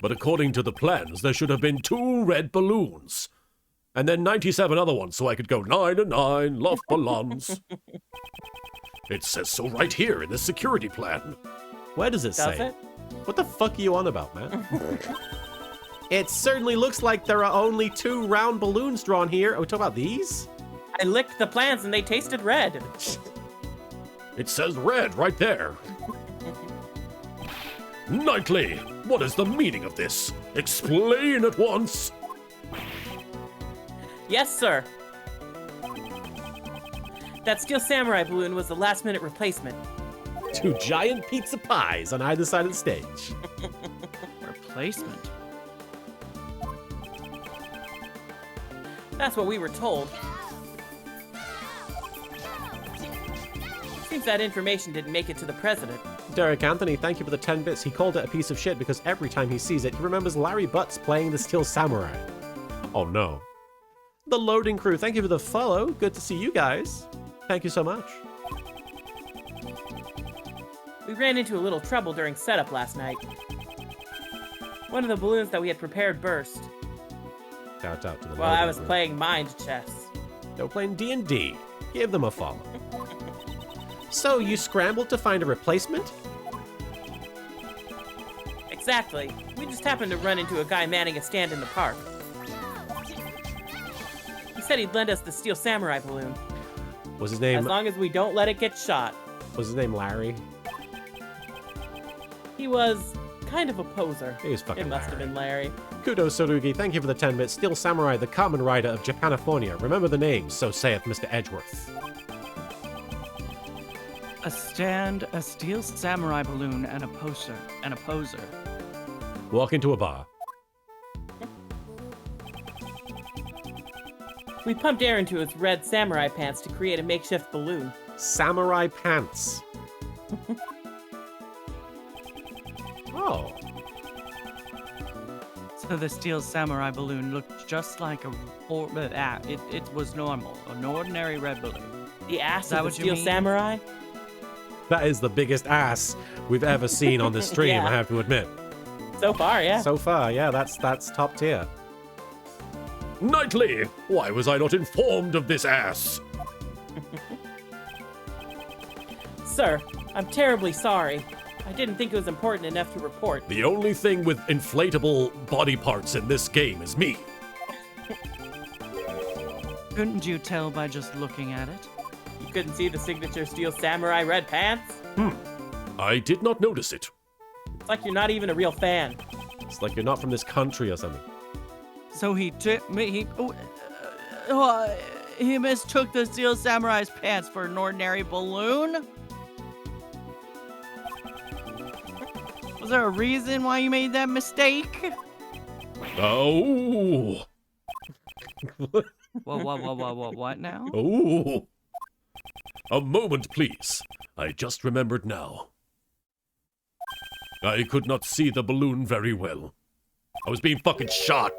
But according to the plans, there should have been 2 red balloons. And then 97 other ones, so I could go 9 and 9, love balloons. It says so right here in the security plan. Where does it Does say? it? What the fuck are you on about, man? It certainly looks like there are only 2 round balloons drawn here. Are we talking about these? I licked the plants and they tasted red. It says red right there. Knightley, what is the meaning of this? Explain at once. Yes, sir. That Steel Samurai balloon was the last-minute replacement. 2 giant pizza pies on either side of the stage. Replacement. That's what we were told. Seems that information didn't make it to the president. Derek Anthony, thank you for the 10 bits. He called it a piece of shit because every time he sees it, he remembers Larry Butts playing the Steel Samurai. Oh no. The Loading Crew, thank you for the follow. Good to see you guys. Thank you so much. We ran into a little trouble during setup last night. One of the balloons that we had prepared burst Shout out to the while I Loading was Crew. playing mind chess. They were playing D&D. Give them a follow. So, you scrambled to find a replacement? Exactly. We just happened to run into a guy manning a stand in the park. He said he'd lend us the Steel Samurai balloon, Was his as name long as we don't let it get shot. Was his name Larry? He was kind of a poser. He was fucking It must have Larry. been Larry. Kudos, Sorugi. Thank you for the 10 bits. Steel Samurai, the Kamen Rider of Japanifornia. Remember the name, so saith Mr. Edgeworth. A stand, a steel samurai balloon, and a poser. Walk into a bar. We pumped air into his red samurai pants to create a makeshift balloon. Samurai pants. Oh. So the steel samurai balloon looked just like it was normal, an ordinary red balloon. The ass Is that of the what you steel mean? samurai? That is the biggest ass we've ever seen on this stream, Yeah. I have to admit. So far, yeah. So far, yeah, that's top tier. Knightley, why was I not informed of this ass? Sir, I'm terribly sorry. I didn't think it was important enough to report. The only thing with inflatable body parts in this game is me. Couldn't you tell by just looking at it? You couldn't see the signature steel samurai red pants? I did not notice it. It's like you're not even a real fan. It's like you're not from this country or something. So he mistook the steel samurai's pants for an ordinary balloon? Was there a reason why you made that mistake? Oh. What now? Oh. A moment, please. I just remembered now. I could not see the balloon very well. I was being fucking shot.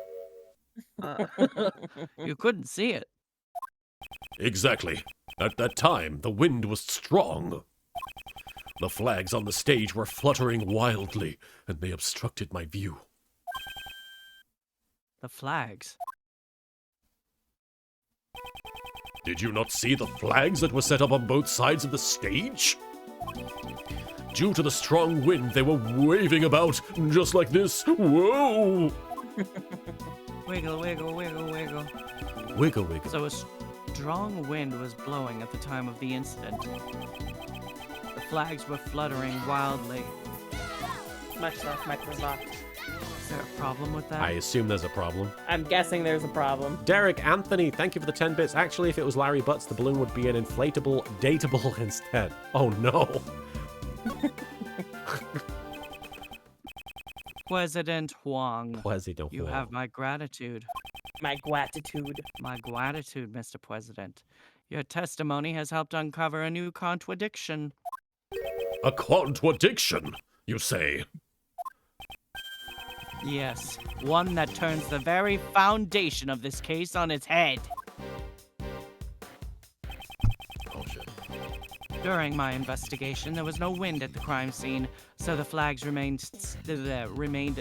You couldn't see it. Exactly. At that time, the wind was strong. The flags on the stage were fluttering wildly, and they obstructed my view. The flags. Did you not see the flags that were set up on both sides of the stage? Due to the strong wind, they were waving about, just like this. Whoa! Wiggle, wiggle, wiggle, wiggle. Wiggle, wiggle. So a strong wind was blowing at the time of the incident. The flags were fluttering wildly. Much like Microsoft. Is there a problem with that? I assume there's a problem. I'm guessing there's a problem. Derek Anthony, thank you for the 10 bits. Actually, if it was Larry Butts, the balloon would be an inflatable dateable instead. Oh no. President Huang, President you Huang. have my gratitude. My gratitude. My gratitude, Mr. President. Your testimony has helped uncover a new contradiction. A contradiction, you say? Yes, one that turns the very foundation of this case on its head. Oh shit. During my investigation, there was no wind at the crime scene, so the flags remained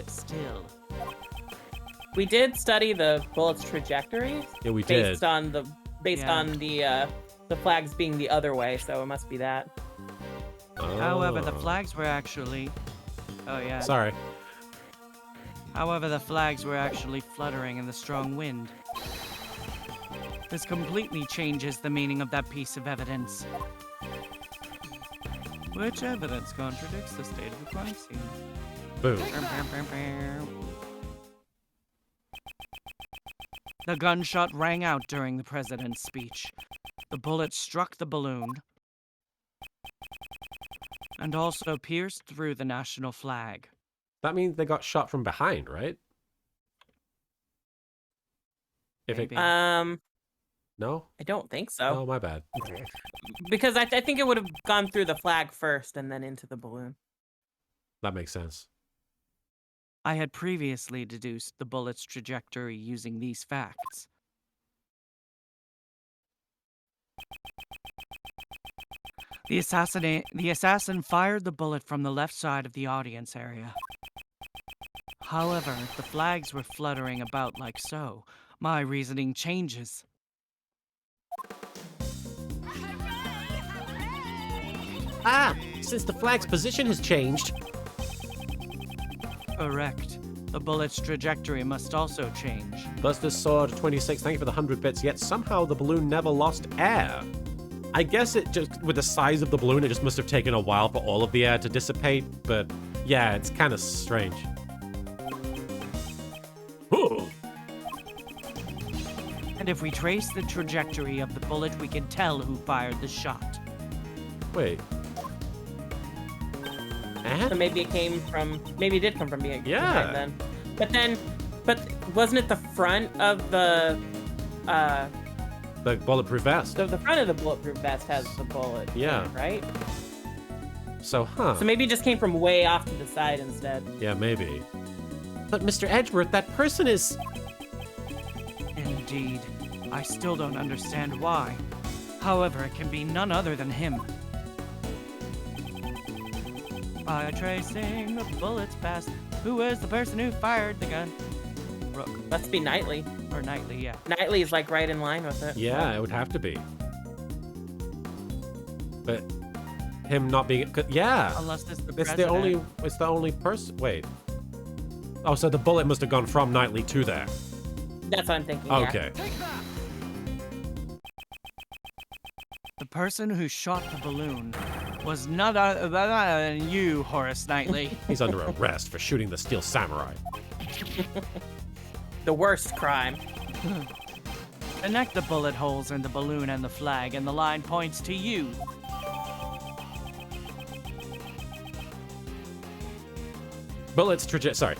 still. We did study the bullet's trajectory. Yeah, we based did. on the flags being the other way, so it must be that. However, the Oh. flags were actually... Oh, yeah. Sorry. However, the flags were actually fluttering in the strong wind. This completely changes the meaning of that piece of evidence. Which evidence contradicts the state of the crime scene? Boom. The gunshot rang out during the president's speech. The bullet struck the balloon and also pierced through the national flag. That means they got shot from behind, right? If it... Maybe. No? I don't think Oh, so. my bad. Because I think it would have gone through the flag first and then into the balloon. That makes sense. I had previously deduced the bullet's trajectory using these facts. The assassin fired the bullet from the left side of the audience area. However, if the flags were fluttering about like so, my reasoning changes. Ah! Since the flag's position has changed. Correct. The bullet's trajectory must also change. Buster's Sword 26, thank you for the 100 bits, yet somehow the balloon never lost air. I guess it just, with the size of the balloon, it just must have taken a while for all of the air to dissipate, but yeah, it's kind of strange. Oh, And if we trace the trajectory of the bullet, we can tell who fired the shot. Wait. So maybe it came from, maybe it did come from behind Yeah. then. But wasn't it the front of the bulletproof vest. so the front of the bulletproof vest has the bullet? in Yeah. it, right? So, huh. So maybe it just came from way off to the side instead. Yeah, maybe. But Mr. Edgeworth, that person is... Indeed. I still don't understand why. However, it can be none other than him. By tracing the bullets past, who is the person who fired the gun? Rook. Must be Knightley. Or Knightley, yeah. Knightley is like right in line with it. Yeah, it would have to be. But him not being... Yeah. Unless it's the It's president. it's the only person... Wait. Oh, so the bullet must have gone from Knightley to there. That's what I'm thinking. Yeah. Okay. The person who shot the balloon was none other than you, Horace Knightley. He's under arrest for shooting the Steel Samurai. The worst crime. Connect the bullet holes in the balloon and the flag, and the line points to you. Bullets trajectory.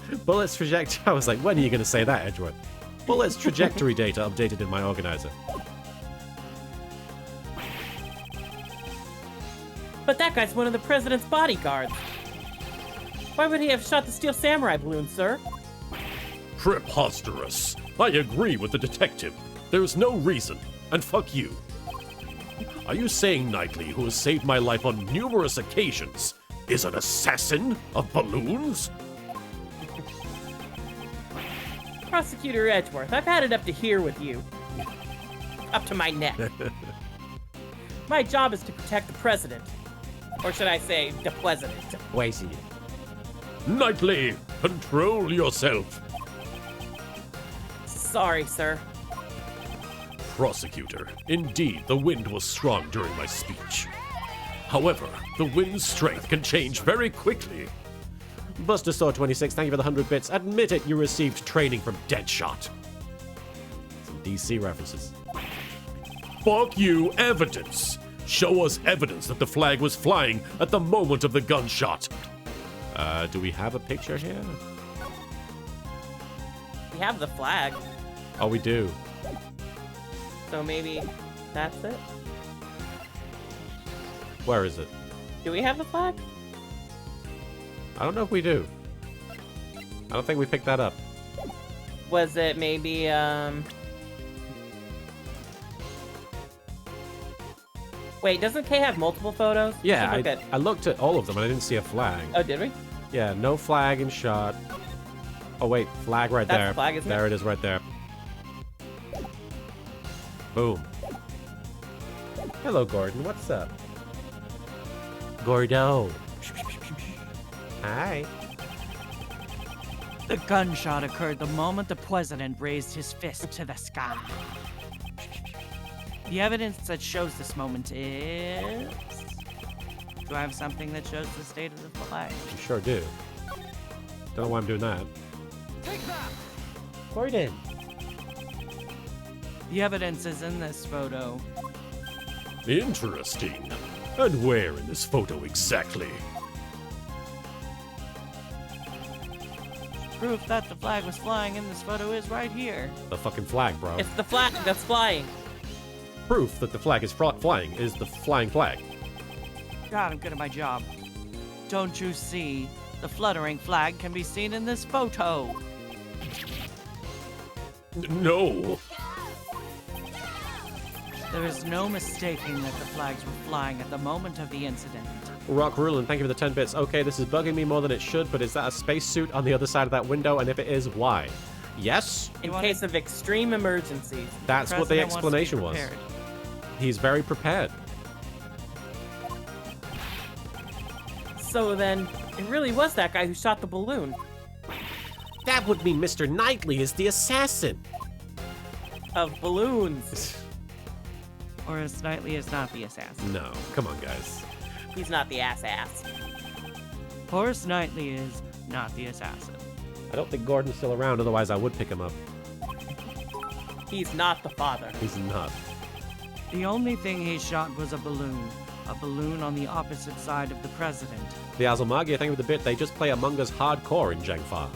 I was like, when are you going to say that, Edgeworth? Bullets trajectory data updated in my organizer. But that guy's one of the president's bodyguards. Why would he have shot the Steel Samurai balloon, sir? preposterous. I agree with the detective. There's no reason. And fuck you. Are you saying Knightley, who has saved my life on numerous occasions, is an assassin of balloons? Prosecutor Edgeworth, I've had it up to here with you. Up to my neck. My job is to protect the president. Or should I say, the president. Wazy. Knightley, control yourself. Sorry, sir. Prosecutor, indeed, the wind was strong during my speech. However, the wind's strength can change very quickly. Buster Saw 26, thank you for the 100 bits. Admit it, you received training from Deadshot. Some DC references. Fuck you, evidence. Show us evidence that the flag was flying at the moment of the gunshot. Do we have a picture here? We have the flag, Oh, we do. so maybe that's it. Where is it? Do we have the flag? I don't know if we do. I don't think we picked that up. Was it maybe, Wait, doesn't Kay have multiple photos? Yeah, Look at... I looked at all of them and I didn't see a flag. Oh, did we? Yeah, no flag in shot. Oh wait, flag right That's there. the flag, isn't there it? it is right there. Boom. Hello, Gordon. What's up? Gordo. Hi. The gunshot occurred the moment the president raised his fist to the sky. The evidence that shows this moment is... Do I have something that shows the state of the flag? You sure do. Don't know why I'm doing that. Gordon. The evidence is in this photo. Interesting. And where in this photo exactly? Proof that the flag was flying in this photo is right here. The fucking flag, bro. It's the flag that's flying. Proof that the flag is flying is the flying flag. God, I'm good at my job. Don't you see? The fluttering flag can be seen in this photo. No. There is no mistaking that the flags were flying at the moment of the incident. Rock Rulin, thank you for the 10 bits. Okay, this is bugging me more than it should, but is that a spacesuit on the other side of that window? And if it is, why? Yes? In case of extreme emergencies. That's what the President wants to be explanation was. prepared. He's very prepared. So then, it really was that guy who shot the balloon. That would mean Mr. Knightley is the assassin. Of balloons. Horace Knightley is not the assassin. No, come on, guys. He's not the ass. Horace Knightley is not the assassin. I don't think Gordon's still around, otherwise I would pick him up. He's not the father. He's not. The only thing he shot was a balloon on the opposite side of the president. The Azulmagi, I think with the bit, they just play Among Us hardcore in Zhengfa.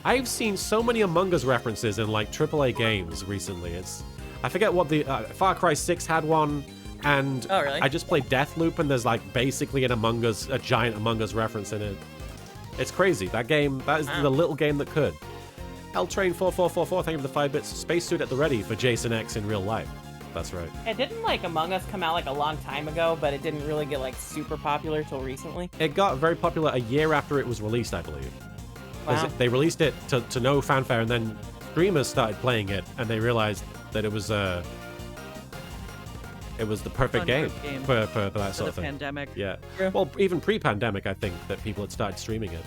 I've seen so many Among Us references in like AAA games recently. I forget what the Far Cry 6 had one, and Oh, really? I just played Deathloop, and there's like basically a giant Among Us reference in it. It's crazy. That game, that is the little game that could. L-Train4444, thank you for the 5 bits. Spacesuit at the ready for Jason X in real life. That's right. It didn't like Among Us come out like a long time ago, but it didn't really get like super popular till recently. It got very popular a year after it was released, I believe. Wow. They released it to no fanfare, and then streamers started playing it, and they realized that it was the perfect game for that sort of thing. Pandemic. Yeah. Yeah. Well, even pre-pandemic, I think that people had started streaming it.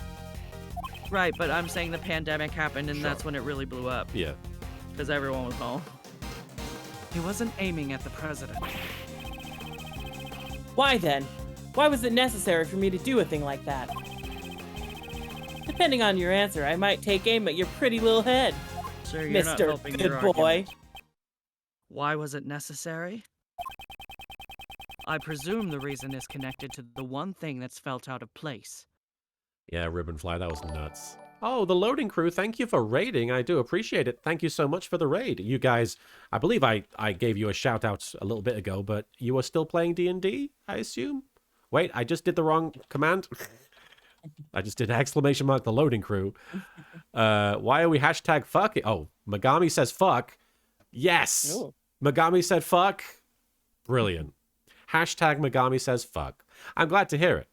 Right, but I'm saying the pandemic happened, and Sure. that's when it really blew up. Yeah. Because everyone was home. He wasn't aiming at the president. Why then? Why was it necessary for me to do a thing like that? Depending on your answer, I might take aim at your pretty little head, Sir, you're not Mr. helping Good your Boy. argument. Why was it necessary? I presume the reason is connected to the one thing that's felt out of place. Yeah, Ribbonfly, that was nuts. Oh, the loading crew, thank you for raiding. I do appreciate it. Thank you so much for the raid. You guys, I believe I gave you a shout out a little bit ago, but you are still playing D&D, I assume? Wait, I just did the wrong command. I just did exclamation mark the loading crew. Why are we hashtag fucking? Oh, Megami says fuck. Yes. Ooh. Megami said fuck. Brilliant. Hashtag Megami says fuck. I'm glad to hear it.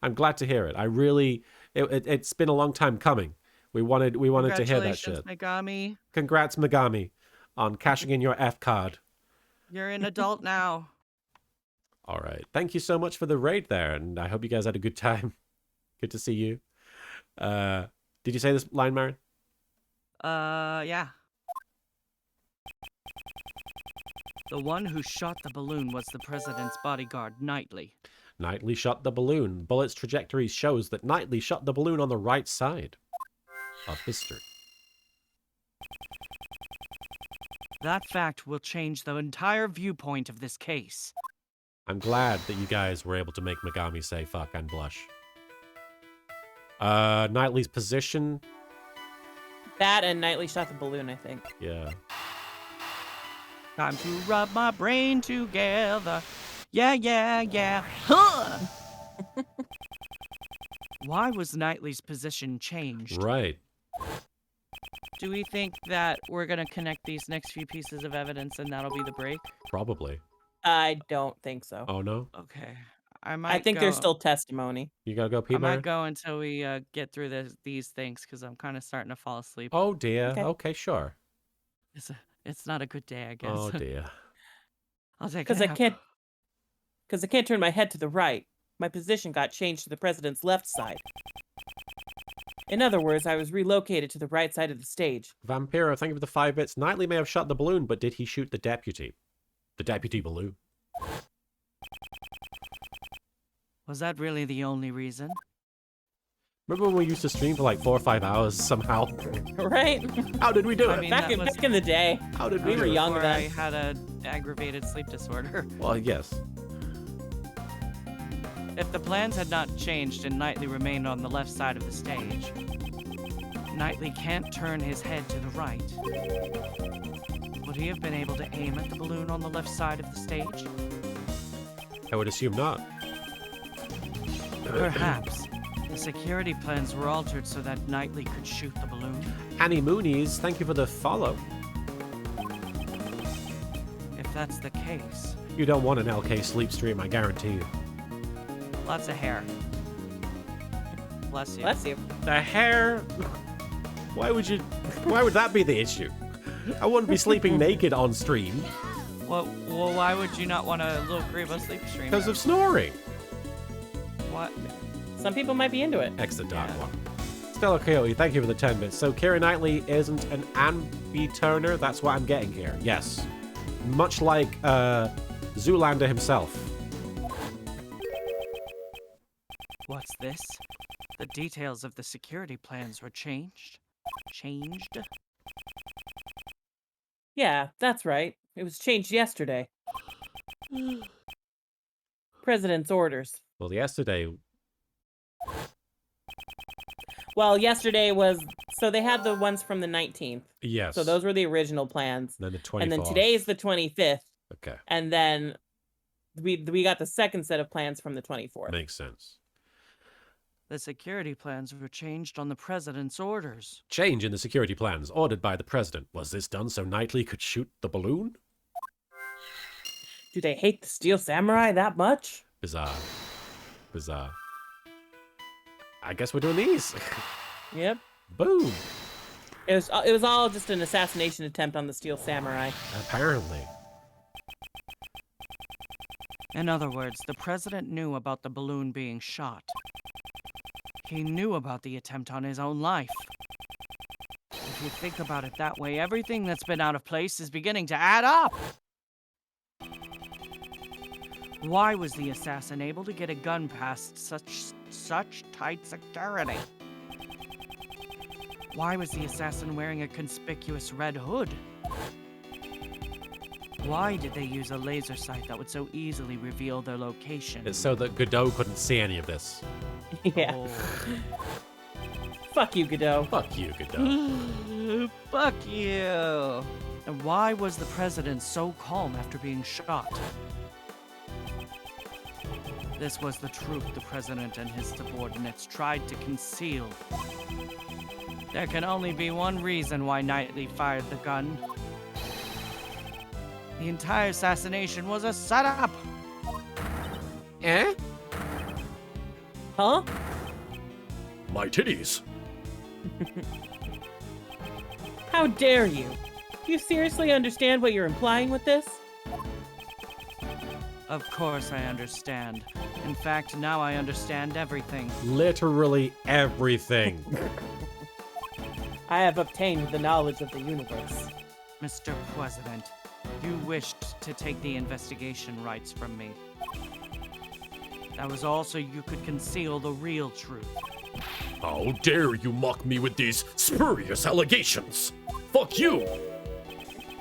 I'm glad to hear it. I really, it's been a long time coming. We wanted to hear that shit. Congratulations, Megami. Congrats, Megami, on cashing in your F card. You're an adult now. All right. Thank you so much for the raid there, and I hope you guys had a good time. Good to see you. Did you say this line, Marin? Yeah. The one who shot the balloon was the president's bodyguard, Knightley. Knightley shot the balloon. Bullet's trajectory shows that Knightley shot the balloon on the right side of history. That fact will change the entire viewpoint of this case. I'm glad that you guys were able to make Megami say fuck and blush. Knightley's position. That and Knightley shot the balloon, I think. Yeah. Time to rub my brain together. Yeah. Huh! Why was Knightley's position changed? Right. Do we think that we're going to connect these next few pieces of evidence and that'll be the break? Probably. I don't think so. Oh, no? Okay. I I think there's still testimony. You gotta go pee, I might Marin? go until we get through these things because I'm kind of starting to fall asleep. Oh, dear. Okay. Okay, sure. It's not a good day, I guess. Oh, dear. I'll take Because a I nap. can't turn my head to the right. My position got changed to the president's left side. In other words, I was relocated to the right side of the stage. Vampiro, thank you for the 5 bits. Knightley may have shot the balloon, but did he shoot the deputy? The deputy balloon. Was that really the only reason? Remember when we used to stream for like 4 or 5 hours somehow? Right? How did we do I it? mean, back that was in the day. How did we we were do it? young before I then. had an aggravated sleep disorder. Well, yes. If the plans had not changed and Knightley remained on the left side of the stage, Knightley can't turn his head to the right. Would he have been able to aim at the balloon on the left side of the stage? I would assume not. Perhaps. The security plans were altered so that Knightley could shoot the balloon. Annie Moonies, thank you for the follow. If that's the case, You don't want an LK sleep stream, I guarantee you. lots of hair. Bless you. Bless you. The hair... Why would that be the issue? I wouldn't be sleeping naked on stream Well, why would you not want a little Grebo sleep stream? because of snoring. What? Some people might be into it. X the dark one. Stella Coyote, thank you for the 10 bits. So Keira Knightley isn't an ambi-turner? That's what I'm getting here. Yes. Much like Zoolander himself. What's this? The details of the security plans were changed? Changed? Yeah, that's right. It was changed yesterday. President's orders. Well, yesterday... Well, yesterday was... So they had the ones from the 19th. Yes. So those were the original plans. Then the 24th. And then today is the 25th. Okay. And then we got the second set of plans from the 24th. Makes sense. The security plans were changed on the president's orders. Change in the security plans ordered by the president. Was this done so Knightley could shoot the balloon? Do they hate the Steel Samurai that much? Bizarre. Bizarre. I guess we're doing these. Yep. Boom. It was all just an assassination attempt on the Steel Samurai. Apparently. In other words, the president knew about the balloon being shot. He knew about the attempt on his own life. If you think about it that way, everything that's been out of place is beginning to add up. Why was the assassin able to get a gun past such tight security? Why was the assassin wearing a conspicuous red hood? Why did they use a laser sight that would so easily reveal their location? It's so that Godot couldn't see any of this. Yeah. Oh. Fuck you, Godot. Fuck you, Godot. Fuck you! And why was the president so calm after being shot? This was the truth the president and his subordinates tried to conceal. There can only be one reason why Knightley fired the gun. The entire assassination was a setup! Eh? Huh? My titties. How dare you? Do you seriously understand what you're implying with this? Of course I understand. In fact, now I understand everything. Literally everything. I have obtained the knowledge of the universe. Mr. President, you wished to take the investigation rights from me. That was all so you could conceal the real truth. How dare you mock me with these spurious allegations? Fuck you!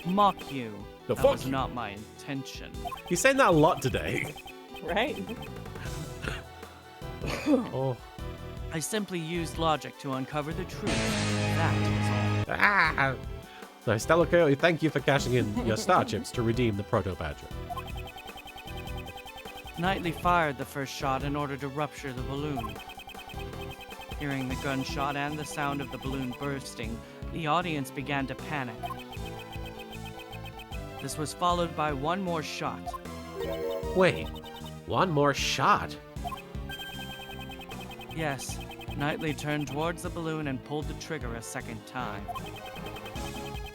Mock you. The That fuck was you. not my intention. He's saying that a lot today. Right? Oh. I simply used logic to uncover the truth. That is all. Ah. So, Stella Coyote, thank you for cashing in your star chips to redeem the Proto Badger. Knightley fired the first shot in order to rupture the balloon. Hearing the gunshot and the sound of the balloon bursting, the audience began to panic. This was followed by one more shot. Wait, one more shot? Yes, Knightley turned towards the balloon and pulled the trigger a second time.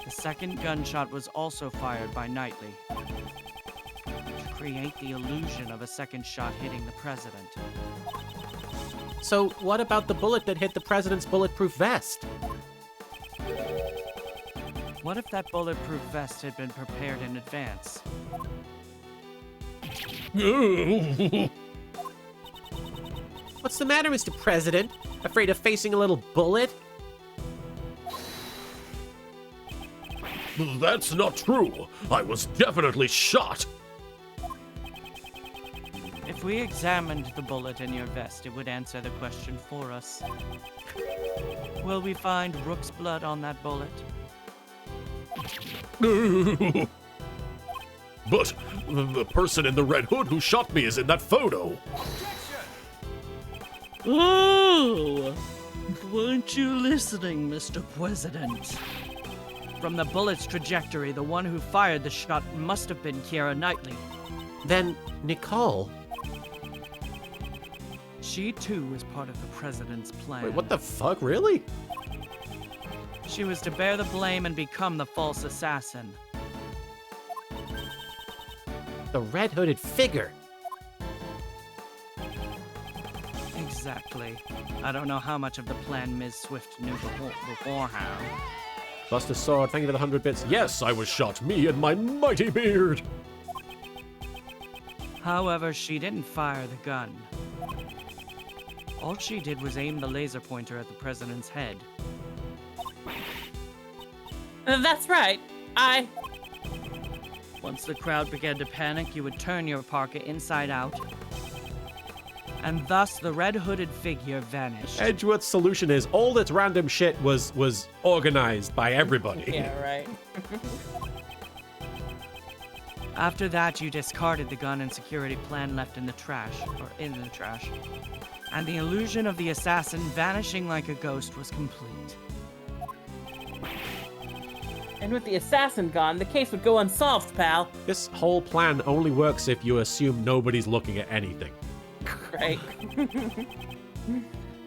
The second gunshot was also fired by Knightley to create the illusion of a second shot hitting the president. So, what about the bullet that hit the president's bulletproof vest? What if that bulletproof vest had been prepared in advance? What's the matter, Mr. President? Afraid of facing a little bullet? That's not true. I was definitely shot. If we examined the bullet in your vest, it would answer the question for us. Will we find Rook's blood on that bullet? But the person in the red hood who shot me is in that photo. Oh! Weren't you listening, Mr. President? From the bullet's trajectory, the one who fired the shot must have been Keira Knightley. Then, Nicole. She too was part of the president's plan. Wait, what the fuck? Really? She was to bear the blame and become the false assassin. The red-hooded figure. Exactly. I don't know how much of the plan Ms. Swift knew beforehand. Buster Sword, thank you for the 100 bits. Yes, I was shot, me and my mighty beard. However, she didn't fire the gun. All she did was aim the laser pointer at the president's head. That's right. Once the crowd began to panic, you would turn your parka inside out, and thus the red-hooded figure vanished. Edgeworth's solution is all this random shit was organized by everybody. Yeah, right. After that, you discarded the gun and security plan left in the trash, and the illusion of the assassin vanishing like a ghost was complete. And with the assassin gone, the case would go unsolved, pal. This whole plan only works if you assume nobody's looking at anything. Right.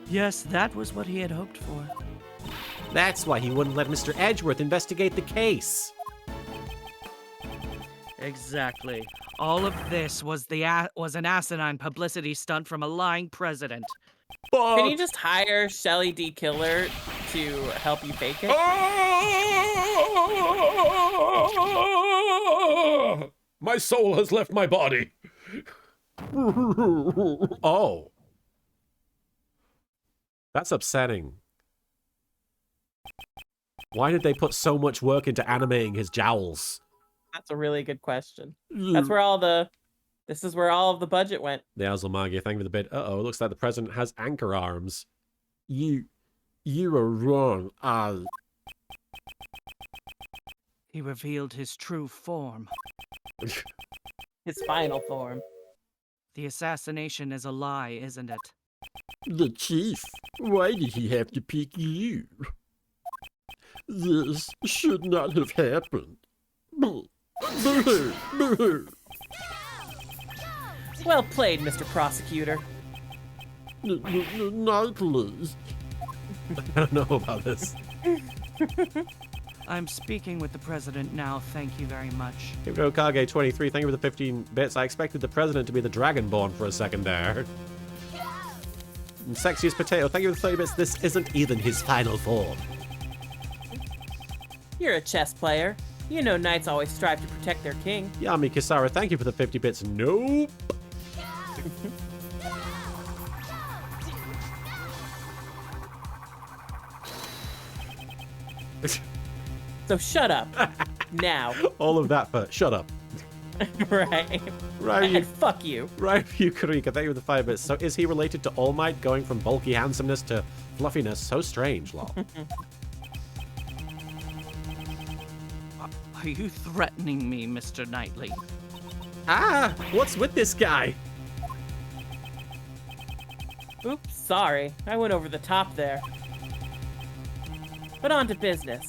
Yes, that was what he had hoped for. That's why he wouldn't let Mr. Edgeworth investigate the case. Exactly. All of this was an asinine publicity stunt from a lying president. Can you just hire Shelly D. Killer to help you fake it? My soul has left my body. Oh. That's upsetting. Why did they put so much work into animating his jowls? That's a really good question. That's where this is where all of the budget went. The Azulmagi, thank you for the bid. Uh-oh, looks like the president has anchor arms. You are wrong, Al. He revealed his true form. His final form. The assassination is a lie, isn't it? The chief, why did he have to pick you? This should not have happened. Well played, Mr. Prosecutor. Nautilus. I don't know about this. I'm speaking with the president now, thank you very much. Here we go, Kage23, thank you for the 15 bits. I expected the president to be the Dragonborn for a second there. And Sexiest Potato, thank you for the 30 bits. This isn't even his final form. You're a chess player. You know knights always strive to protect their king. Yami Kisara, thank you for the 50 bits. Nope. So shut up. Now. All of that for shut up. Right. Right. And fuck you. Right, Yukarika, thank you for the 5 bits. So is he related to All Might, going from bulky handsomeness to fluffiness? So strange, lol. Are you threatening me, Mr. Knightley? Ah, what's with this guy? Oops, sorry. I went over the top there. But on to business.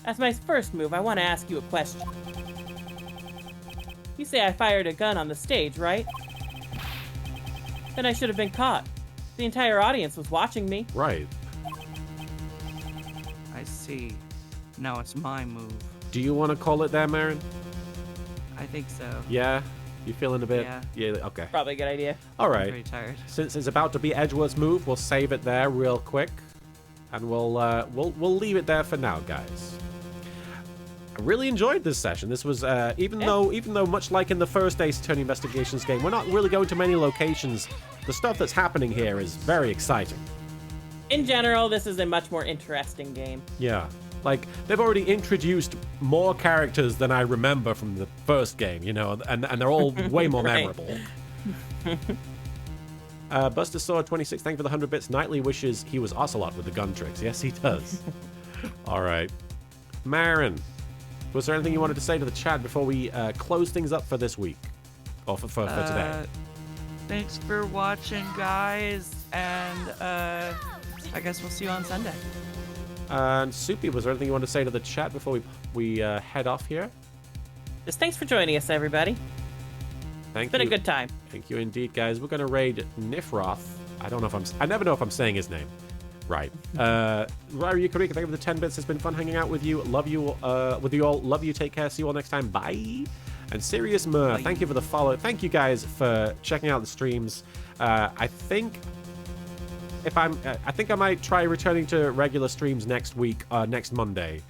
As my first move, I want to ask you a question. You say I fired a gun on the stage, right? Then I should have been caught. The entire audience was watching me. Right. I see. Now it's my move. Do you want to call it there, Marin? I think so. Yeah? You feeling a bit? Yeah. Okay. Probably a good idea. All I'm right. pretty tired. Since it's about to be Edgeworth's move, we'll save it there real quick, and we'll leave it there for now, guys. I really enjoyed this session. This was even though much like in the first Ace Attorney Investigations game, we're not really going to many locations. The stuff that's happening here is very exciting. In general, this is a much more interesting game. Yeah. Like, they've already introduced more characters than I remember from the first game, you know, and they're all way more memorable. Buster Sword 26, thank you for the 100 bits. Knightley wishes he was Ocelot with the gun tricks. Yes, he does. All right. Marin, was there anything you wanted to say to the chat before we close things up for this week? Or for today? Thanks for watching, guys, and I guess we'll see you on Sunday. And Soupy, was there anything you wanted to say to the chat before we head off here? Just thanks for joining us, everybody. Thank It's been you. a good time. Thank you indeed, guys. We're going to raid Nifroth. I never know if I'm saying his name right. Rari Yukarika, thank you for the 10 bits. It's been fun hanging out with you. Love you, with you all. Love you. Take care. See you all next time. Bye. And Sirius Mur, thank you for the follow. Thank you guys for checking out the streams. I think I might try returning to regular streams next week, next Monday.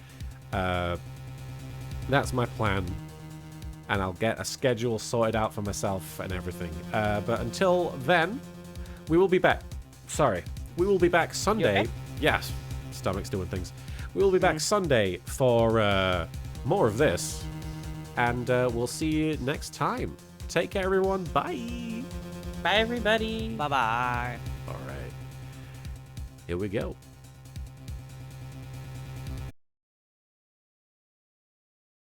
That's my plan. and I'll get a schedule sorted out for myself and everything. But until then, we will be back. Sorry. We will be back Sunday. okay? Yes. Stomach's doing things. We will be back Sunday for more of this. And we'll see you next time. Take care, everyone. Bye. Bye, everybody. Bye-bye. All right. Here we go.